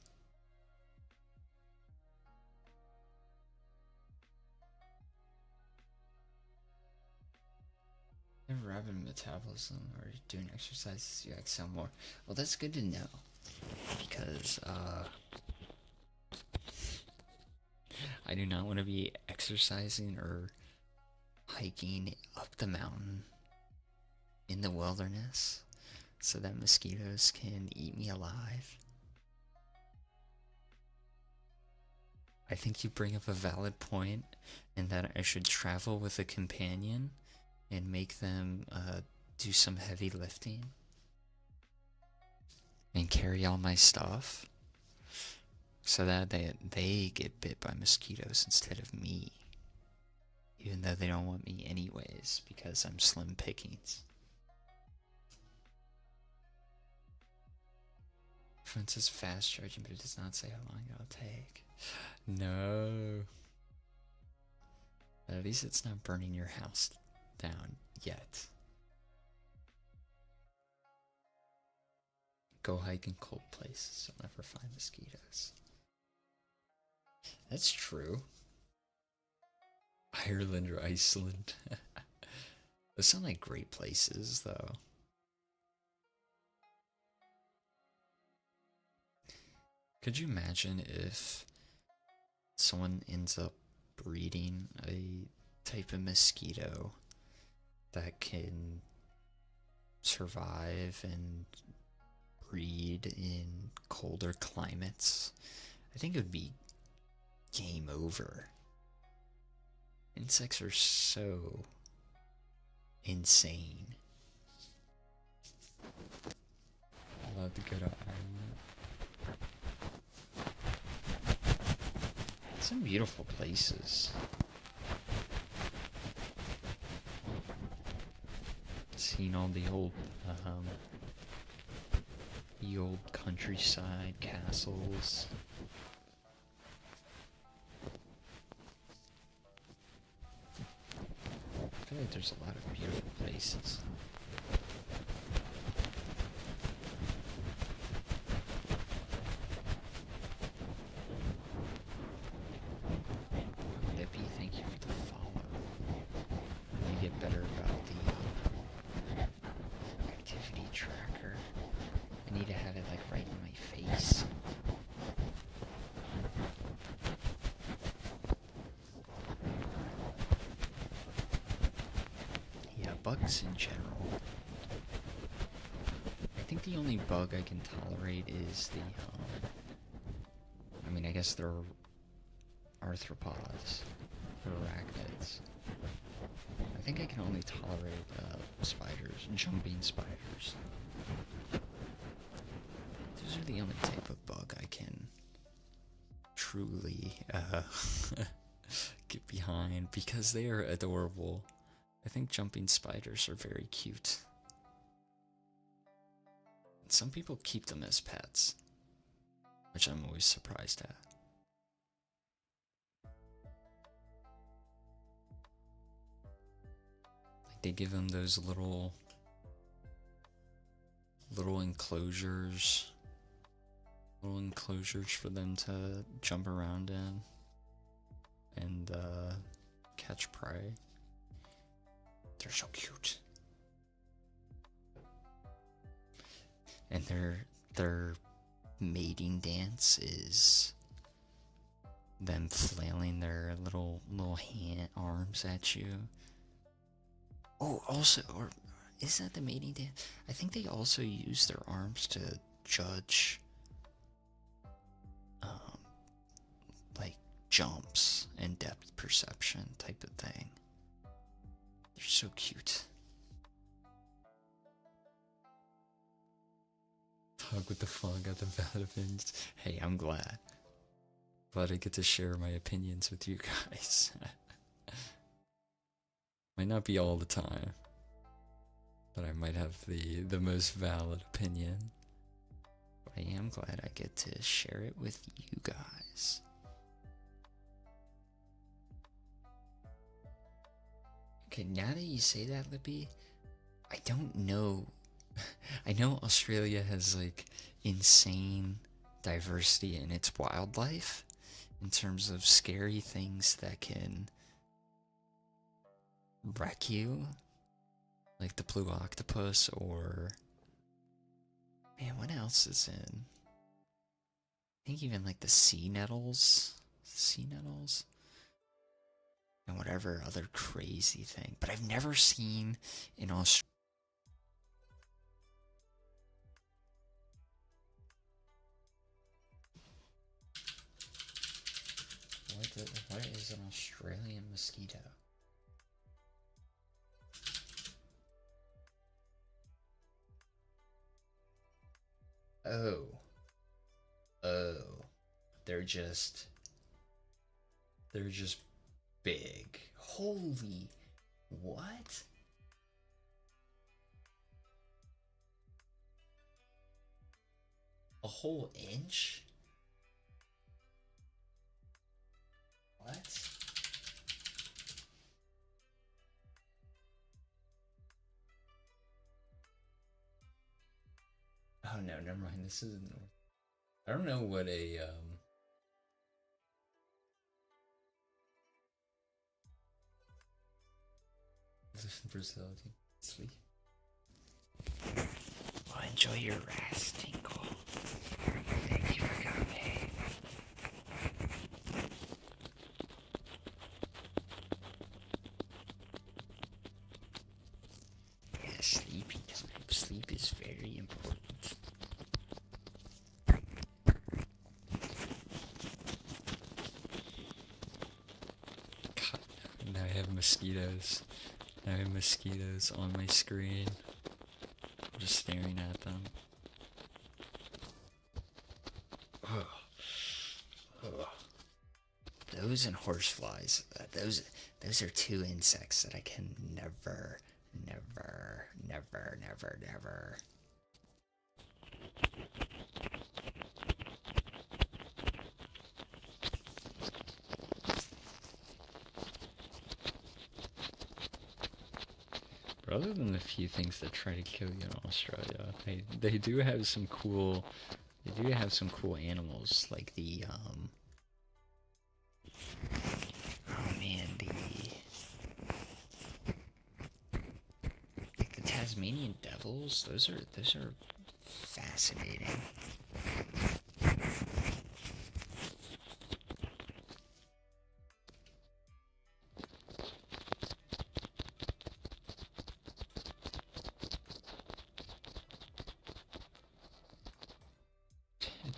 Rapid metabolism or doing exercises you exhale more. Well, that's good to know, because I do not want to be exercising or hiking up the mountain in the wilderness so that mosquitoes can eat me alive. I think you bring up a valid point, and that I should travel with a companion and make them do some heavy lifting and carry all my stuff so that they get bit by mosquitoes instead of me, even though they don't want me anyways because I'm slim pickings. Phone says fast charging, but it does not say how long it'll take. No. But at least it's not burning your house down yet. Go hike in cold places, you'll never find mosquitoes. That's true. Ireland or Iceland. Those sound like great places, though. Could you imagine if someone ends up breeding a type of mosquito that can survive and breed in colder climates? I think it would be game over. Insects are so insane. I love to go to Ireland. Some beautiful places. Seen all the old The old countryside castles. I feel like there's a lot of beautiful places. Lippy, thank you for the follow. I need to get better about the activity tracker. I need to have it like right in my face. Yeah, bugs in general. I think the only bug I can tolerate is the, I mean, I guess they're arthropods, or arachnids. I think I can only tolerate spiders, jumping spiders. Those are the only type of bug I can truly get behind because they are adorable. I think jumping spiders are very cute. Some people keep them as pets, which I'm always surprised at. Like they give them those little enclosures for them to jump around in and catch prey. They're so cute. And their mating dance is them flailing their little hand arms at you. Oh, also, or is that the mating dance? I think they also use their arms to judge like jumps and depth perception type of thing. They're so cute. Talk with the fog at the vitamins. Hey, I'm glad. Glad I get to share my opinions with you guys. Might not be all the time, but I might have the most valid opinion. But I am glad I get to share it with you guys. Okay, now that you say that, Lippy, I don't know. I know Australia has like insane diversity in its wildlife in terms of scary things that can wreck you, like the blue octopus, or man, what else is in? I think even like the sea nettles, and whatever other crazy thing. But I've never seen in Australia. What is an Australian mosquito? Oh. They're just big. Holy, what? A whole inch? What? Oh no, never mind. This isn't. I don't know what a Brazil. Sleep. Well, enjoy your rest, Tinkle. Thank you for coming. Yeah, sleepy time. Sleep is very important. God, now I have mosquitoes. Now I have mosquitoes on my screen. I'm just staring at them. Those and horseflies. Those are two insects that I can never. other than the few things that try to kill you in Australia, they do have some cool animals like the oh man, like the Tasmanian devils. Those are fascinating.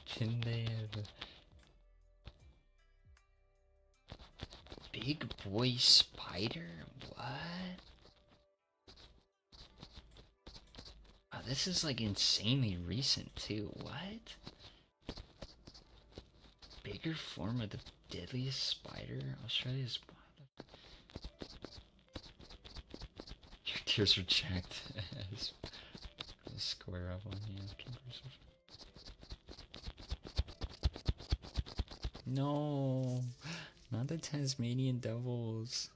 Can they have a big boy spider? What? Oh, this is like insanely recent too. What? Bigger form of the deadliest spider? Australia's. Your tears are checked as square up on you. No, not the Tasmanian devils.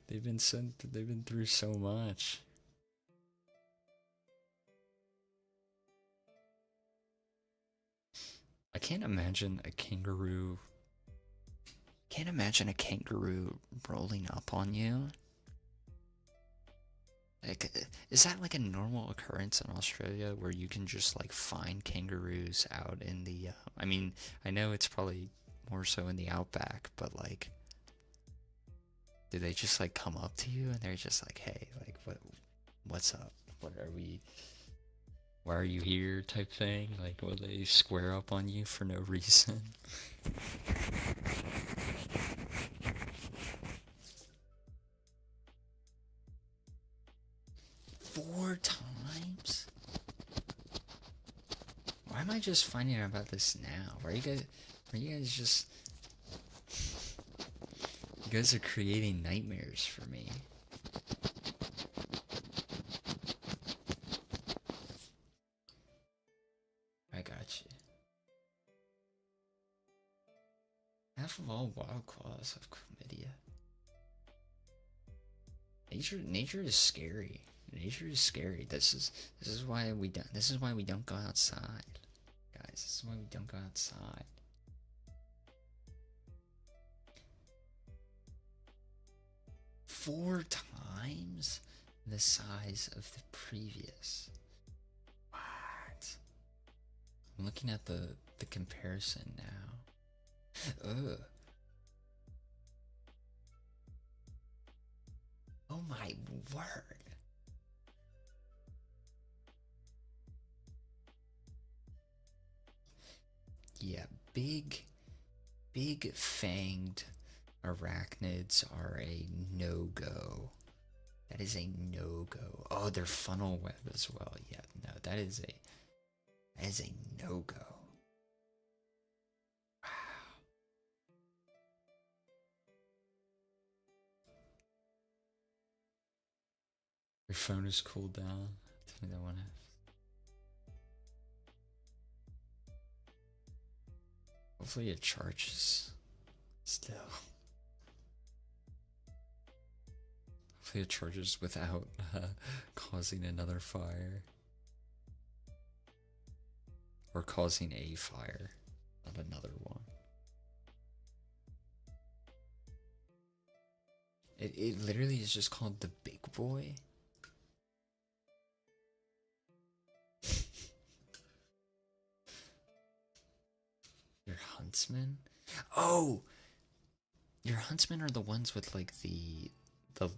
They've been through so much. I can't imagine a kangaroo. Can't imagine a kangaroo rolling up on you. Like, is that like a normal occurrence in Australia where you can just like find kangaroos out in the? I mean, I know it's probably more so in the outback, but like, do they just like come up to you and they're just like, hey, like, what's up? What are we? Why are you here? Type thing. Like, will they square up on you for no reason? 4 times? Why am I just finding out about this now? Are you guys just... You guys are creating nightmares for me. I got you. Half of all wild claws have chlamydia. Nature is scary. Nature is scary. This is why we don't go outside. Guys, this is why we don't go outside. Four times the size of the previous. What? I'm looking at the comparison now. Ugh. Oh my word. Yeah, big fanged arachnids are a no-go. That is a no-go. Oh, they're funnel web as well. Yeah, no, that is a no-go. Wow. Your phone is cooled down. Tell me that one. Hopefully it charges still. Hopefully it charges without causing another fire. Or causing a fire, not another one. It literally is just called the Big Boy. Your huntsman? Oh! Your huntsmen are the ones with like the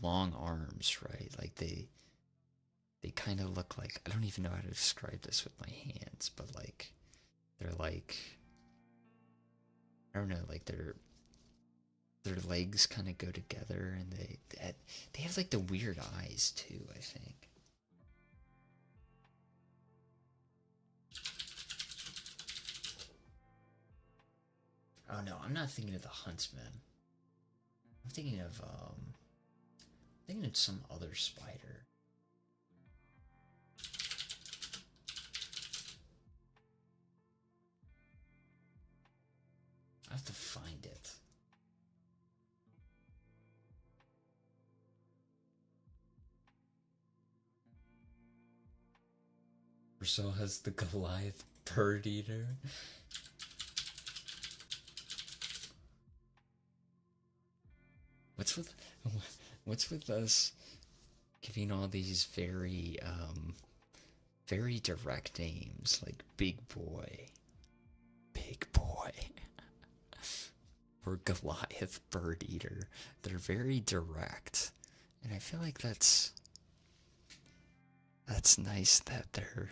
long arms, right? Like they kind of look like, I don't even know how to describe this with my hands, but like they're like, I don't know, like their legs kind of go together, and they have like the weird eyes too, I think. Oh no, I'm not thinking of the huntsman. I'm thinking of some other spider. I have to find it. Marcel has the Goliath bird eater. What's with us giving all these very direct names like Big Boy, or Goliath bird eater? They're very direct, and I feel like that's nice that they're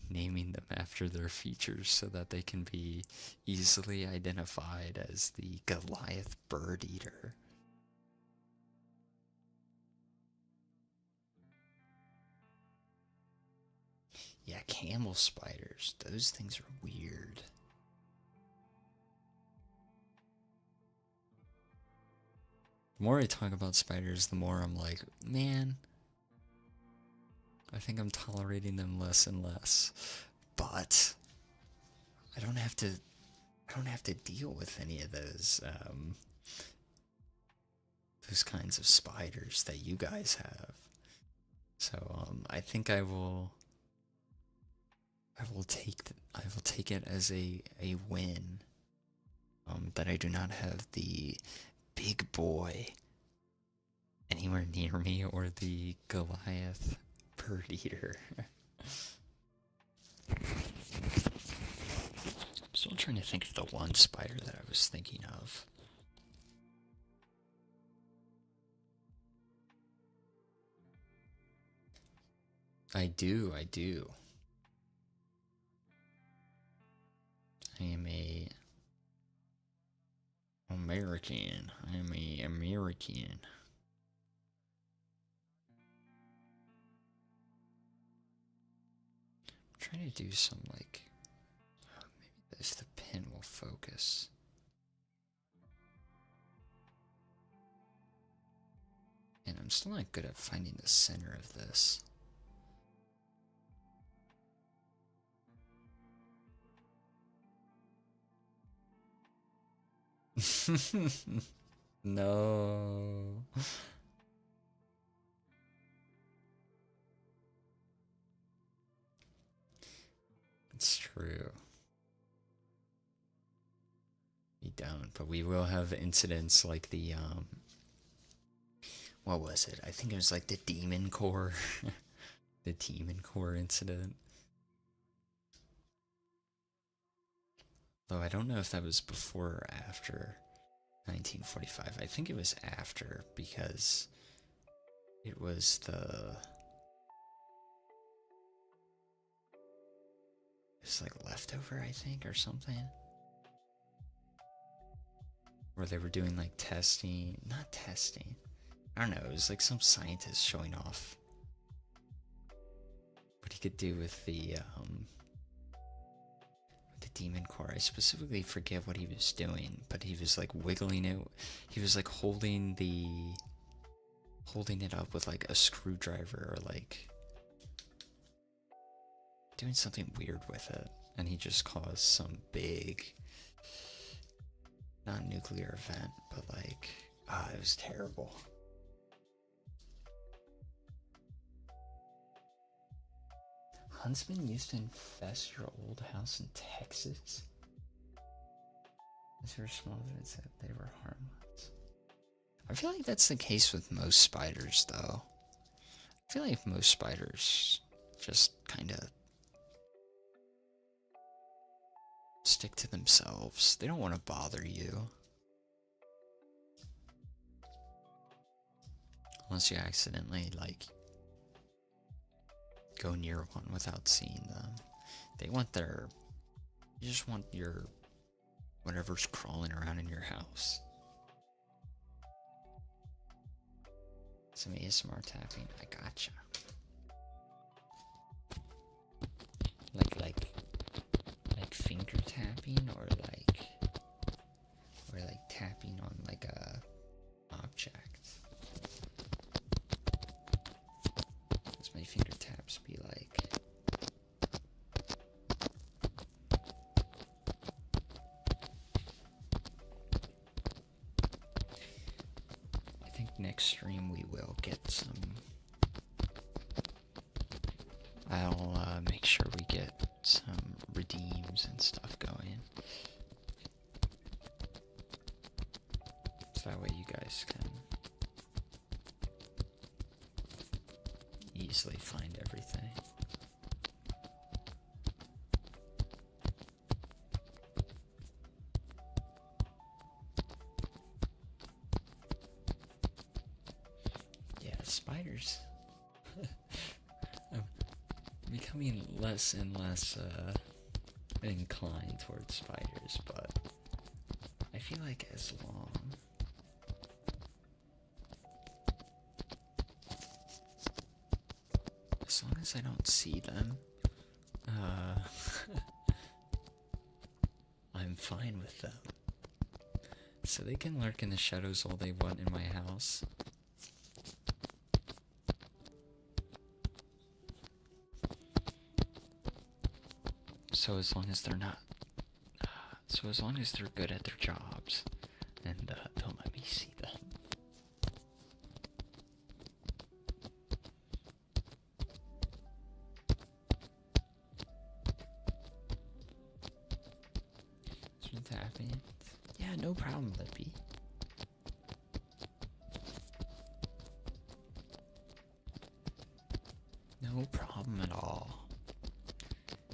naming them after their features so that they can be easily identified as the Goliath bird eater. Yeah, camel spiders. Those things are weird. The more I talk about spiders, the more I'm like, man, I think I'm tolerating them less and less. But I don't have to deal with any of those kinds of spiders that you guys have. So I think I will take it as a win. That I do not have the Big Boy anywhere near me, or the Goliath bird eater. I'm still trying to think of the one spider that I was thinking of. I do. I am a American. I am a American. I'm trying to do some maybe if the pin will focus. And I'm still not good at finding the center of this. No. It's true. We don't, but we will have incidents like the what was it? I think it was like the Demon Core. The Demon Core incident. Though I don't know if that was before or after 1945. I think it was after, because it was like leftover, I think, or something. Where they were doing like testing, not testing. I don't know, it was like some scientist showing off what he could do with the Demon Core. I specifically forget what he was doing, but he was like wiggling it. He was like holding it up with like a screwdriver, or like doing something weird with it, and he just caused some big, not nuclear event, but like, it was terrible. Huntsmen used to infest your old house in Texas? As you were smaller than it said, they were harmless. I feel like that's the case with most spiders, though. I feel like most spiders just kind of stick to themselves. They don't want to bother you. Unless you accidentally, like, go near one without seeing them. They want you just want your whatever's crawling around in your house. Some ASMR tapping. I gotcha. Like finger tapping, or like tapping on like a object. Does my finger taps be like? I think next stream we will get some I'll make sure we get some redeems and stuff going. So that way you guys can easily find everything. Yeah, spiders. I'm becoming less and less inclined towards spiders, but I feel like as long as I don't see them, I'm fine with them. So they can lurk in the shadows all they want in my house. So as long as they're not, so as long as they're good at their jobs, and don't let me see them. What's happening? Yeah, no problem, Lippy. No problem at all.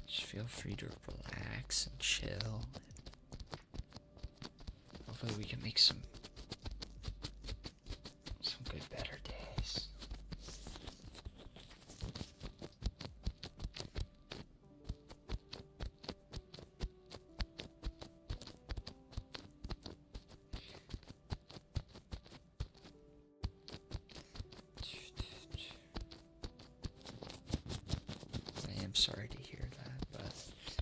Just feel free to relax and chill. Hopefully we can make some good, better days. I am sorry to hear that, but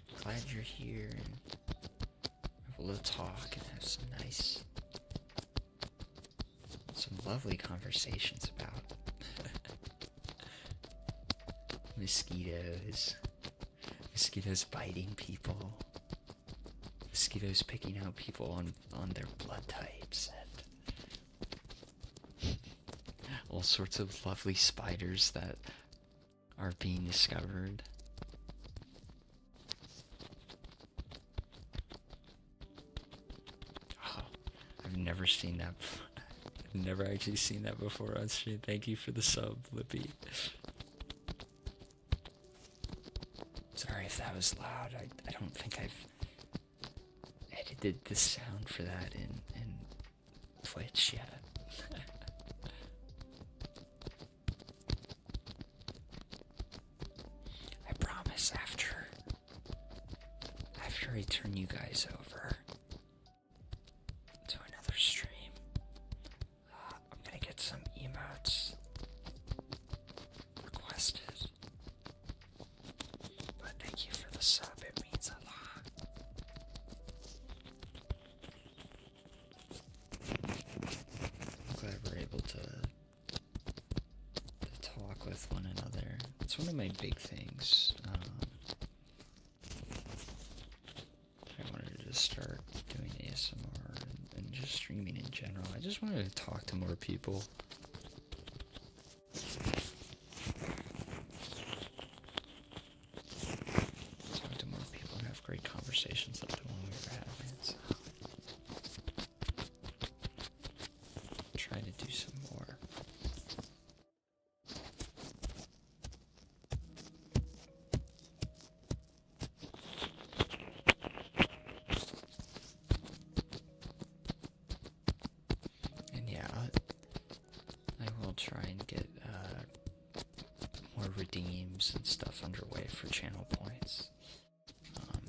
I'm glad you're here and able to talk and have some lovely conversations about mosquitoes biting people, mosquitoes picking out people on their blood types, and all sorts of lovely spiders that are being discovered. Oh, I've never seen that before. I've never actually seen that before on stream. Thank you for the sub, Lippy. Sorry if that was loud. I don't think I've edited the sound for that in Twitch yet. I promise after I turn you guys over to another stream, I'm gonna get some emotes requested. But thank you for the sub, it means a lot. I'm glad we're able to talk with one another. It's one of my big things. I wanted to start doing ASMR and just streaming in general. I just wanted to talk to more people. Talk to more people and have great conversations like the one we were having. So try to do some more. Try and get more redeems and stuff underway for channel points,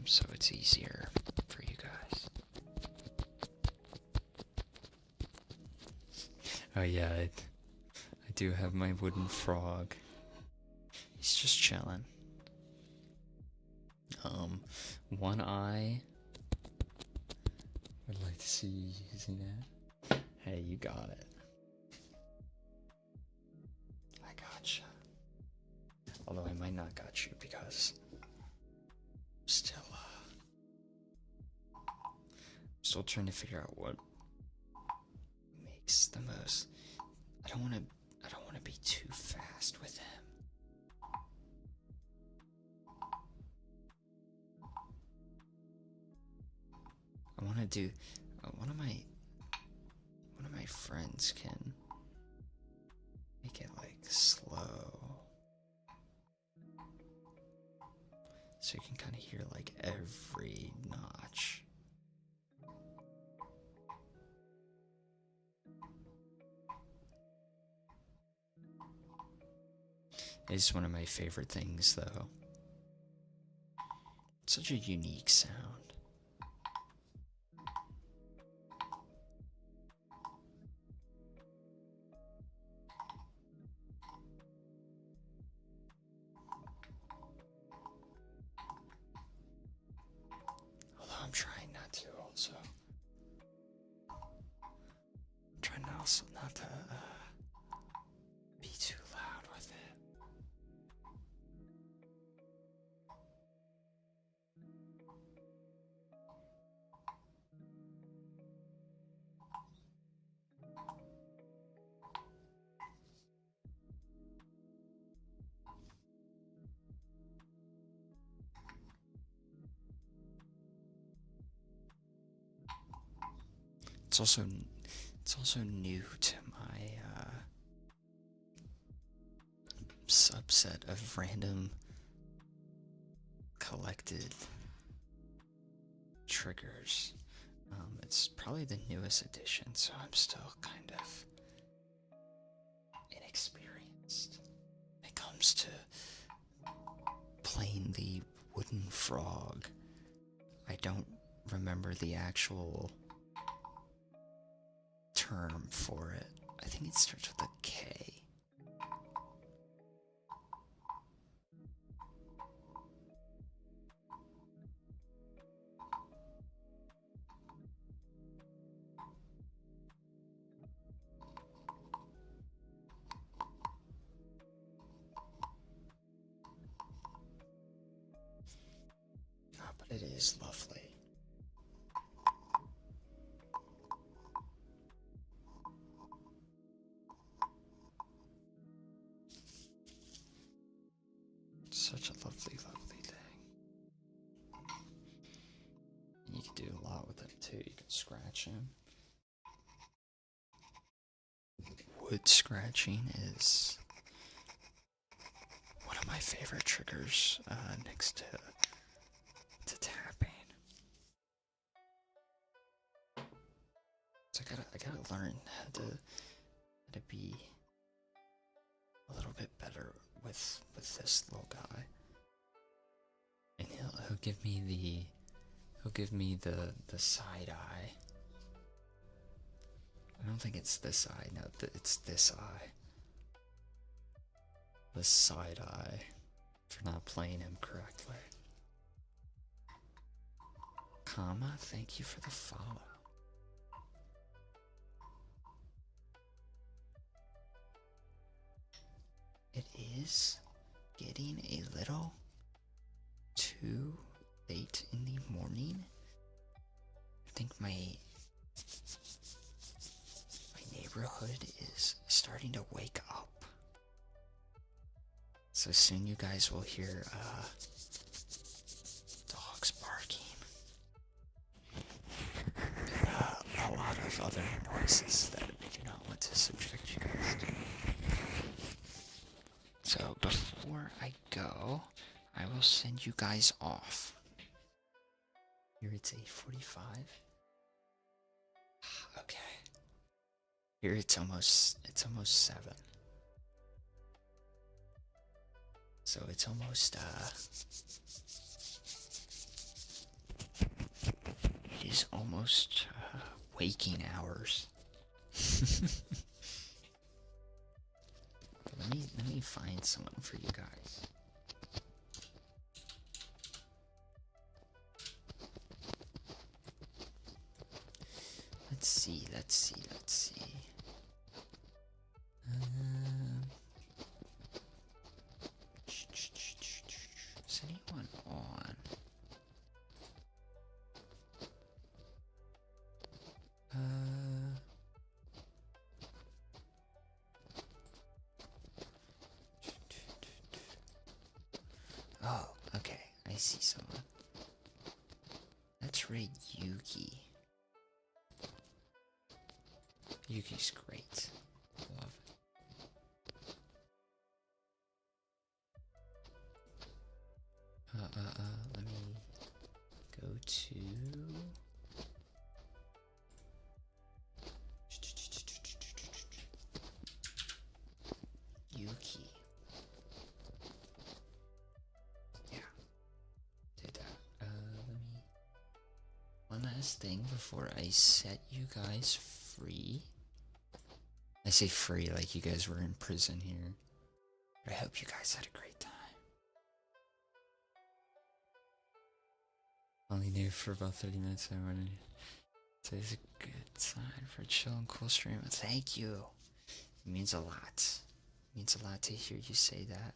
so it's easier for you guys. Oh yeah, I do have my wooden frog. He's just chilling. One eye. Would like to see you using that. Hey, you got it. Although I might not got you because I'm still trying to figure out what makes the most. I don't want to be too fast with him. I want to do one of my friends can make it like slow, so you can kind of hear like every notch. It's one of my favorite things, though. It's such a unique sound. Although I'm trying not to, also. I'm trying also not to be too loud with it. It's also new to my subset of random collected triggers. It's probably the newest edition, so I'm still kind of inexperienced when it comes to playing the wooden frog. I don't remember the actual term for it. I think it starts with a K. But it is lovely. Such a lovely, lovely thing. And you can do a lot with it too. You can scratch him. Wood scratching is one of my favorite triggers next to tapping. So I gotta learn how to be a little bit better with this little guy. And he'll give me the side eye. I don't think it's this eye. No, it's this eye. The side eye for not playing him correctly. Comma, thank you for the follow. It is getting a little too late in the morning. I think my neighborhood is starting to wake up. So soon you guys will hear dogs barking. And a lot of other noises that we do not want to subject you guys to. So before I go, I will send you guys off. Here it's 8:45. Okay. Here it's almost 7. So it's almost it is almost waking hours. Let me find someone for you guys. Let's see. Is anyone on? Oh, okay. I see someone. That's Ray Yuki. Yuki's great. Love. Let me go to Yuki. Yeah, did that. Let me. One last thing before I set you guys free. I say free like you guys were in prison here. But I hope you guys had a great time. Only there for about 30 minutes. I wanted to say it's a good sign for a chill and cool stream. Thank you. It means a lot. It means a lot to hear you say that.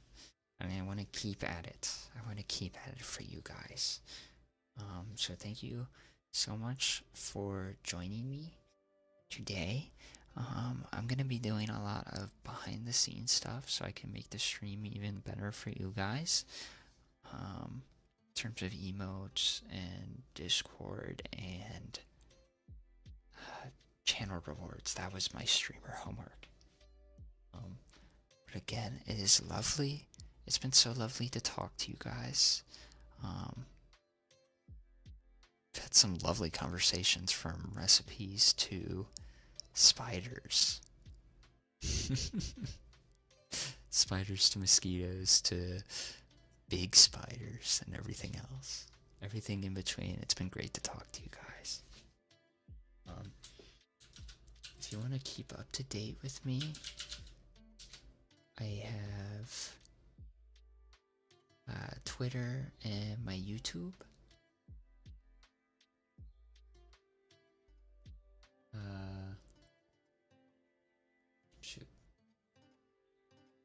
I mean, I want to keep at it. I want to keep at it for you guys. So thank you so much for joining me today. I'm gonna be doing a lot of behind the scenes stuff so I can make the stream even better for you guys. In terms of emotes and Discord and channel rewards. That was my streamer homework. But again, it is lovely. It's been so lovely to talk to you guys. I've had some lovely conversations from recipes to spiders. Spiders to mosquitoes to big spiders and everything else. Everything in between. It's been great to talk to you guys. If you want to keep up to date with me, I have Twitter and my YouTube.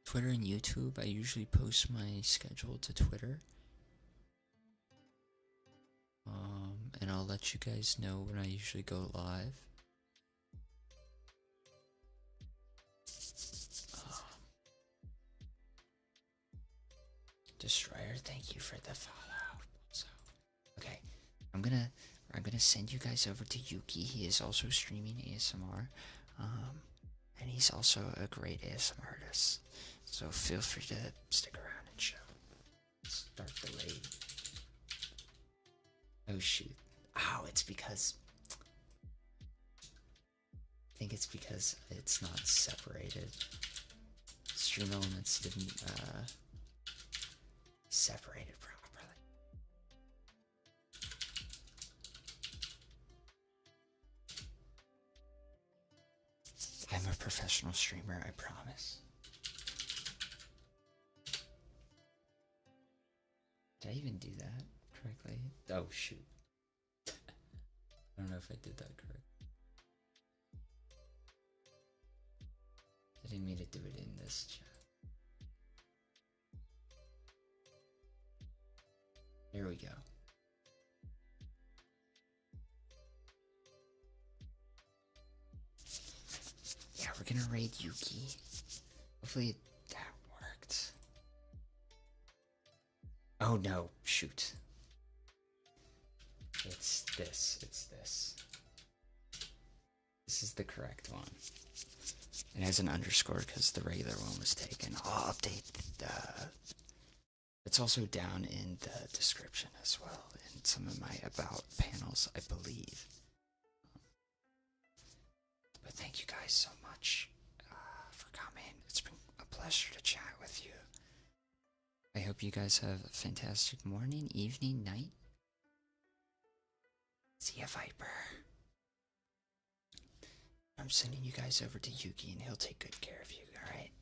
Twitter and YouTube, I usually post my schedule to Twitter. And I'll let you guys know when I usually go live. Destroyer, thank you for the follow. So, okay, I'm gonna send you guys over to Yuki. He is also streaming ASMR, and he's also a great ASMR artist. So feel free to stick around and show. Start the raid. Oh shoot! Oh, it's because I think it's because it's not separated. Stream elements didn't separate it properly. I'm a professional streamer, I promise. Did I even do that correctly? Oh shoot. I don't know if I did that correct. I didn't mean to do it in this chat. There we go. Yeah, we're gonna raid Yuki. Hopefully that worked. Oh no, shoot. It's this. This is the correct one. It has an underscore because the regular one was taken. I'll update the... It's also down in the description as well, in some of my about panels, I believe. But thank you guys so much for coming. It's been a pleasure to chat with you. I hope you guys have a fantastic morning, evening, night. See ya, Viper. I'm sending you guys over to Yuki and he'll take good care of you, alright?